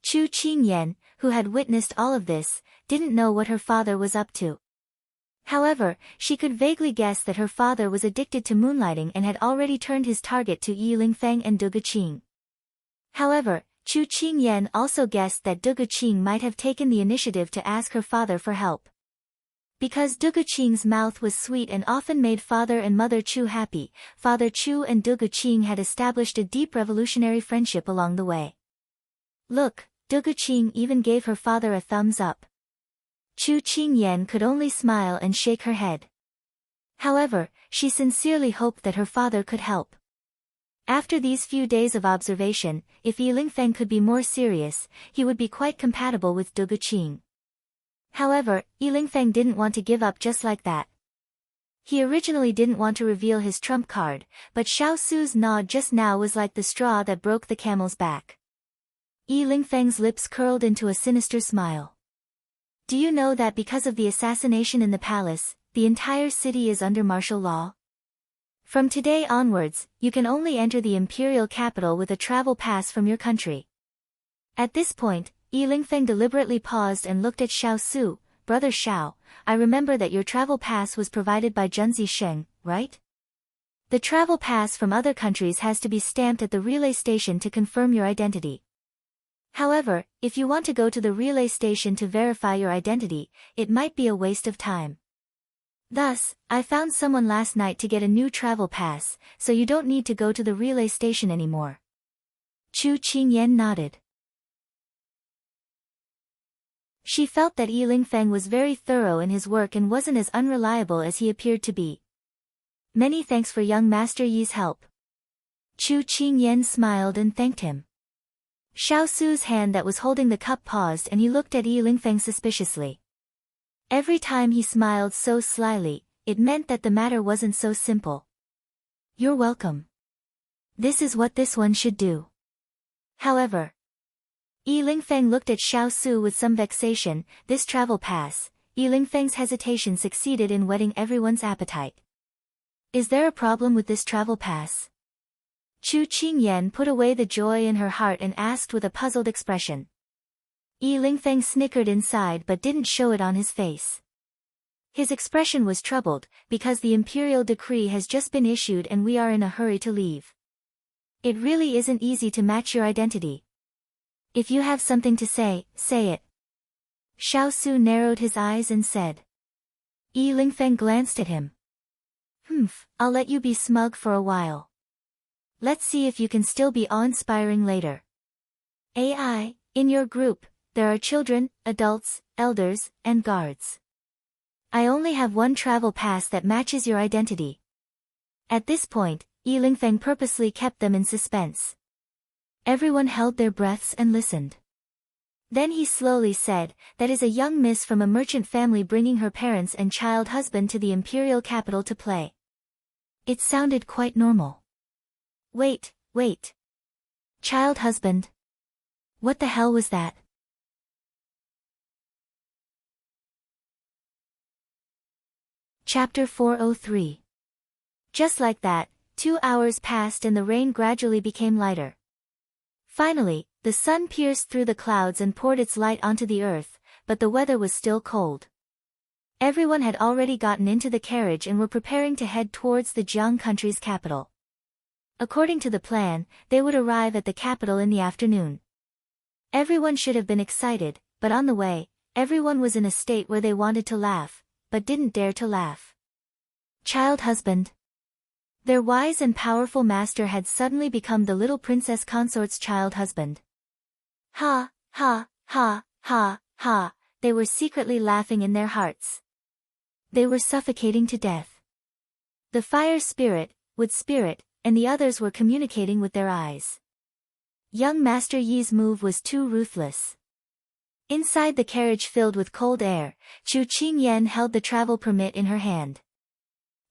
Chu Qingyan, who had witnessed all of this, didn't know what her father was up to. However, she could vaguely guess that her father was addicted to moonlighting and had already turned his target to Yilingfeng and Du Guqing. However, Chu Qingyan also guessed that Du Guqing might have taken the initiative to ask her father for help. Because Du Guqing's mouth was sweet and often made Father and Mother Chu happy, Father Chu and Du Guqing had established a deep revolutionary friendship along the way. Look, Du Guqing even gave her father a thumbs up. Chu Qingyan could only smile and shake her head. However, she sincerely hoped that her father could help. After these few days of observation, if Yilingfeng could be more serious, he would be quite compatible with Du Guqing. However, Yilingfeng didn't want to give up just like that. He originally didn't want to reveal his trump card, but Xiao Su's nod just now was like the straw that broke the camel's back. Yilingfeng's lips curled into a sinister smile. Do you know that because of the assassination in the palace, the entire city is under martial law? From today onwards, you can only enter the imperial capital with a travel pass from your country. At this point, Yilingfeng deliberately paused and looked at Xiao Su. Brother Xiao, I remember that your travel pass was provided by Junzi Sheng, right? The travel pass from other countries has to be stamped at the relay station to confirm your identity. However, if you want to go to the relay station to verify your identity, it might be a waste of time. Thus, I found someone last night to get a new travel pass, so you don't need to go to the relay station anymore. Chu Qingyan nodded. She felt that Yi Lingfeng was very thorough in his work and wasn't as unreliable as he appeared to be. Many thanks for young Master Yi's help. Chu Qingyan smiled and thanked him. Xiao Su's hand that was holding the cup paused and he looked at Yi Lingfeng suspiciously. Every time he smiled so slyly, it meant that the matter wasn't so simple. You're welcome. This is what this one should do. However, Yi Lingfeng looked at Xiao Su with some vexation. This travel pass, Yi Lingfeng's hesitation succeeded in whetting everyone's appetite. Is there a problem with this travel pass? Chu Qingyan put away the joy in her heart and asked with a puzzled expression. Yi Lingfeng snickered inside but didn't show it on his face. His expression was troubled, because the imperial decree has just been issued and we are in a hurry to leave. It really isn't easy to match your identity. If you have something to say, say it. Xiao Su narrowed his eyes and said. Yi Lingfeng glanced at him. I'll let you be smug for a while. Let's see if you can still be awe-inspiring later. AI, in your group, there are children, adults, elders, and guards. I only have one travel pass that matches your identity. At this point, Yi Lingfeng purposely kept them in suspense. Everyone held their breaths and listened. Then he slowly said, that is a young miss from a merchant family bringing her parents and child husband to the imperial capital to play. It sounded quite normal. Wait. Child husband. What the hell was that? Chapter 403. Just like that, 2 hours passed and the rain gradually became lighter. Finally, the sun pierced through the clouds and poured its light onto the earth, but the weather was still cold. Everyone had already gotten into the carriage and were preparing to head towards the Jiang country's capital. According to the plan, they would arrive at the capital in the afternoon. Everyone should have been excited, but on the way, everyone was in a state where they wanted to laugh, but didn't dare to laugh. Child husband. Their wise and powerful master had suddenly become the little princess consort's child husband. Ha, ha, ha, ha, ha, they were secretly laughing in their hearts. They were suffocating to death. The fire spirit, wood spirit, and the others were communicating with their eyes. Young Master Yi's move was too ruthless. Inside the carriage filled with cold air, Chu Qingyan held the travel permit in her hand.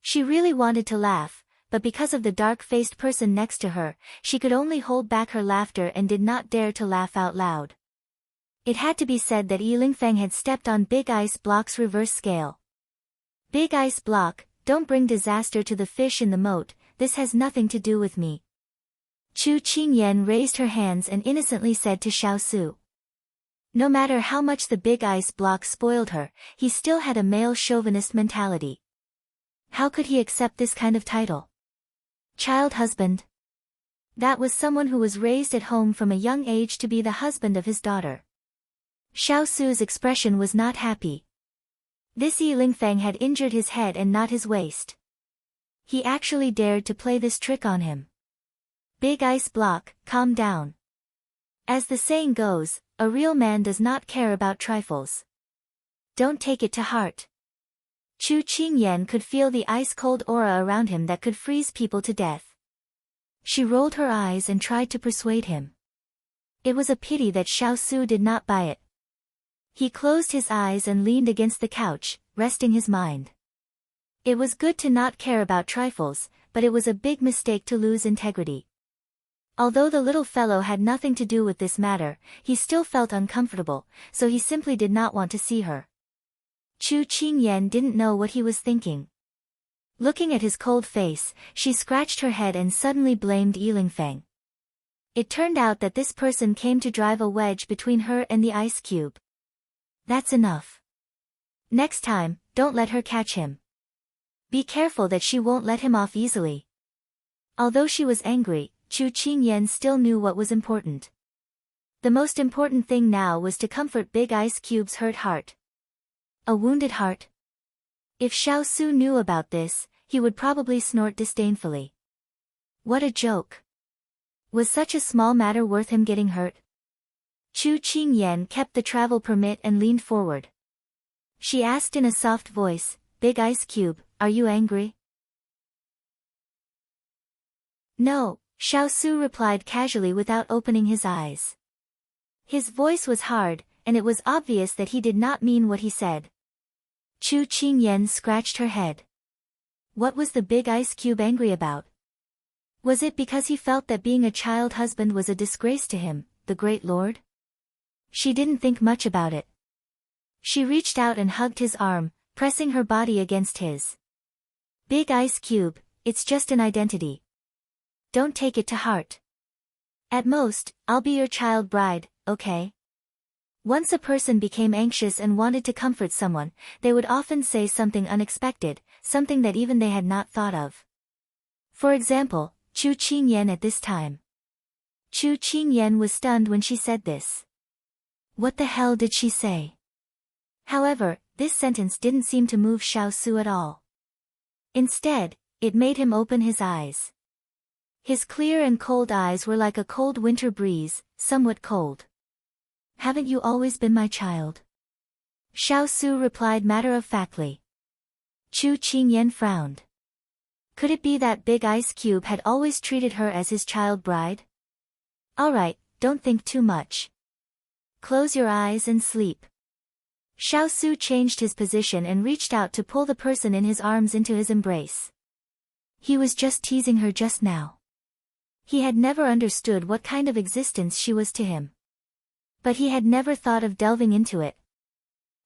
She really wanted to laugh, but because of the dark-faced person next to her, she could only hold back her laughter and did not dare to laugh out loud. It had to be said that Yi Lingfeng had stepped on Big Ice Block's reverse scale. Big Ice Block, don't bring disaster to the fish in the moat, this has nothing to do with me. Chu Qingyan raised her hands and innocently said to Xiao Su. No matter how much the Big Ice Block spoiled her, he still had a male chauvinist mentality. How could he accept this kind of title? Child husband. That was someone who was raised at home from a young age to be the husband of his daughter. Xiao Su's expression was not happy. This Yi Lingfeng had injured his head and not his waist. He actually dared to play this trick on him. Big Ice Block, calm down. As the saying goes, a real man does not care about trifles. Don't take it to heart. Chu Qingyan could feel the ice-cold aura around him that could freeze people to death. She rolled her eyes and tried to persuade him. It was a pity that Xiao Su did not buy it. He closed his eyes and leaned against the couch, resting his mind. It was good to not care about trifles, but it was a big mistake to lose integrity. Although the little fellow had nothing to do with this matter, he still felt uncomfortable, so he simply did not want to see her. Chu Qingyan didn't know what he was thinking. Looking at his cold face, she scratched her head and suddenly blamed Yi Lingfeng. It turned out that this person came to drive a wedge between her and the ice cube. That's enough. Next time, don't let her catch him. Be careful that she won't let him off easily. Although she was angry, Chu Qingyan still knew what was important. The most important thing now was to comfort Big Ice Cube's hurt heart. A wounded heart? If Xiao Su knew about this, he would probably snort disdainfully. What a joke. Was such a small matter worth him getting hurt? Chu Qingyan kept the travel permit and leaned forward. She asked in a soft voice, Big Ice Cube, are you angry? No, Xiao Su replied casually without opening his eyes. His voice was hard, and it was obvious that he did not mean what he said. Chu Qingyan scratched her head. What was the Big Ice Cube angry about? Was it because he felt that being a child husband was a disgrace to him, the great lord? She didn't think much about it. She reached out and hugged his arm, pressing her body against his. Big Ice Cube, it's just an identity. Don't take it to heart. At most, I'll be your child bride, okay? Once a person became anxious and wanted to comfort someone, they would often say something unexpected, something that even they had not thought of. For example, Chu Qingyan at this time. Chu Qingyan was stunned when she said this. What the hell did she say? However, this sentence didn't seem to move Xiao Su at all. Instead, it made him open his eyes. His clear and cold eyes were like a cold winter breeze, somewhat cold. Haven't you always been my child? Xiao Su replied matter-of-factly. Chu Qingyan frowned. Could it be that Big Ice Cube had always treated her as his child bride? Alright, don't think too much. Close your eyes and sleep. Xiao Su changed his position and reached out to pull the person in his arms into his embrace. He was just teasing her just now. He had never understood what kind of existence she was to him. But he had never thought of delving into it.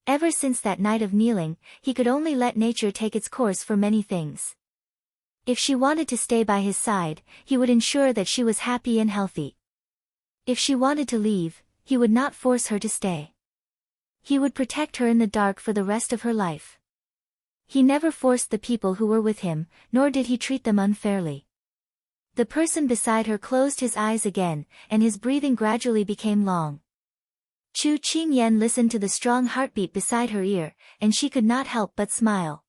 Ever since that night of kneeling, he could only let nature take its course for many things. If she wanted to stay by his side, he would ensure that she was happy and healthy. If she wanted to leave, he would not force her to stay. He would protect her in the dark for the rest of her life. He never forced the people who were with him, nor did he treat them unfairly. The person beside her closed his eyes again, and his breathing gradually became long. Chu Qingyan listened to the strong heartbeat beside her ear, and she could not help but smile.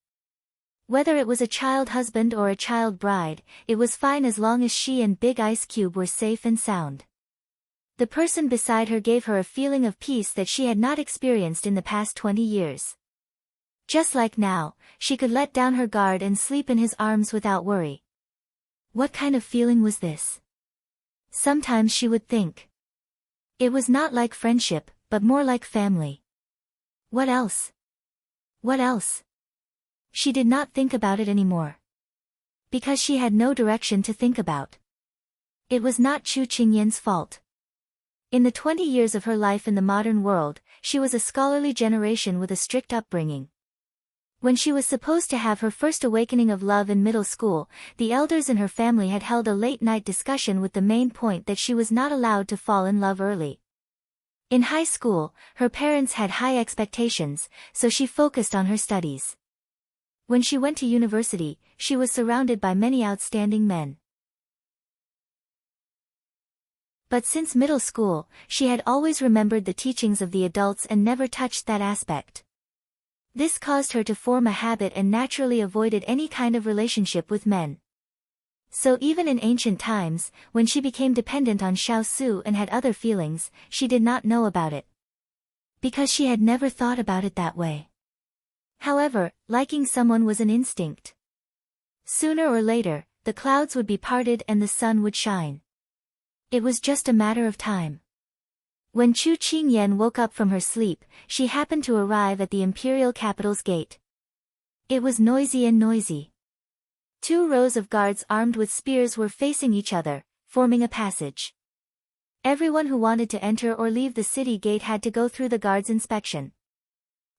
Whether it was a child husband or a child bride, it was fine as long as she and Big Ice Cube were safe and sound. The person beside her gave her a feeling of peace that she had not experienced in the past 20 years. Just like now, she could let down her guard and sleep in his arms without worry. What kind of feeling was this? Sometimes she would think. It was not like friendship, but more like family. What else? What else? She did not think about it anymore. Because she had no direction to think about. It was not Chu Qingyan's fault. In the 20 years of her life in the modern world, she was a scholarly generation with a strict upbringing. When she was supposed to have her first awakening of love in middle school, the elders in her family had held a late-night discussion with the main point that she was not allowed to fall in love early. In high school, her parents had high expectations, so she focused on her studies. When she went to university, she was surrounded by many outstanding men. But since middle school, she had always remembered the teachings of the adults and never touched that aspect. This caused her to form a habit and naturally avoided any kind of relationship with men. So even in ancient times, when she became dependent on Xiao Su and had other feelings, she did not know about it. Because she had never thought about it that way. However, liking someone was an instinct. Sooner or later, the clouds would be parted and the sun would shine. It was just a matter of time. When Chu Qingyan woke up from her sleep, she happened to arrive at the imperial capital's gate. It was noisy and noisy. 2 rows of guards armed with spears were facing each other, forming a passage. Everyone who wanted to enter or leave the city gate had to go through the guards' inspection.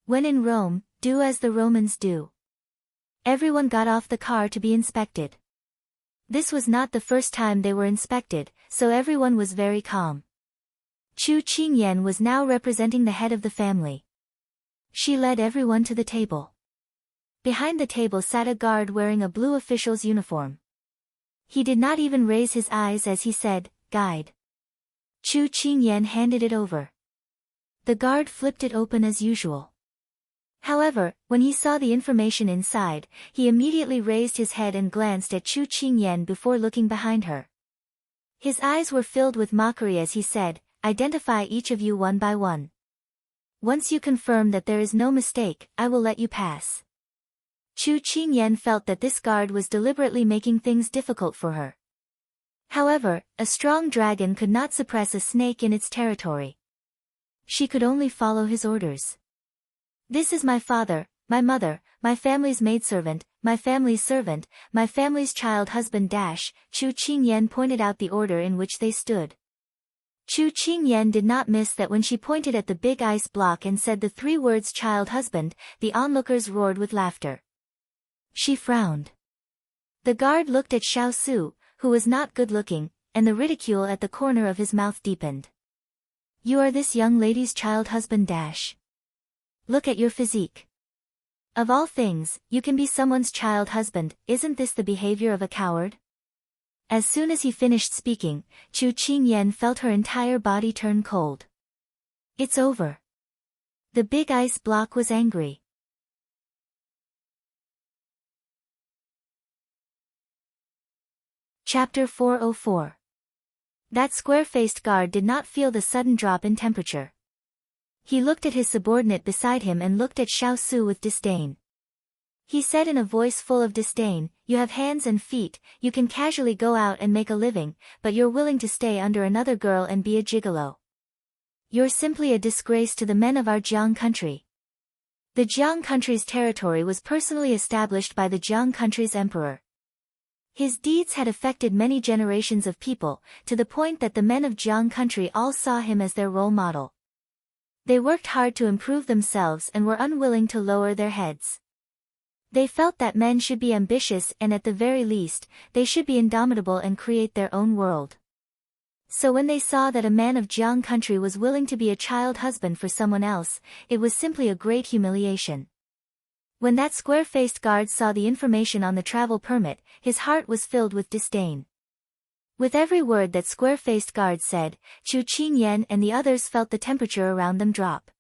When in Rome, do as the Romans do. Everyone got off the car to be inspected. This was not the first time they were inspected, so everyone was very calm. Chu Qingyan was now representing the head of the family. She led everyone to the table. Behind the table sat a guard wearing a blue official's uniform. He did not even raise his eyes as he said, "Guide." Chu Qingyan handed it over. The guard flipped it open as usual. However, when he saw the information inside, he immediately raised his head and glanced at Chu Qingyan before looking behind her. His eyes were filled with mockery as he said, "Identify each of you one by one. Once you confirm that there is no mistake, I will let you pass." Chu Qingyan felt that this guard was deliberately making things difficult for her. However, a strong dragon could not suppress a snake in its territory. She could only follow his orders. "This is my father, my mother, my family's maidservant, my family's servant, my family's child husband dash." Chu Qingyan pointed out the order in which they stood. Chu Qingyan did not miss that when she pointed at the big ice block and said the 3 words child husband, the onlookers roared with laughter. She frowned. The guard looked at Xiao Su, who was not good-looking, and the ridicule at the corner of his mouth deepened. "You are this young lady's child husband dash. Look at your physique. Of all things, you can be someone's child husband, isn't this the behavior of a coward?" As soon as he finished speaking, Chu Qingyan felt her entire body turn cold. "It's over." The big ice block was angry. Chapter 404. That square-faced guard did not feel the sudden drop in temperature. He looked at his subordinate beside him and looked at Xiao Su with disdain. He said in a voice full of disdain, "You have hands and feet, you can casually go out and make a living, but you're willing to stay under another girl and be a gigolo. You're simply a disgrace to the men of our Jiang country." The Jiang country's territory was personally established by the Jiang country's emperor. His deeds had affected many generations of people, to the point that the men of Jiang country all saw him as their role model. They worked hard to improve themselves and were unwilling to lower their heads. They felt that men should be ambitious and at the very least, they should be indomitable and create their own world. So when they saw that a man of Jiang country was willing to be a child husband for someone else, it was simply a great humiliation. When that square-faced guard saw the information on the travel permit, his heart was filled with disdain. With every word that square-faced guard said, Chu Qingyan and the others felt the temperature around them drop.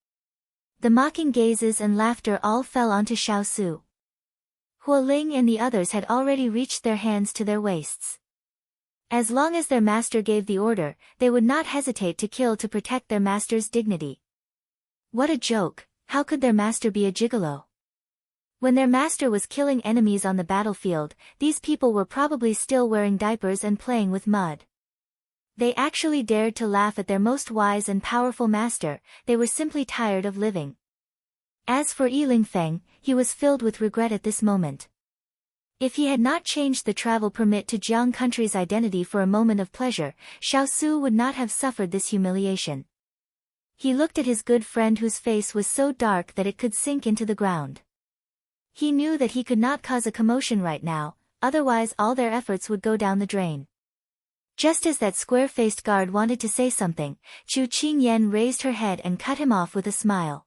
The mocking gazes and laughter all fell onto Xiao Su. Huo Ling and the others had already reached their hands to their waists. As long as their master gave the order, they would not hesitate to kill to protect their master's dignity. What a joke, how could their master be a gigolo? When their master was killing enemies on the battlefield, these people were probably still wearing diapers and playing with mud. They actually dared to laugh at their most wise and powerful master, they were simply tired of living. As for Yi Lingfeng, he was filled with regret at this moment. If he had not changed the travel permit to Jiang country's identity for a moment of pleasure, Xiao Su would not have suffered this humiliation. He looked at his good friend whose face was so dark that it could sink into the ground. He knew that he could not cause a commotion right now, otherwise all their efforts would go down the drain. Just as that square-faced guard wanted to say something, Chu Qingyan raised her head and cut him off with a smile.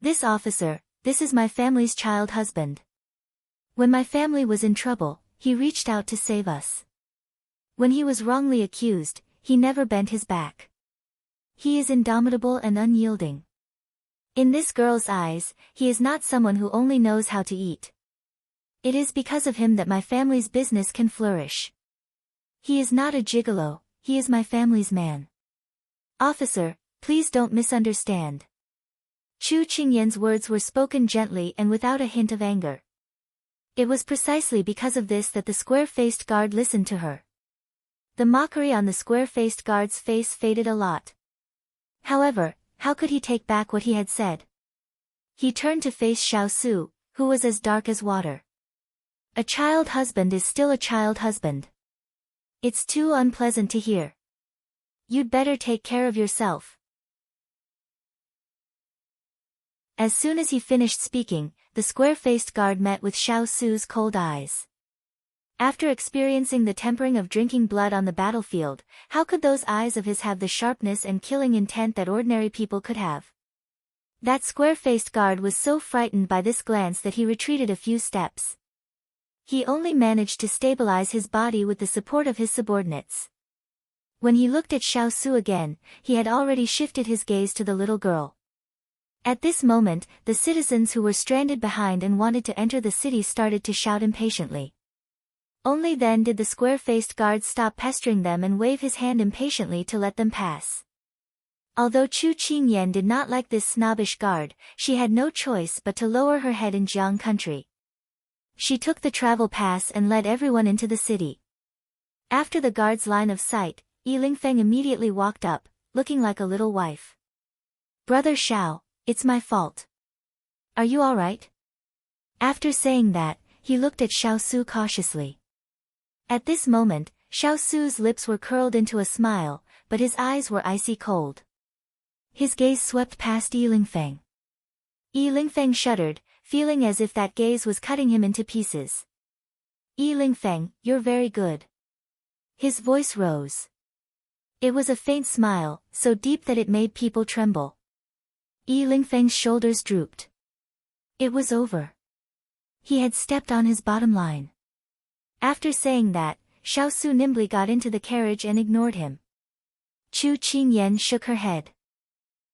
"This officer, this is my family's child husband. When my family was in trouble, he reached out to save us. When he was wrongly accused, he never bent his back. He is indomitable and unyielding. In this girl's eyes, he is not someone who only knows how to eat. It is because of him that my family's business can flourish. He is not a gigolo, he is my family's man. Officer, please don't misunderstand." Chu Qingyan's words were spoken gently and without a hint of anger. It was precisely because of this that the square-faced guard listened to her. The mockery on the square-faced guard's face faded a lot. However, how could he take back what he had said? He turned to face Xiao Su, who was as dark as water. "A child husband is still a child husband. It's too unpleasant to hear. You'd better take care of yourself." As soon as he finished speaking, the square-faced guard met with Xiao Su's cold eyes. After experiencing the tempering of drinking blood on the battlefield, how could those eyes of his have the sharpness and killing intent that ordinary people could have? That square-faced guard was so frightened by this glance that he retreated a few steps. He only managed to stabilize his body with the support of his subordinates. When he looked at Xiao Su again, he had already shifted his gaze to the little girl. At this moment, the citizens who were stranded behind and wanted to enter the city started to shout impatiently. Only then did the square-faced guard stop pestering them and wave his hand impatiently to let them pass. Although Chu Qingyan did not like this snobbish guard, she had no choice but to lower her head in Jiang country. She took the travel pass and led everyone into the city. After the guard's line of sight, Yi Lingfeng immediately walked up, looking like a little wife. "Brother Xiao, it's my fault. Are you all right?" After saying that, he looked at Xiao Su cautiously. At this moment, Xiao Su's lips were curled into a smile, but his eyes were icy cold. His gaze swept past Yi Lingfeng. Yi Lingfeng shuddered, feeling as if that gaze was cutting him into pieces. "Yi Lingfeng, you're very good." His voice rose. It was a faint smile, so deep that it made people tremble. Yi Lingfeng's shoulders drooped. It was over. He had stepped on his bottom line. After saying that, Xiao Su nimbly got into the carriage and ignored him. Chu Qingyan shook her head.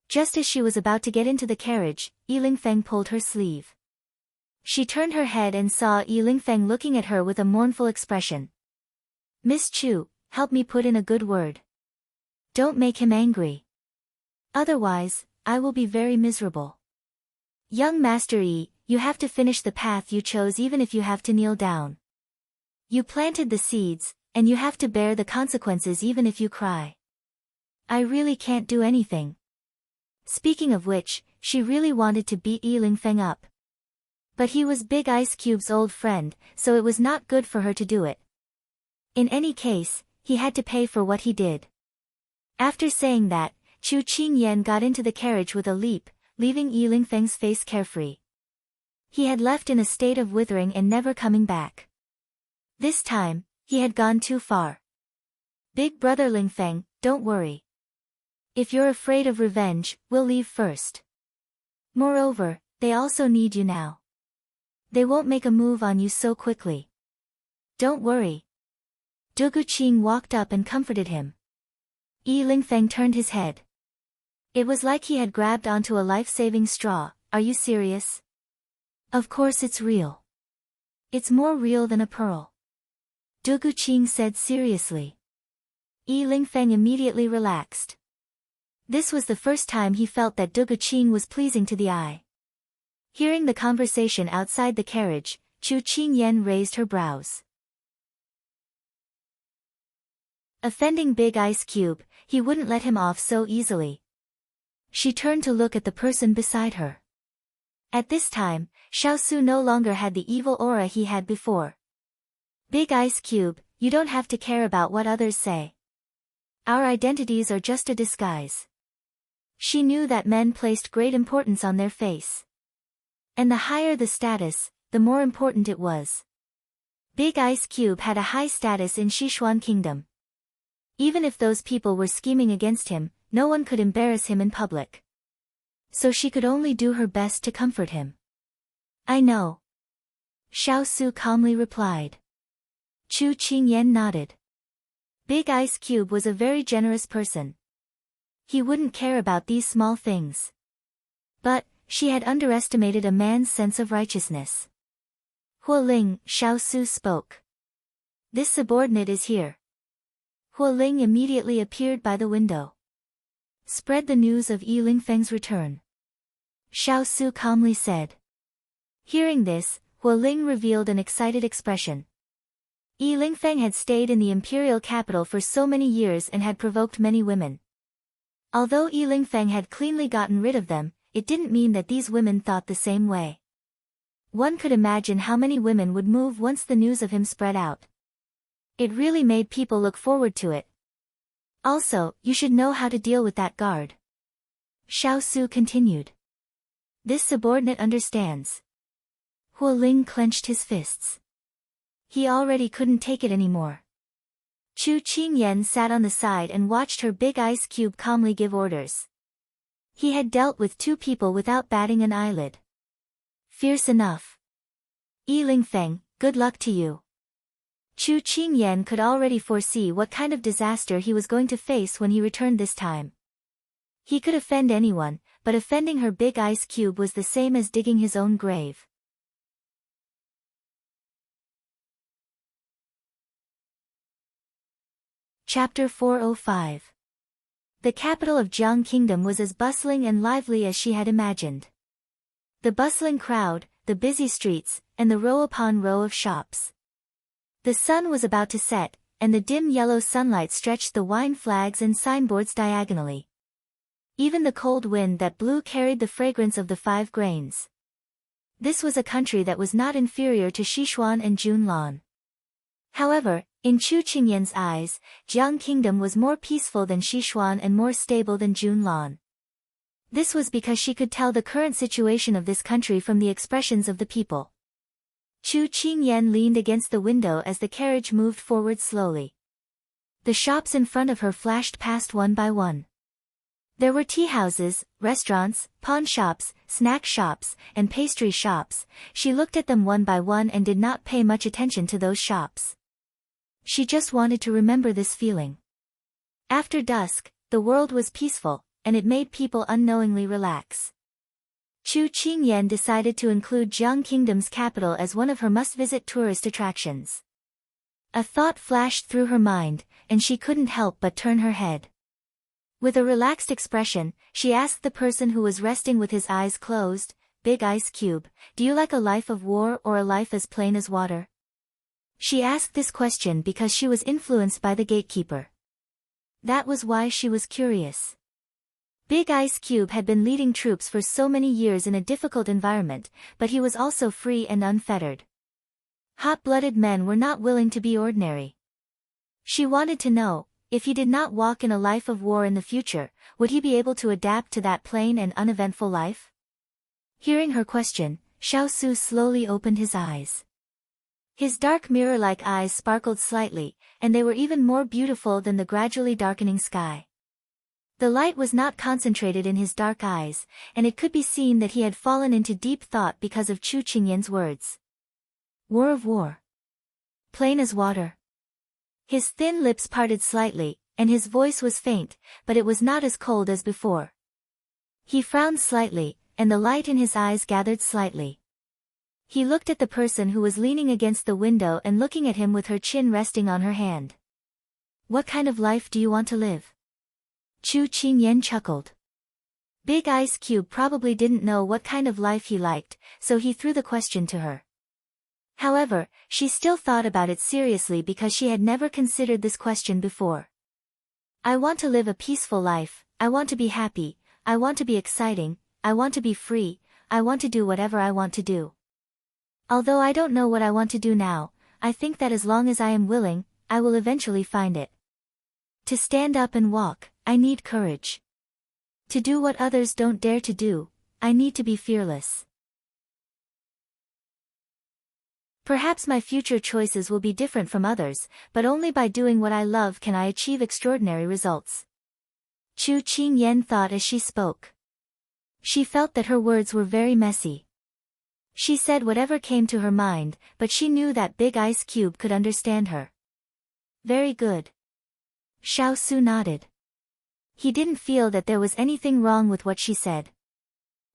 Just as she was about to get into the carriage, Yi Lingfeng pulled her sleeve. She turned her head and saw Yi Lingfeng looking at her with a mournful expression. "Miss Chu, help me put in a good word. Don't make him angry. Otherwise, I will be very miserable. Young Master Yi, you have to finish the path you chose even if you have to kneel down. You planted the seeds, and you have to bear the consequences even if you cry. I really can't do anything." Speaking of which, she really wanted to beat Yi Lingfeng up. But he was Big Ice Cube's old friend, so it was not good for her to do it. In any case, he had to pay for what he did. After saying that, Chu Qingyan got into the carriage with a leap, leaving Yi Lingfeng's face carefree. He had left in a state of withering and never coming back. This time, he had gone too far. "Big brother Lingfeng, don't worry. If you're afraid of revenge, we'll leave first. Moreover, they also need you now. They won't make a move on you so quickly. Don't worry." Du Guqing walked up and comforted him. Yi Lingfeng turned his head. It was like he had grabbed onto a life-saving straw. "Are you serious?" "Of course it's real. It's more real than a pearl," Du Guqing said seriously. Yi Lingfeng immediately relaxed. This was the first time he felt that Du Guqing was pleasing to the eye. Hearing the conversation outside the carriage, Chu Qingyan raised her brows. Offending Big Ice Cube, he wouldn't let him off so easily. She turned to look at the person beside her. At this time, Xiao Su no longer had the evil aura he had before. "Big Ice Cube, you don't have to care about what others say. Our identities are just a disguise." She knew that men placed great importance on their face. And the higher the status, the more important it was. Big Ice Cube had a high status in Sichuan Kingdom. Even if those people were scheming against him, no one could embarrass him in public. So she could only do her best to comfort him. "I know," Xiao Su calmly replied. Chu Qingyan nodded. Big Ice Cube was a very generous person. He wouldn't care about these small things. But, she had underestimated a man's sense of righteousness. "Huoling," Xiao Su spoke. "This subordinate is here." Huoling immediately appeared by the window. "Spread the news of Yi Lingfeng's return," Xiao Su calmly said. Hearing this, Huoling revealed an excited expression. Yi Lingfeng had stayed in the imperial capital for so many years and had provoked many women. Although Yi Lingfeng had cleanly gotten rid of them, it didn't mean that these women thought the same way. One could imagine how many women would move once the news of him spread out. It really made people look forward to it. "Also, you should know how to deal with that guard," Xiao Su continued. "This subordinate understands." Huoling clenched his fists. He already couldn't take it anymore. Chu Qingyan sat on the side and watched her Big Ice Cube calmly give orders. He had dealt with 2 people without batting an eyelid. Fierce enough. "Yi Lingfeng, good luck to you. Chu Qingyan could already foresee what kind of disaster he was going to face when he returned this time. He could offend anyone, but offending her big ice cube was the same as digging his own grave. Chapter 405. The capital of Jiang Kingdom was as bustling and lively as she had imagined. The bustling crowd, the busy streets, and the row upon row of shops. The sun was about to set, and the dim yellow sunlight stretched the wine flags and signboards diagonally. Even the cold wind that blew carried the fragrance of the 5 grains. This was a country that was not inferior to Sichuan and Junlan. However, in Chu Qingyan's eyes, Jiang Kingdom was more peaceful than Sichuan and more stable than Junlan. This was because she could tell the current situation of this country from the expressions of the people. Chu Qingyan leaned against the window as the carriage moved forward slowly. The shops in front of her flashed past one by one. There were tea houses, restaurants, pawn shops, snack shops, and pastry shops. She looked at them one by one and did not pay much attention to those shops. She just wanted to remember this feeling. After dusk, the world was peaceful, and it made people unknowingly relax. Chu Qingyan decided to include Jiang Kingdom's capital as one of her must-visit tourist attractions. A thought flashed through her mind, and she couldn't help but turn her head. With a relaxed expression, she asked the person who was resting with his eyes closed, "Big Ice Cube, do you like a life of war or a life as plain as water?" She asked this question because she was influenced by the gatekeeper. That was why she was curious. Big Ice Cube had been leading troops for so many years in a difficult environment, but he was also free and unfettered. Hot-blooded men were not willing to be ordinary. She wanted to know, if he did not walk in a life of war in the future, would he be able to adapt to that plain and uneventful life? Hearing her question, Xiaosu slowly opened his eyes. His dark mirror-like eyes sparkled slightly, and they were even more beautiful than the gradually darkening sky. The light was not concentrated in his dark eyes, and it could be seen that he had fallen into deep thought because of Chu Qingyan's words. War of war. Plain as water. His thin lips parted slightly, and his voice was faint, but it was not as cold as before. He frowned slightly, and the light in his eyes gathered slightly. He looked at the person who was leaning against the window and looking at him with her chin resting on her hand. What kind of life do you want to live? Chu Qingyan chuckled. Big Ice Cube probably didn't know what kind of life he liked, so he threw the question to her. However, she still thought about it seriously because she had never considered this question before. I want to live a peaceful life, I want to be happy, I want to be exciting, I want to be free, I want to do whatever I want to do. Although I don't know what I want to do now, I think that as long as I am willing, I will eventually find it. To stand up and walk, I need courage. To do what others don't dare to do, I need to be fearless. Perhaps my future choices will be different from others, but only by doing what I love can I achieve extraordinary results. Chu Qingyan thought as she spoke. She felt that her words were very messy. She said whatever came to her mind, but she knew that Big Ice Cube could understand her. Very good. Xiaosu nodded. He didn't feel that there was anything wrong with what she said.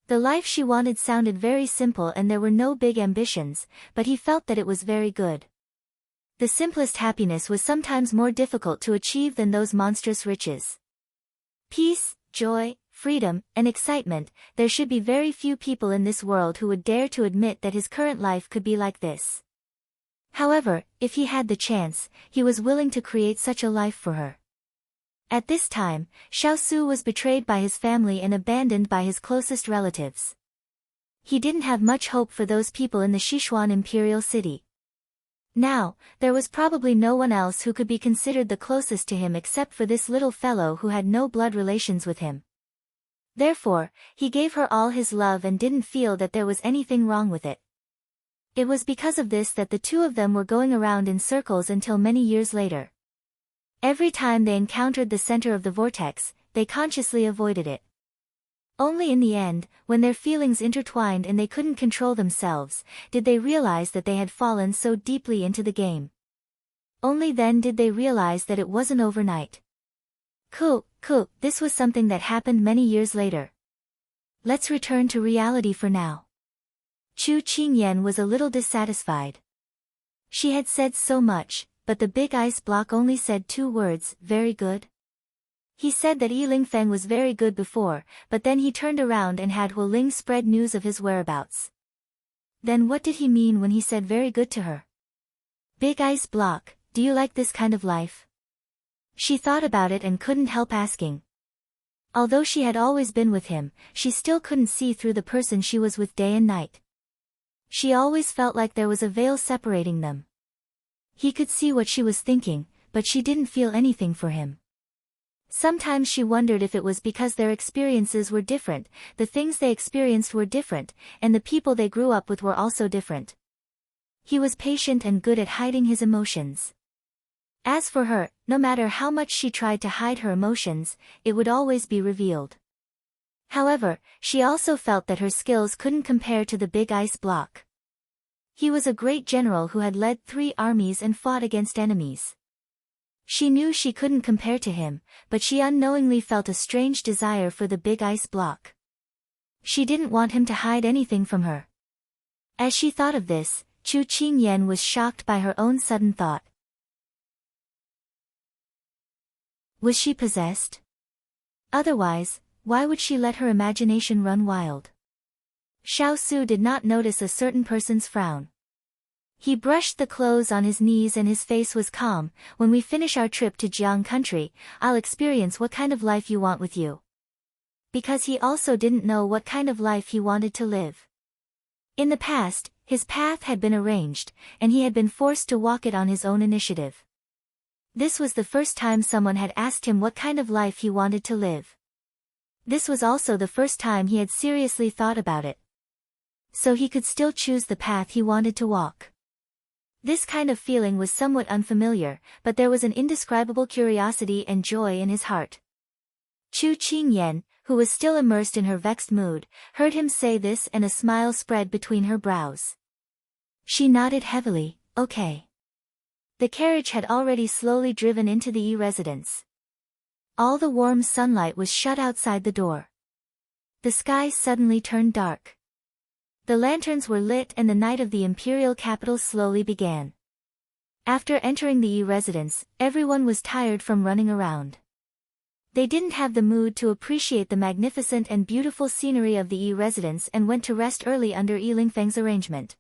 The life she wanted sounded very simple and there were no big ambitions, but he felt that it was very good. The simplest happiness was sometimes more difficult to achieve than those monstrous riches. Peace, joy, freedom, and excitement, there should be very few people in this world who would dare to admit that his current life could be like this. However, if he had the chance, he was willing to create such a life for her. At this time, Xiaosu was betrayed by his family and abandoned by his closest relatives. He didn't have much hope for those people in the Sichuan imperial city. Now, there was probably no one else who could be considered the closest to him except for this little fellow who had no blood relations with him. Therefore, he gave her all his love and didn't feel that there was anything wrong with it. It was because of this that the two of them were going around in circles until many years later. Every time they encountered the center of the vortex, they consciously avoided it. Only in the end, when their feelings intertwined and they couldn't control themselves, did they realize that they had fallen so deeply into the game. Only then did they realize that it wasn't overnight. Cool, this was something that happened many years later. Let's return to reality for now. Chu Qingyan was a little dissatisfied. She had said so much, but the big ice block only said 2 words, very good. He said that Yi Lingfeng was very good before, but then he turned around and had Hu Ling spread news of his whereabouts. Then what did he mean when he said very good to her? Big ice block, do you like this kind of life? She thought about it and couldn't help asking. Although she had always been with him, she still couldn't see through the person she was with day and night. She always felt like there was a veil separating them. He could see what she was thinking, but she didn't feel anything for him. Sometimes she wondered if it was because their experiences were different, the things they experienced were different, and the people they grew up with were also different. He was patient and good at hiding his emotions. As for her, no matter how much she tried to hide her emotions, it would always be revealed. However, she also felt that her skills couldn't compare to the big ice block. He was a great general who had led 3 armies and fought against enemies. She knew she couldn't compare to him, but she unknowingly felt a strange desire for the big ice block. She didn't want him to hide anything from her. As she thought of this, Chu Qingyan was shocked by her own sudden thought. Was she possessed? Otherwise, why would she let her imagination run wild? Xiao Su did not notice a certain person's frown. He brushed the clothes on his knees and his face was calm. When we finish our trip to Jiang country, I'll experience what kind of life you want with you. Because he also didn't know what kind of life he wanted to live. In the past, his path had been arranged, and he had been forced to walk it on his own initiative. This was the first time someone had asked him what kind of life he wanted to live. This was also the first time he had seriously thought about it. So he could still choose the path he wanted to walk. This kind of feeling was somewhat unfamiliar, but there was an indescribable curiosity and joy in his heart. Chu Qingyan, who was still immersed in her vexed mood, heard him say this and a smile spread between her brows. She nodded heavily, okay. The carriage had already slowly driven into the Yi residence. All the warm sunlight was shut outside the door. The sky suddenly turned dark. The lanterns were lit and the night of the imperial capital slowly began. After entering the Yi residence, everyone was tired from running around. They didn't have the mood to appreciate the magnificent and beautiful scenery of the Yi residence and went to rest early under Yi Lingfeng's arrangement.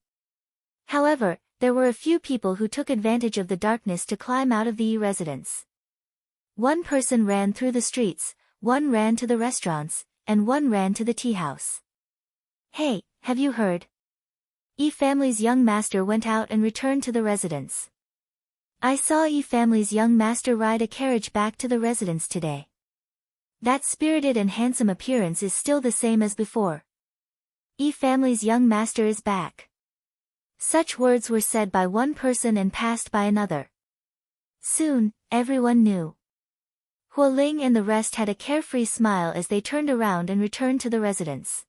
However, there were a few people who took advantage of the darkness to climb out of the Yi residence. One person ran through the streets, one ran to the restaurants, and one ran to the tea house. Hey, have you heard? Yi family's young master went out and returned to the residence. I saw Yi family's young master ride a carriage back to the residence today. That spirited and handsome appearance is still the same as before. Yi family's young master is back. Such words were said by one person and passed by another. Soon, everyone knew. Hu Ling and the rest had a carefree smile as they turned around and returned to the residence.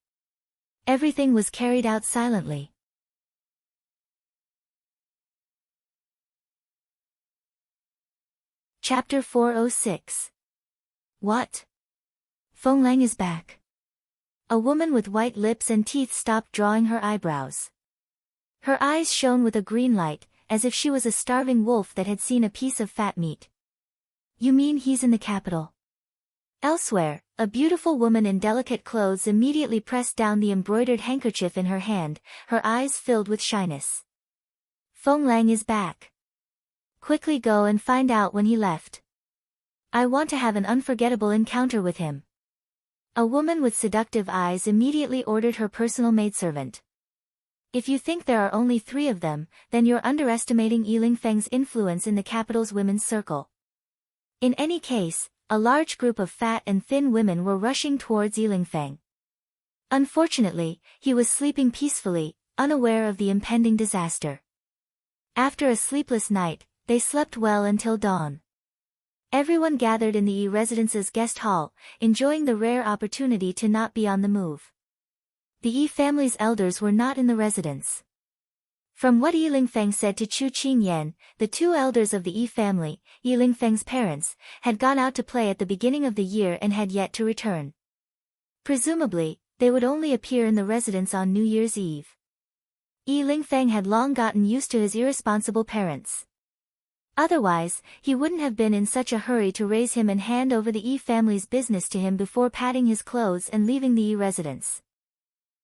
Everything was carried out silently. Chapter 406. What? Feng Lang is back. A woman with white lips and teeth stopped drawing her eyebrows. Her eyes shone with a green light, as if she was a starving wolf that had seen a piece of fat meat. You mean he's in the capital? Elsewhere, a beautiful woman in delicate clothes immediately pressed down the embroidered handkerchief in her hand, her eyes filled with shyness. Feng Lang is back. Quickly go and find out when he left. I want to have an unforgettable encounter with him. A woman with seductive eyes immediately ordered her personal maidservant. If you think there are only 3 of them, then you're underestimating Yi Lingfeng's influence in the capital's women's circle. In any case, a large group of fat and thin women were rushing towards Yi Lingfeng. Unfortunately, he was sleeping peacefully, unaware of the impending disaster. After a sleepless night, they slept well until dawn. Everyone gathered in the Yi residence's guest hall, enjoying the rare opportunity to not be on the move. The Yi family's elders were not in the residence. From what Yi Lingfeng said to Chu Qingyan, the two elders of the Yi family, Yi Lingfeng's parents, had gone out to play at the beginning of the year and had yet to return. Presumably, they would only appear in the residence on New Year's Eve. Yi Lingfeng had long gotten used to his irresponsible parents. Otherwise, he wouldn't have been in such a hurry to raise him and hand over the Yi family's business to him before patting his clothes and leaving the Yi residence.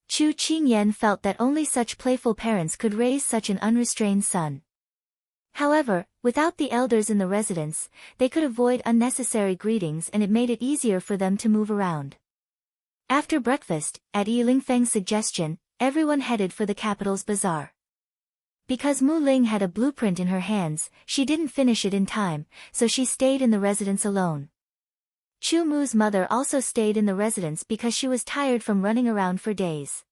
Chu Qingyan felt that only such playful parents could raise such an unrestrained son. However, without the elders in the residence, they could avoid unnecessary greetings and it made it easier for them to move around. After breakfast, at Yi Lingfeng's suggestion, everyone headed for the capital's bazaar. Because Mu Ling had a blueprint in her hands, she didn't finish it in time, so she stayed in the residence alone. Chu Mu's mother also stayed in the residence because she was tired from running around for days.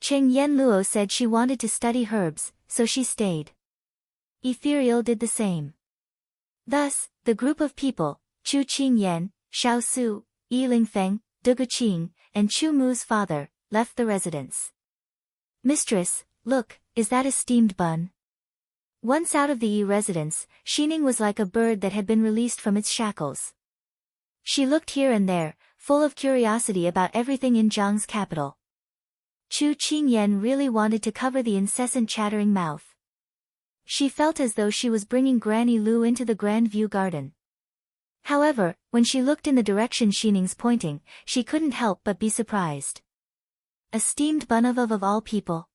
Cheng Yenluo said she wanted to study herbs, so she stayed. Ethereal did the same. Thus, the group of people, Chu Qingyan, Xiao Su, Yi Lingfeng, Du Guqing, and Chu Mu's father, left the residence. Mistress, look, is that a steamed bun? Once out of the Yi residence, Xining was like a bird that had been released from its shackles. She looked here and there, full of curiosity about everything in Zhang's capital. Chu Qingyan really wanted to cover the incessant chattering mouth. She felt as though she was bringing Granny Lu into the Grand View Garden. However, when she looked in the direction Xining's pointing, she couldn't help but be surprised. A steamed bun of all people.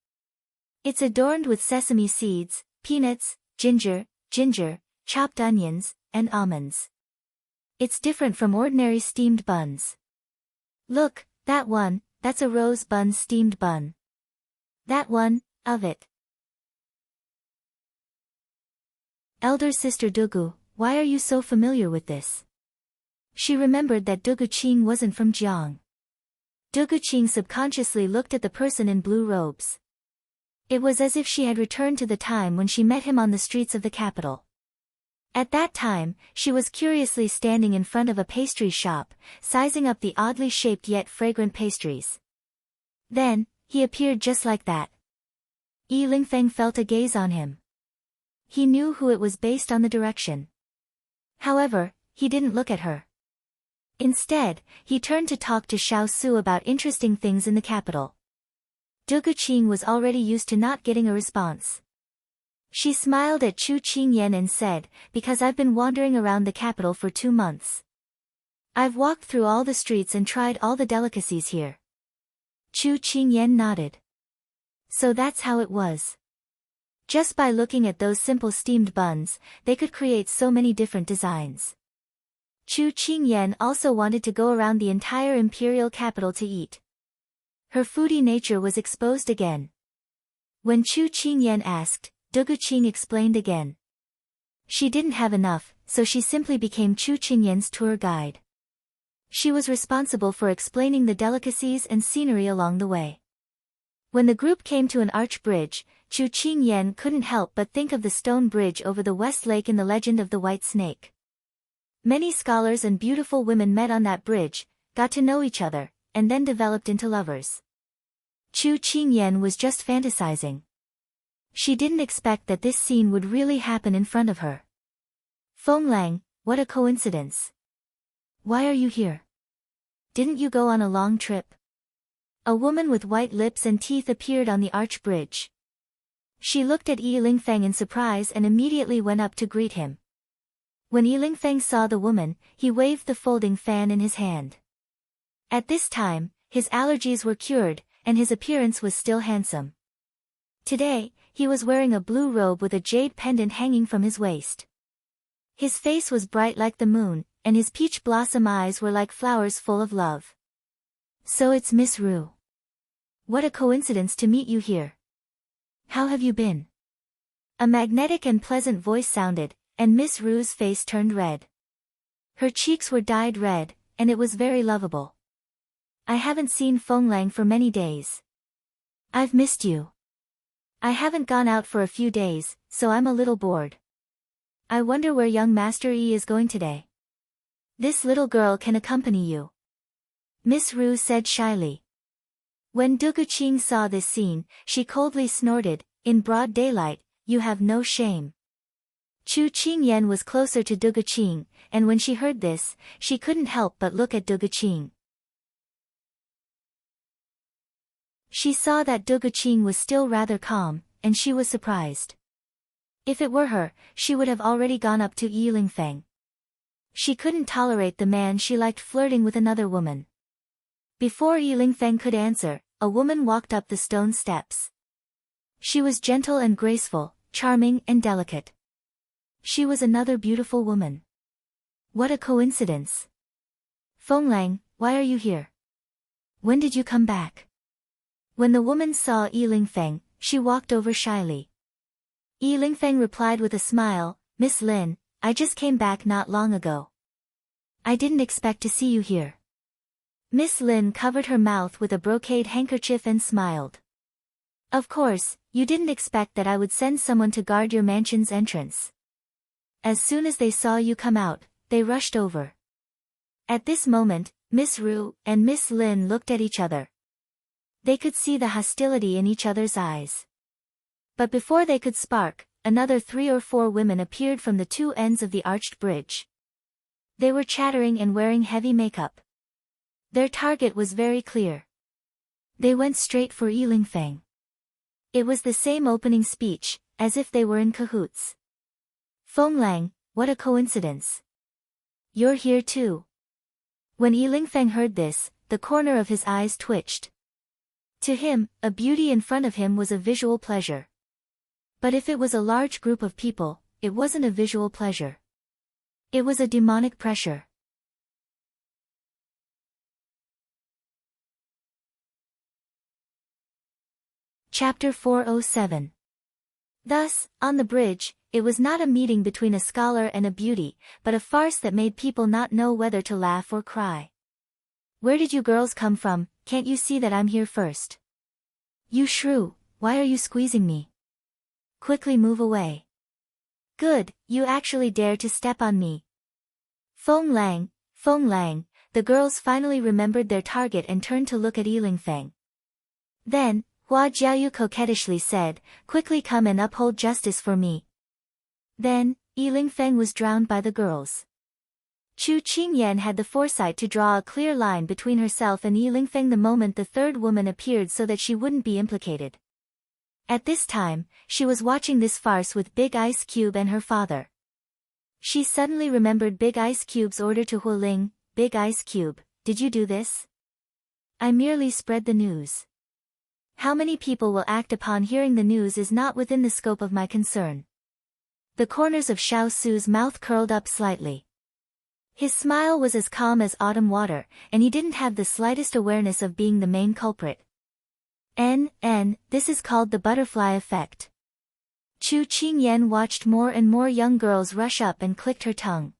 It's adorned with sesame seeds, peanuts, ginger, chopped onions, and almonds. It's different from ordinary steamed buns. Look, that one, that's a rose bun steamed bun. That one, of it. Elder sister Dugu, why are you so familiar with this? She remembered that Du Guqing wasn't from Jiang. Du Guqing subconsciously looked at the person in blue robes. It was as if she had returned to the time when she met him on the streets of the capital. At that time, she was curiously standing in front of a pastry shop, sizing up the oddly shaped yet fragrant pastries. Then, he appeared just like that. Yi Lingfeng felt a gaze on him. He knew who it was based on the direction. However, he didn't look at her. Instead, he turned to talk to Xiao Su about interesting things in the capital. Du Guqing was already used to not getting a response. She smiled at Chu Qingyan and said, because I've been wandering around the capital for 2 months. I've walked through all the streets and tried all the delicacies here. Chu Qingyan nodded. So that's how it was. Just by looking at those simple steamed buns, they could create so many different designs. Chu Qingyan also wanted to go around the entire imperial capital to eat. Her foodie nature was exposed again. When Chu Qingyan asked, Du Guqing explained again. She didn't have enough, so she simply became Chu Qingyan's tour guide. She was responsible for explaining the delicacies and scenery along the way. When the group came to an arch bridge, Chu Qingyan couldn't help but think of the stone bridge over the West Lake in the legend of the White Snake. Many scholars and beautiful women met on that bridge, got to know each other, and then developed into lovers. Chu Qingyan was just fantasizing. She didn't expect that this scene would really happen in front of her. Feng Lang, what a coincidence. Why are you here? Didn't you go on a long trip? A woman with white lips and teeth appeared on the arch bridge. She looked at Yi Lingfeng in surprise and immediately went up to greet him. When Yi Lingfeng saw the woman, he waved the folding fan in his hand. At this time, his allergies were cured, and his appearance was still handsome. Today, he was wearing a blue robe with a jade pendant hanging from his waist. His face was bright like the moon, and his peach blossom eyes were like flowers full of love. So it's Miss Ru. What a coincidence to meet you here. How have you been? A magnetic and pleasant voice sounded, and Miss Ru's face turned red. Her cheeks were dyed red, and it was very lovable. I haven't seen Feng Lang for many days. I've missed you. I haven't gone out for a few days, so I'm a little bored. I wonder where young Master Yi is going today. This little girl can accompany you. Miss Ru said shyly. When Du Guqing saw this scene, she coldly snorted, In broad daylight, you have no shame. Chu Qingyan was closer to Dugu Qing, and when she heard this, she couldn't help but look at Dugu Qing. She saw that Dugu Qing was still rather calm, and she was surprised. If it were her, she would have already gone up to Yi Lingfeng. She couldn't tolerate the man she liked flirting with another woman. Before Yi Lingfeng could answer, a woman walked up the stone steps. She was gentle and graceful, charming and delicate. She was another beautiful woman. What a coincidence. Fenglang, why are you here? When did you come back? When the woman saw Yi Lingfeng, she walked over shyly. Yi Lingfeng replied with a smile, Miss Lin, I just came back not long ago. I didn't expect to see you here. Miss Lin covered her mouth with a brocade handkerchief and smiled. Of course, you didn't expect that I would send someone to guard your mansion's entrance. As soon as they saw you come out, they rushed over. At this moment, Miss Ru and Miss Lin looked at each other. They could see the hostility in each other's eyes. But before they could spark, another 3 or 4 women appeared from the two ends of the arched bridge. They were chattering and wearing heavy makeup. Their target was very clear. They went straight for Yi Lingfeng. It was the same opening speech, as if they were in cahoots. Fenglang, what a coincidence. You're here too. When Yi Lingfeng heard this, the corner of his eyes twitched. To him, a beauty in front of him was a visual pleasure. But if it was a large group of people, it wasn't a visual pleasure. It was a demonic pressure. Chapter 407. Thus, on the bridge, it was not a meeting between a scholar and a beauty, but a farce that made people not know whether to laugh or cry. Where did you girls come from? Can't you see that I'm here first? You shrew, why are you squeezing me? Quickly move away. Good, you actually dare to step on me. Fenglang, the girls finally remembered their target and turned to look at Yi Lingfeng. Then, Hua Jiaoyu coquettishly said, quickly come and uphold justice for me. Then, Yi Lingfeng was drowned by the girls. Chu Qingyan had the foresight to draw a clear line between herself and Yi Lingfeng the moment the third woman appeared so that she wouldn't be implicated. At this time, she was watching this farce with Big Ice Cube and her father. She suddenly remembered Big Ice Cube's order to Hualing, Big Ice Cube, did you do this? I merely spread the news. How many people will act upon hearing the news is not within the scope of my concern. The corners of Xiao Su's mouth curled up slightly. His smile was as calm as autumn water, and he didn't have the slightest awareness of being the main culprit. This is called the butterfly effect. Chu Qingyan watched more and more young girls rush up and clicked her tongue.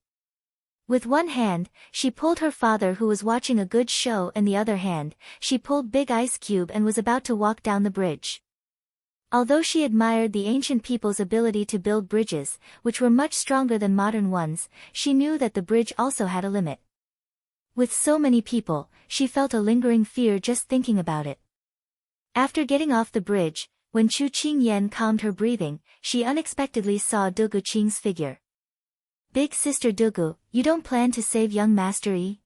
With one hand, she pulled her father who was watching a good show, and the other hand, she pulled Big Ice Cube and was about to walk down the bridge. Although she admired the ancient people's ability to build bridges, which were much stronger than modern ones, she knew that the bridge also had a limit. With so many people, she felt a lingering fear just thinking about it. After getting off the bridge, when Chu Qingyan calmed her breathing, she unexpectedly saw Dugu Qing's figure. Big sister Dugu, you don't plan to save young Master Yi?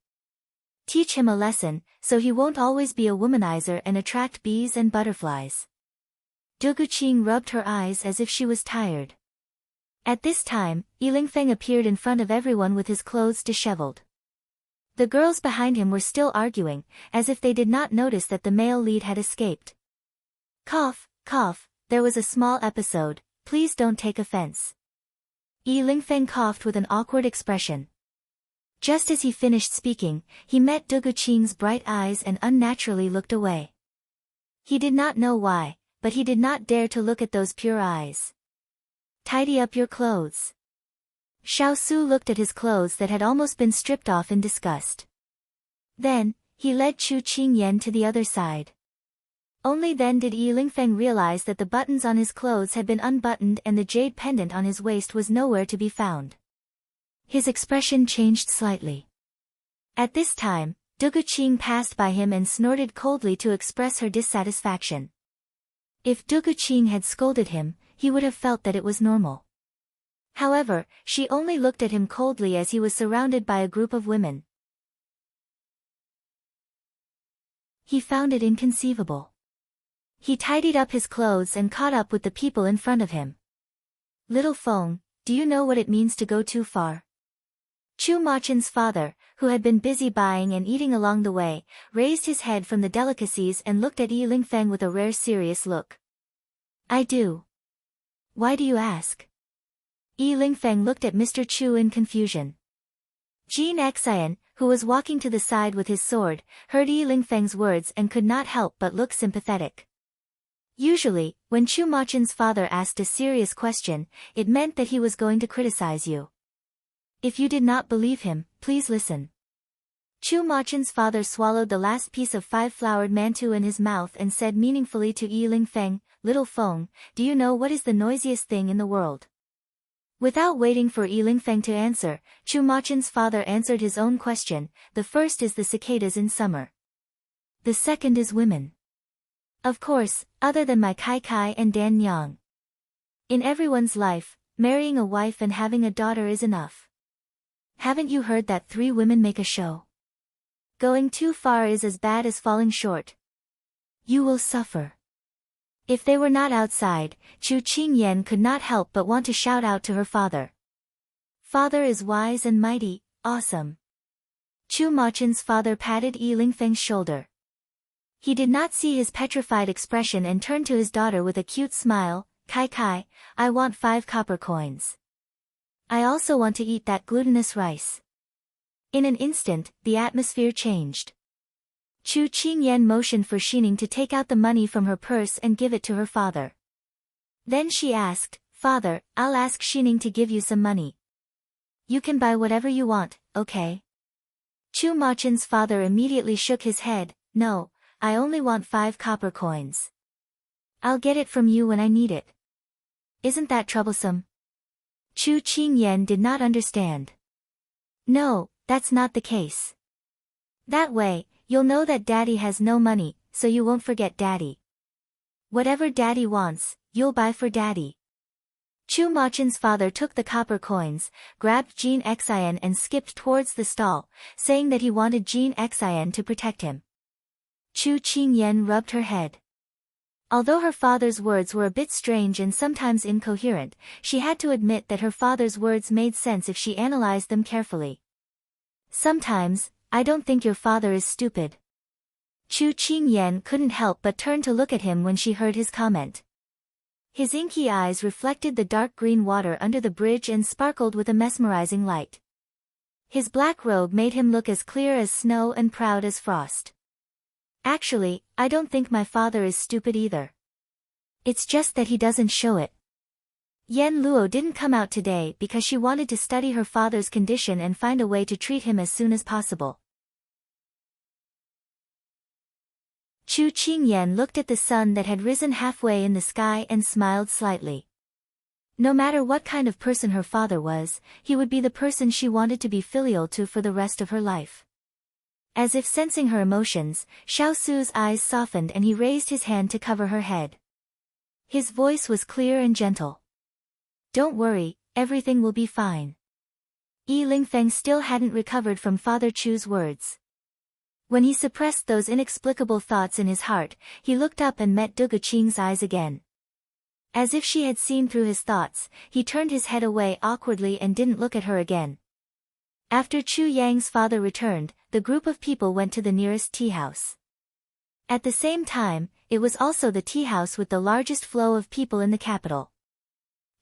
Teach him a lesson, so he won't always be a womanizer and attract bees and butterflies. Dugu Qing rubbed her eyes as if she was tired. At this time, Yi Lingfeng appeared in front of everyone with his clothes disheveled. The girls behind him were still arguing, as if they did not notice that the male lead had escaped. Cough, there was a small episode, please don't take offense. Yi Lingfeng coughed with an awkward expression. Just as he finished speaking, he met Dugu Qing's bright eyes and unnaturally looked away. He did not know why, but he did not dare to look at those pure eyes. Tidy up your clothes. Xiao Su looked at his clothes that had almost been stripped off in disgust. Then, he led Chu Qingyan to the other side. Only then did Yi Lingfeng realize that the buttons on his clothes had been unbuttoned and the jade pendant on his waist was nowhere to be found. His expression changed slightly. At this time, Dugu Qing passed by him and snorted coldly to express her dissatisfaction. If Du Guqing had scolded him, he would have felt that it was normal. However, she only looked at him coldly as he was surrounded by a group of women. He found it inconceivable. He tidied up his clothes and caught up with the people in front of him. Little Feng, do you know what it means to go too far? Chu Machen's father, who had been busy buying and eating along the way, raised his head from the delicacies and looked at Yi Lingfeng with a rare serious look. I do. Why do you ask? Yi Lingfeng looked at Mr. Chu in confusion. Jin Xian, who was walking to the side with his sword, heard Yi Lingfeng's words and could not help but look sympathetic. Usually, when Chu Machen's father asked a serious question, it meant that he was going to criticize you. If you did not believe him, please listen. Chu Machen's father swallowed the last piece of 5-flowered mantou in his mouth and said meaningfully to Yi Lingfeng, Little Feng, do you know what is the noisiest thing in the world? Without waiting for Yi Lingfeng to answer, Chu Machen's father answered his own question. The first is the cicadas in summer. The second is women. Of course, other than my Kai Kai and Dan Nyang. In everyone's life, marrying a wife and having a daughter is enough. Haven't you heard that 3 women make a show? Going too far is as bad as falling short. You will suffer. If they were not outside, Chu Qingyan could not help but want to shout out to her father. Father is wise and mighty, awesome. Chu Machen's father patted Yi Lingfeng's shoulder. He did not see his petrified expression and turned to his daughter with a cute smile, Kai Kai, I want 5 copper coins. I also want to eat that glutinous rice. In an instant, the atmosphere changed. Chu Qingyan motioned for Xining to take out the money from her purse and give it to her father. Then she asked, Father, I'll ask Xining to give you some money. You can buy whatever you want, okay? Chu Machen's father immediately shook his head, No, I only want 5 copper coins. I'll get it from you when I need it. Isn't that troublesome? Chu Qingyan did not understand. No, that's not the case. That way, you'll know that Daddy has no money, so you won't forget Daddy. Whatever Daddy wants, you'll buy for Daddy. Chu Machen's father took the copper coins, grabbed Jin Xian and skipped towards the stall, saying that he wanted Jin Xian to protect him. Chu Qingyan rubbed her head. Although her father's words were a bit strange and sometimes incoherent, she had to admit that her father's words made sense if she analyzed them carefully. Sometimes, I don't think your father is stupid. Chu Qingyan couldn't help but turn to look at him when she heard his comment. His inky eyes reflected the dark green water under the bridge and sparkled with a mesmerizing light. His black robe made him look as clear as snow and proud as frost. Actually, I don't think my father is stupid either. It's just that he doesn't show it. Yen Luo didn't come out today because she wanted to study her father's condition and find a way to treat him as soon as possible. Chu Qingyan looked at the sun that had risen halfway in the sky and smiled slightly. No matter what kind of person her father was, he would be the person she wanted to be filial to for the rest of her life. As if sensing her emotions, Xiao Su's eyes softened and he raised his hand to cover her head. His voice was clear and gentle. Don't worry, everything will be fine. Yi Lingfeng still hadn't recovered from Father Chu's words. When he suppressed those inexplicable thoughts in his heart, he looked up and met Du Guqing's eyes again. As if she had seen through his thoughts, he turned his head away awkwardly and didn't look at her again. After Chu Yang's father returned, the group of people went to the nearest tea house. At the same time, it was also the tea house with the largest flow of people in the capital.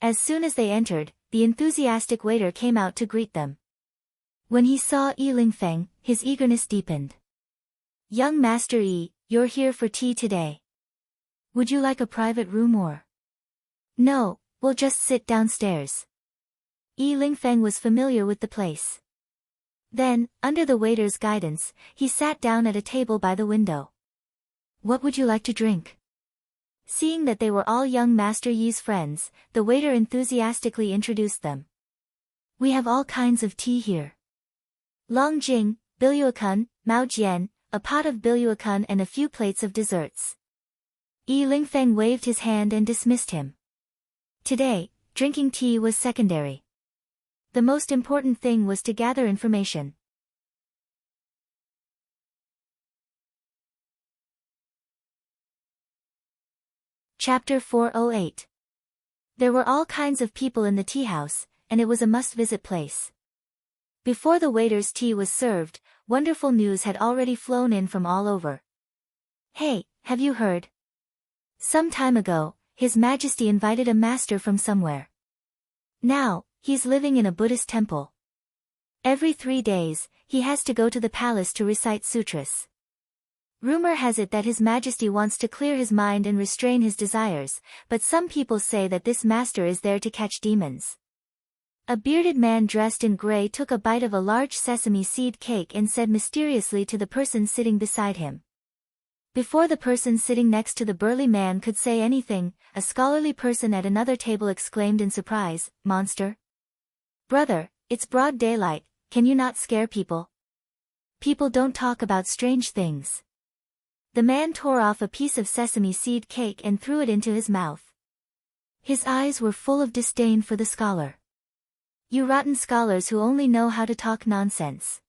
As soon as they entered, the enthusiastic waiter came out to greet them. When he saw Yi Lingfeng, his eagerness deepened. Young Master Yi, you're here for tea today. Would you like a private room or? No, we'll just sit downstairs. Yi Lingfeng was familiar with the place. Then, under the waiter's guidance, he sat down at a table by the window. What would you like to drink? Seeing that they were all young Master Yi's friends, the waiter enthusiastically introduced them. We have all kinds of tea here. Longjing, biluakun, maojian, a pot of biluakun and a few plates of desserts. Yi Lingfeng waved his hand and dismissed him. Today, drinking tea was secondary. The most important thing was to gather information. Chapter 408. There were all kinds of people in the tea house, and it was a must-visit place. Before the waiter's tea was served, wonderful news had already flown in from all over. Hey, have you heard? Some time ago, His Majesty invited a master from somewhere. Now, he's living in a Buddhist temple. Every 3 days, he has to go to the palace to recite sutras. Rumor has it that His Majesty wants to clear his mind and restrain his desires, but some people say that this master is there to catch demons. A bearded man dressed in gray took a bite of a large sesame seed cake and said mysteriously to the person sitting beside him. Before the person sitting next to the burly man could say anything, a scholarly person at another table exclaimed in surprise, "Monster? Brother, it's broad daylight, can you not scare people? People don't talk about strange things." The man tore off a piece of sesame seed cake and threw it into his mouth. His eyes were full of disdain for the scholar. "You rotten scholars who only know how to talk nonsense.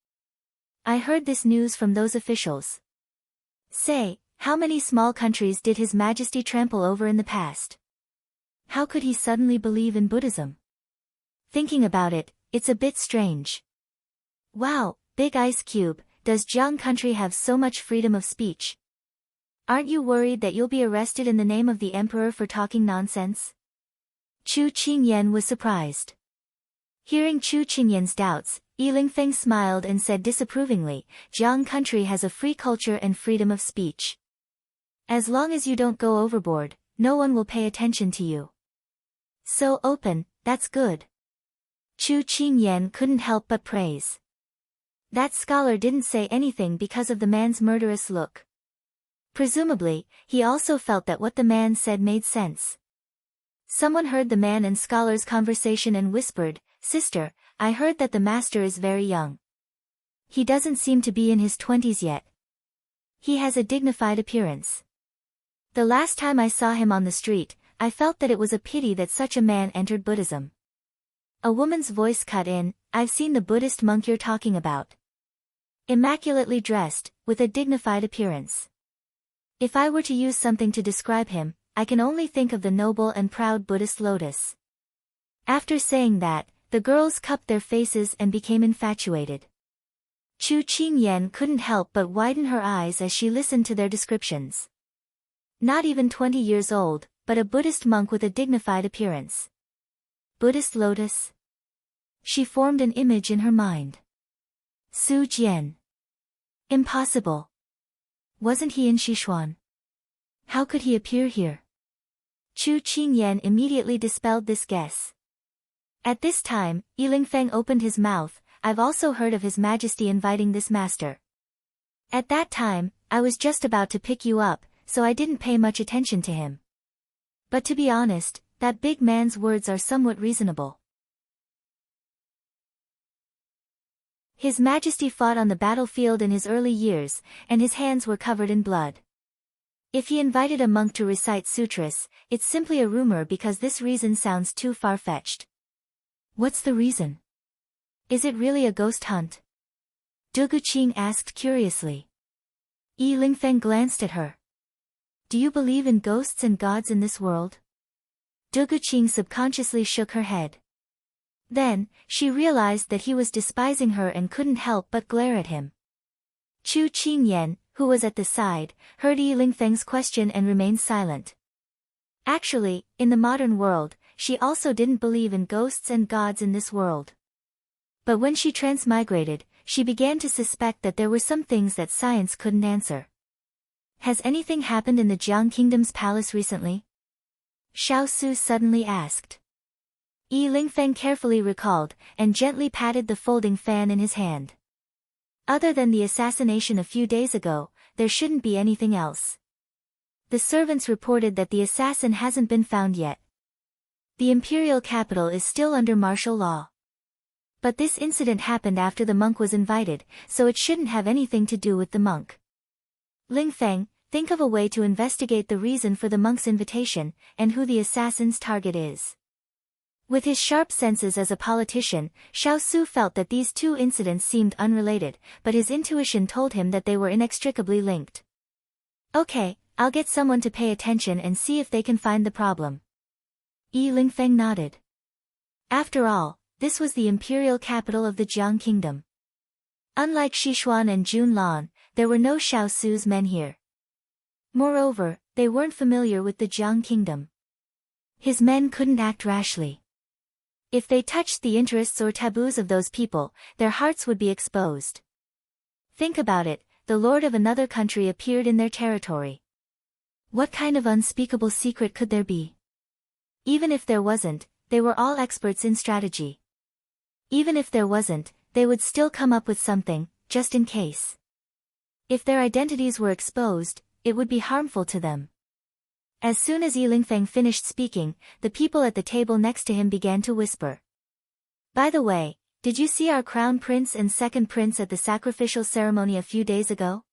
I heard this news from those officials. Say, how many small countries did His Majesty trample over in the past? How could he suddenly believe in Buddhism? Thinking about it, it's a bit strange. Wow, big ice cube, does Jiang country have so much freedom of speech? Aren't you worried that you'll be arrested in the name of the emperor for talking nonsense?" Chu Qingyan was surprised. Hearing Chu Qingyan's doubts, Yi Lingfeng smiled and said disapprovingly, "Jiang country has a free culture and freedom of speech. As long as you don't go overboard, no one will pay attention to you. So open, that's good." Chu Qingyan couldn't help but praise. That scholar didn't say anything because of the man's murderous look. Presumably, he also felt that what the man said made sense. Someone heard the man and scholar's conversation and whispered, "Sister, I heard that the master is very young. He doesn't seem to be in his 20s yet. He has a dignified appearance. The last time I saw him on the street, I felt that it was a pity that such a man entered Buddhism." A woman's voice cut in, "I've seen the Buddhist monk you're talking about. Immaculately dressed, with a dignified appearance. If I were to use something to describe him, I can only think of the noble and proud Buddhist lotus." After saying that, the girls cupped their faces and became infatuated. Chu Qingyan couldn't help but widen her eyes as she listened to their descriptions. Not even 20 years old, but a Buddhist monk with a dignified appearance. Buddhist lotus? She formed an image in her mind. Su Jian. Impossible. Wasn't he in Sichuan? How could he appear here? Chu Qingyan immediately dispelled this guess. At this time, Yi Lingfeng opened his mouth, "I've also heard of His Majesty inviting this master. At that time, I was just about to pick you up, so I didn't pay much attention to him. But to be honest, that big man's words are somewhat reasonable. His Majesty fought on the battlefield in his early years, and his hands were covered in blood. If he invited a monk to recite sutras, it's simply a rumor because this reason sounds too far-fetched." "What's the reason? Is it really a ghost hunt?" Du Guqing asked curiously. Yi Lingfeng glanced at her. "Do you believe in ghosts and gods in this world?" Du Guqing subconsciously shook her head. Then, she realized that he was despising her and couldn't help but glare at him. Chu Qingyan, who was at the side, heard Yi Lingfeng's question and remained silent. Actually, in the modern world, she also didn't believe in ghosts and gods in this world. But when she transmigrated, she began to suspect that there were some things that science couldn't answer. "Has anything happened in the Jiang Kingdom's palace recently?" Xiao Su suddenly asked. Yi Lingfeng carefully recalled, and gently patted the folding fan in his hand. "Other than the assassination a few days ago, there shouldn't be anything else. The servants reported that the assassin hasn't been found yet. The imperial capital is still under martial law. But this incident happened after the monk was invited, so it shouldn't have anything to do with the monk. Lingfeng, Think of a way to investigate the reason for the monk's invitation, and who the assassin's target is. With his sharp senses as a politician, Xiao Su felt that these two incidents seemed unrelated, but his intuition told him that they were inextricably linked. Okay, I'll get someone to pay attention and see if they can find the problem. Yi Lingfeng nodded. After all, this was the imperial capital of the Jiang kingdom. Unlike Xishuan and Junlan, there were no Xiao Su's men here. Moreover, they weren't familiar with the Jiang kingdom. His men couldn't act rashly. If they touched the interests or taboos of those people, their hearts would be exposed. Think about it, the lord of another country appeared in their territory. What kind of unspeakable secret could there be? Even if there wasn't, they were all experts in strategy. Even if there wasn't, they would still come up with something, just in case. If their identities were exposed, it would be harmful to them. As soon as Yi Lingfeng finished speaking, the people at the table next to him began to whisper. By the way, did you see our crown prince and second prince at the sacrificial ceremony a few days ago?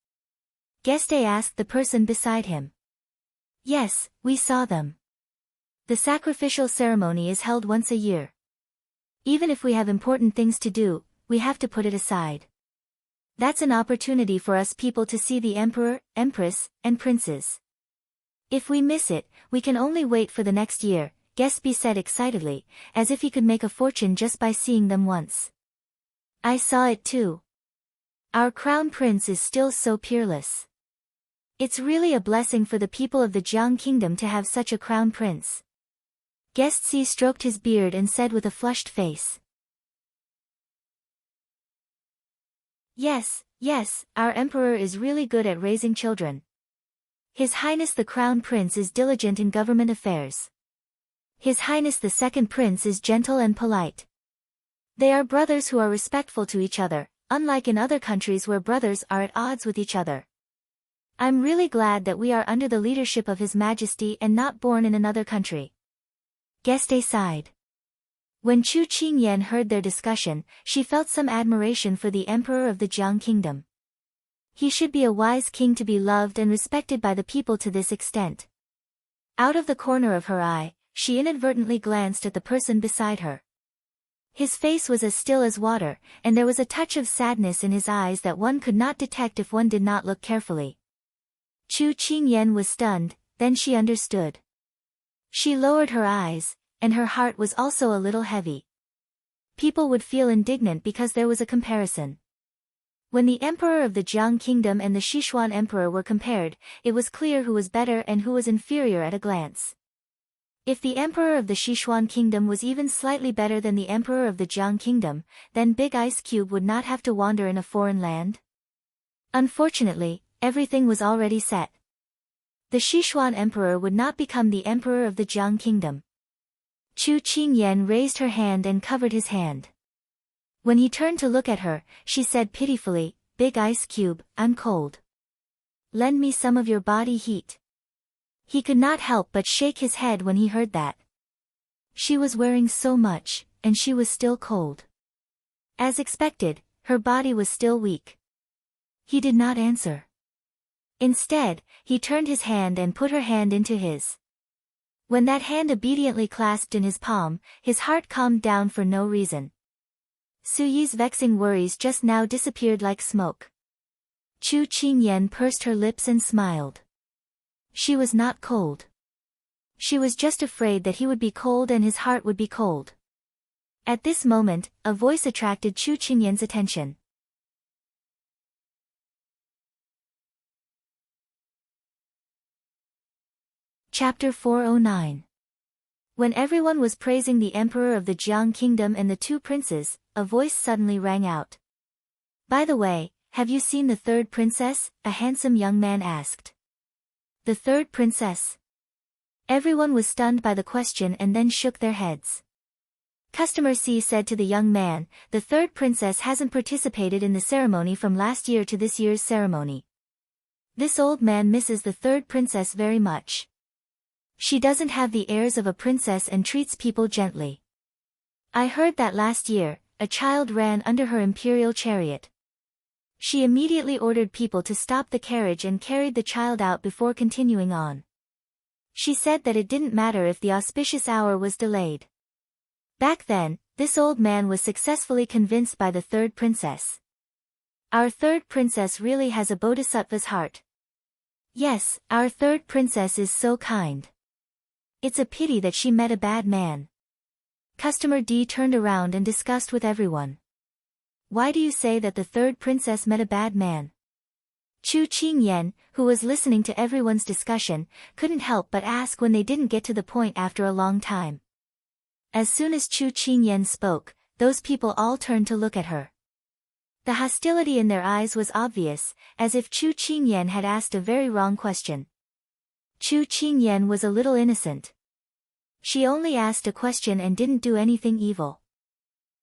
Guest A asked the person beside him. Yes, we saw them. The sacrificial ceremony is held once a year. Even if we have important things to do, we have to put it aside. That's an opportunity for us people to see the emperor, empress, and princes. If we miss it, we can only wait for the next year, Guest B said excitedly, as if he could make a fortune just by seeing them once. I saw it too. Our crown prince is still so peerless. It's really a blessing for the people of the Jiang kingdom to have such a crown prince. Guest C stroked his beard and said with a flushed face. Yes, yes, our emperor is really good at raising children. His Highness the Crown Prince is diligent in government affairs. His Highness the Second Prince is gentle and polite. They are brothers who are respectful to each other, unlike in other countries where brothers are at odds with each other. I'm really glad that we are under the leadership of His Majesty and not born in another country. Guest A sighed. When Chu Qingyan heard their discussion, she felt some admiration for the emperor of the Jiang kingdom. He should be a wise king to be loved and respected by the people to this extent. Out of the corner of her eye, she inadvertently glanced at the person beside her. His face was as still as water, and there was a touch of sadness in his eyes that one could not detect if one did not look carefully. Chu Qingyan was stunned, then she understood. She lowered her eyes, and her heart was also a little heavy. People would feel indignant because there was a comparison. When the emperor of the Jiang kingdom and the Sichuan emperor were compared, it was clear who was better and who was inferior at a glance. If the emperor of the Sichuan kingdom was even slightly better than the emperor of the Jiang kingdom, then Big Ice Cube would not have to wander in a foreign land. Unfortunately, everything was already set. The Sichuan emperor would not become the emperor of the Jiang kingdom. Chu Qingyan raised her hand and covered his hand. When he turned to look at her, she said pitifully, Big Ice Cube, I'm cold. Lend me some of your body heat. He could not help but shake his head when he heard that. She was wearing so much, and she was still cold. As expected, her body was still weak. He did not answer. Instead, he turned his hand and put her hand into his. When that hand obediently clasped in his palm, his heart calmed down for no reason. Su Yi's vexing worries just now disappeared like smoke. Chu Qingyan pursed her lips and smiled. She was not cold. She was just afraid that he would be cold and his heart would be cold. At this moment, a voice attracted Chu Qingyan's attention. Chapter 409. When everyone was praising the emperor of the Jiang kingdom and the two princes, a voice suddenly rang out. By the way, have you seen the third princess? A handsome young man asked. The third princess? Everyone was stunned by the question and then shook their heads. Customer C said to the young man, the third princess hasn't participated in the ceremony from last year to this year's ceremony. This old man misses the third princess very much. She doesn't have the airs of a princess and treats people gently. I heard that last year, a child ran under her imperial chariot. She immediately ordered people to stop the carriage and carried the child out before continuing on. She said that it didn't matter if the auspicious hour was delayed. Back then, this old man was successfully convinced by the third princess. Our third princess really has a bodhisattva's heart. Yes, our third princess is so kind. It's a pity that she met a bad man. Customer D turned around and discussed with everyone. Why do you say that the third princess met a bad man? Chu Qingyan, who was listening to everyone's discussion, couldn't help but ask when they didn't get to the point after a long time. As soon as Chu Qingyan spoke, those people all turned to look at her. The hostility in their eyes was obvious, as if Chu Qingyan had asked a very wrong question. Chu Qingyan was a little innocent. She only asked a question and didn't do anything evil.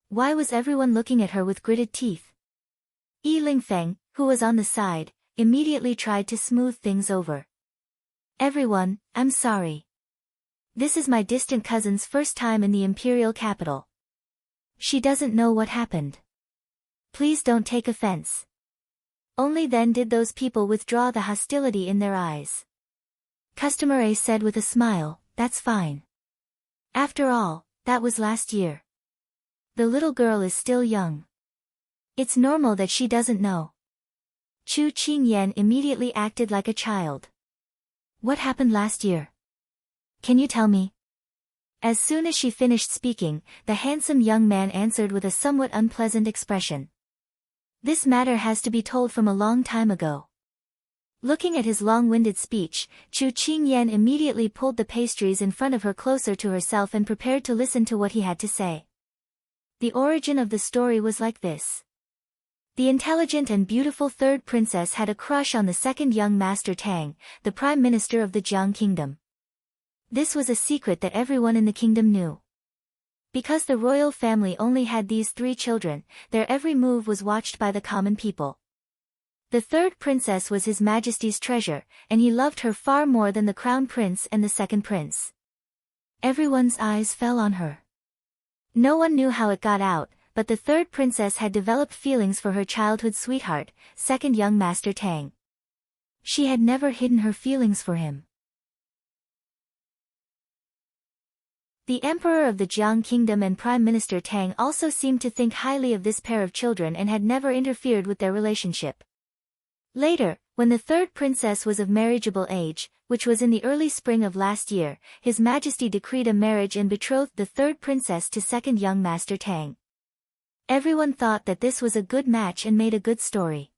Why was everyone looking at her with gritted teeth? Yi Lingfeng, who was on the side, immediately tried to smooth things over. Everyone, I'm sorry. This is my distant cousin's first time in the imperial capital. She doesn't know what happened. Please don't take offense. Only then did those people withdraw the hostility in their eyes. Customer A said with a smile, that's fine. After all, that was last year. The little girl is still young. It's normal that she doesn't know. Chu Qingyan immediately acted like a child. What happened last year? Can you tell me? As soon as she finished speaking, the handsome young man answered with a somewhat unpleasant expression. This matter has to be told from a long time ago. Looking at his long-winded speech, Chu Qingyan immediately pulled the pastries in front of her closer to herself and prepared to listen to what he had to say. The origin of the story was like this. The intelligent and beautiful third princess had a crush on the second young master Tang, the prime minister of the Jiang kingdom. This was a secret that everyone in the kingdom knew. Because the royal family only had these 3 children, their every move was watched by the common people. The third princess was His Majesty's treasure, and he loved her far more than the crown prince and the second prince. Everyone's eyes fell on her. No one knew how it got out, but the third princess had developed feelings for her childhood sweetheart, second young master Tang. She had never hidden her feelings for him. The emperor of the Jiang kingdom and Prime Minister Tang also seemed to think highly of this pair of children and had never interfered with their relationship. Later, when the third princess was of marriageable age, which was in the early spring of last year, His Majesty decreed a marriage and betrothed the third princess to second young master Tang. Everyone thought that this was a good match and made a good story.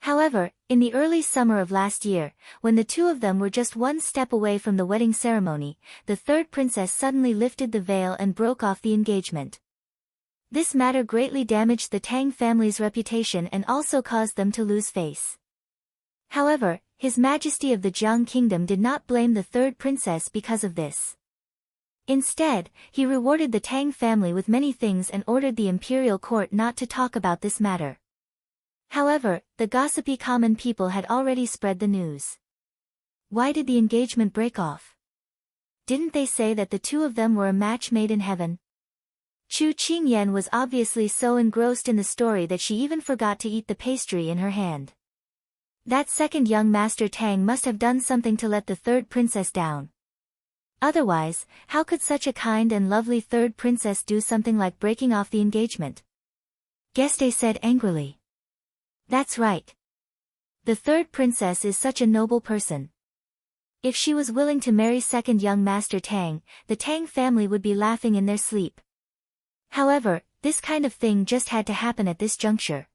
However, in the early summer of last year, when the two of them were just one step away from the wedding ceremony, the third princess suddenly lifted the veil and broke off the engagement. This matter greatly damaged the Tang family's reputation and also caused them to lose face. However, His Majesty of the Jiang kingdom did not blame the third princess because of this. Instead, he rewarded the Tang family with many things and ordered the imperial court not to talk about this matter. However, the gossipy common people had already spread the news. Why did the engagement break off? Didn't they say that the two of them were a match made in heaven? Chu Qingyan was obviously so engrossed in the story that she even forgot to eat the pastry in her hand. That second young master Tang must have done something to let the third princess down. Otherwise, how could such a kind and lovely third princess do something like breaking off the engagement? Geste said angrily. That's right. The third princess is such a noble person. If she was willing to marry second young master Tang, the Tang family would be laughing in their sleep. However, this kind of thing just had to happen at this juncture.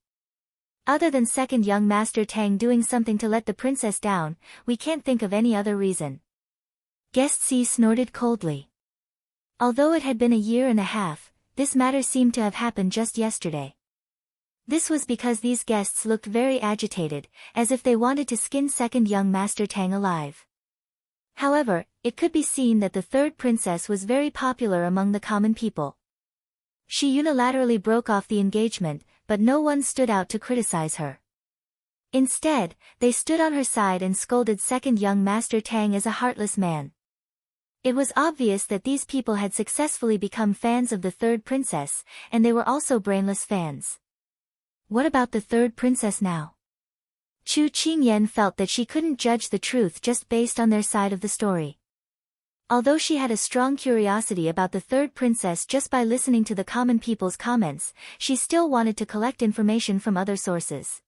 Other than second young master Tang doing something to let the princess down, we can't think of any other reason. Guest C snorted coldly. Although it had been a year and a half, this matter seemed to have happened just yesterday. This was because these guests looked very agitated, as if they wanted to skin second young master Tang alive. However, it could be seen that the third princess was very popular among the common people. She unilaterally broke off the engagement, but no one stood out to criticize her. Instead, they stood on her side and scolded second young master Tang as a heartless man. It was obvious that these people had successfully become fans of the third princess, and they were also brainless fans. What about the third princess now? Chu Qingyan felt that she couldn't judge the truth just based on their side of the story. Although she had a strong curiosity about the third princess just by listening to the common people's comments, she still wanted to collect information from other sources.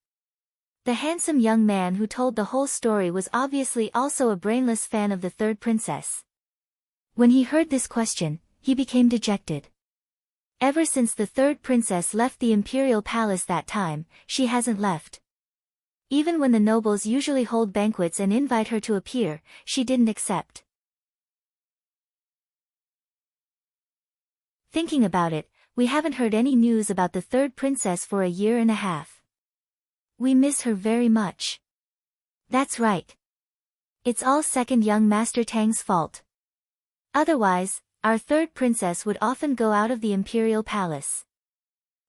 The handsome young man who told the whole story was obviously also a brainless fan of the third princess. When he heard this question, he became dejected. Ever since the third princess left the imperial palace that time, she hasn't left. Even when the nobles usually hold banquets and invite her to appear, she didn't accept. Thinking about it, we haven't heard any news about the third princess for a year and a half. We miss her very much. That's right. It's all second young Master Tang's fault. Otherwise, our third princess would often go out of the imperial palace.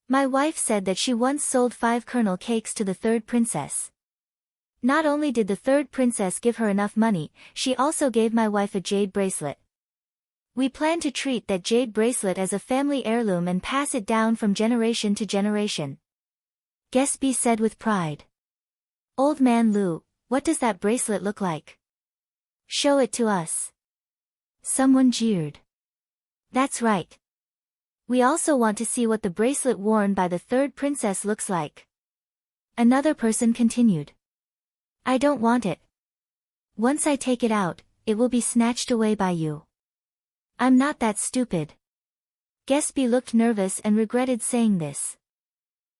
My wife said that she once sold 5 kernel cakes to the third princess. Not only did the third princess give her enough money, she also gave my wife a jade bracelet. We plan to treat that jade bracelet as a family heirloom and pass it down from generation to generation. Gatsby said with pride. Old man Lu, what does that bracelet look like? Show it to us. Someone jeered. That's right. We also want to see what the bracelet worn by the third princess looks like. Another person continued. I don't want it. Once I take it out, it will be snatched away by you. I'm not that stupid. Gatsby looked nervous and regretted saying this.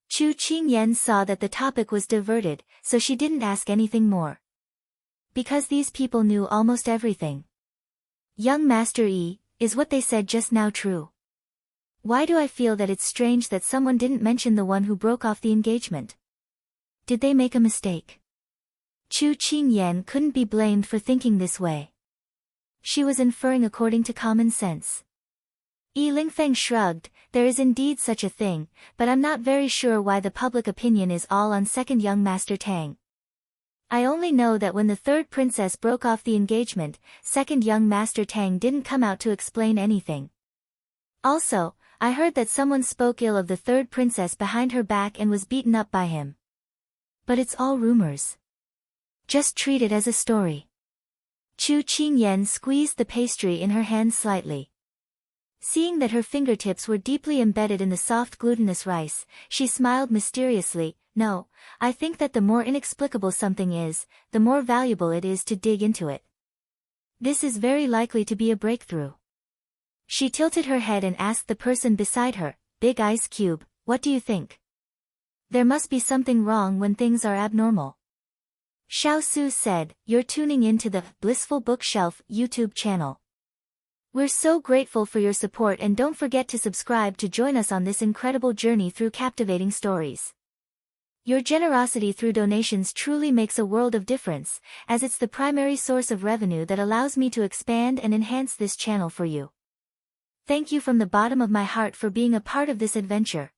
Chu Qingyan saw that the topic was diverted, so she didn't ask anything more. Because these people knew almost everything. Young Master Yi, is what they said just now true? Why do I feel that it's strange that someone didn't mention the one who broke off the engagement? Did they make a mistake? Chu Qingyan couldn't be blamed for thinking this way. She was inferring according to common sense. Yi Lingfeng shrugged, there is indeed such a thing, but I'm not very sure why the public opinion is all on second young Master Tang. I only know that when the third princess broke off the engagement, second young Master Tang didn't come out to explain anything. Also, I heard that someone spoke ill of the third princess behind her back and was beaten up by him. But it's all rumors. Just treat it as a story. Chu Qingyan squeezed the pastry in her hand slightly. Seeing that her fingertips were deeply embedded in the soft glutinous rice, she smiled mysteriously. No, I think that the more inexplicable something is, the more valuable it is to dig into it. This is very likely to be a breakthrough. She tilted her head and asked the person beside her, Big Ice Cube, what do you think? There must be something wrong when things are abnormal. Xiao Su said, you're tuning into the Blissful Bookshelf YouTube channel. We're so grateful for your support and don't forget to subscribe to join us on this incredible journey through captivating stories. Your generosity through donations truly makes a world of difference, as it's the primary source of revenue that allows me to expand and enhance this channel for you. Thank you from the bottom of my heart for being a part of this adventure.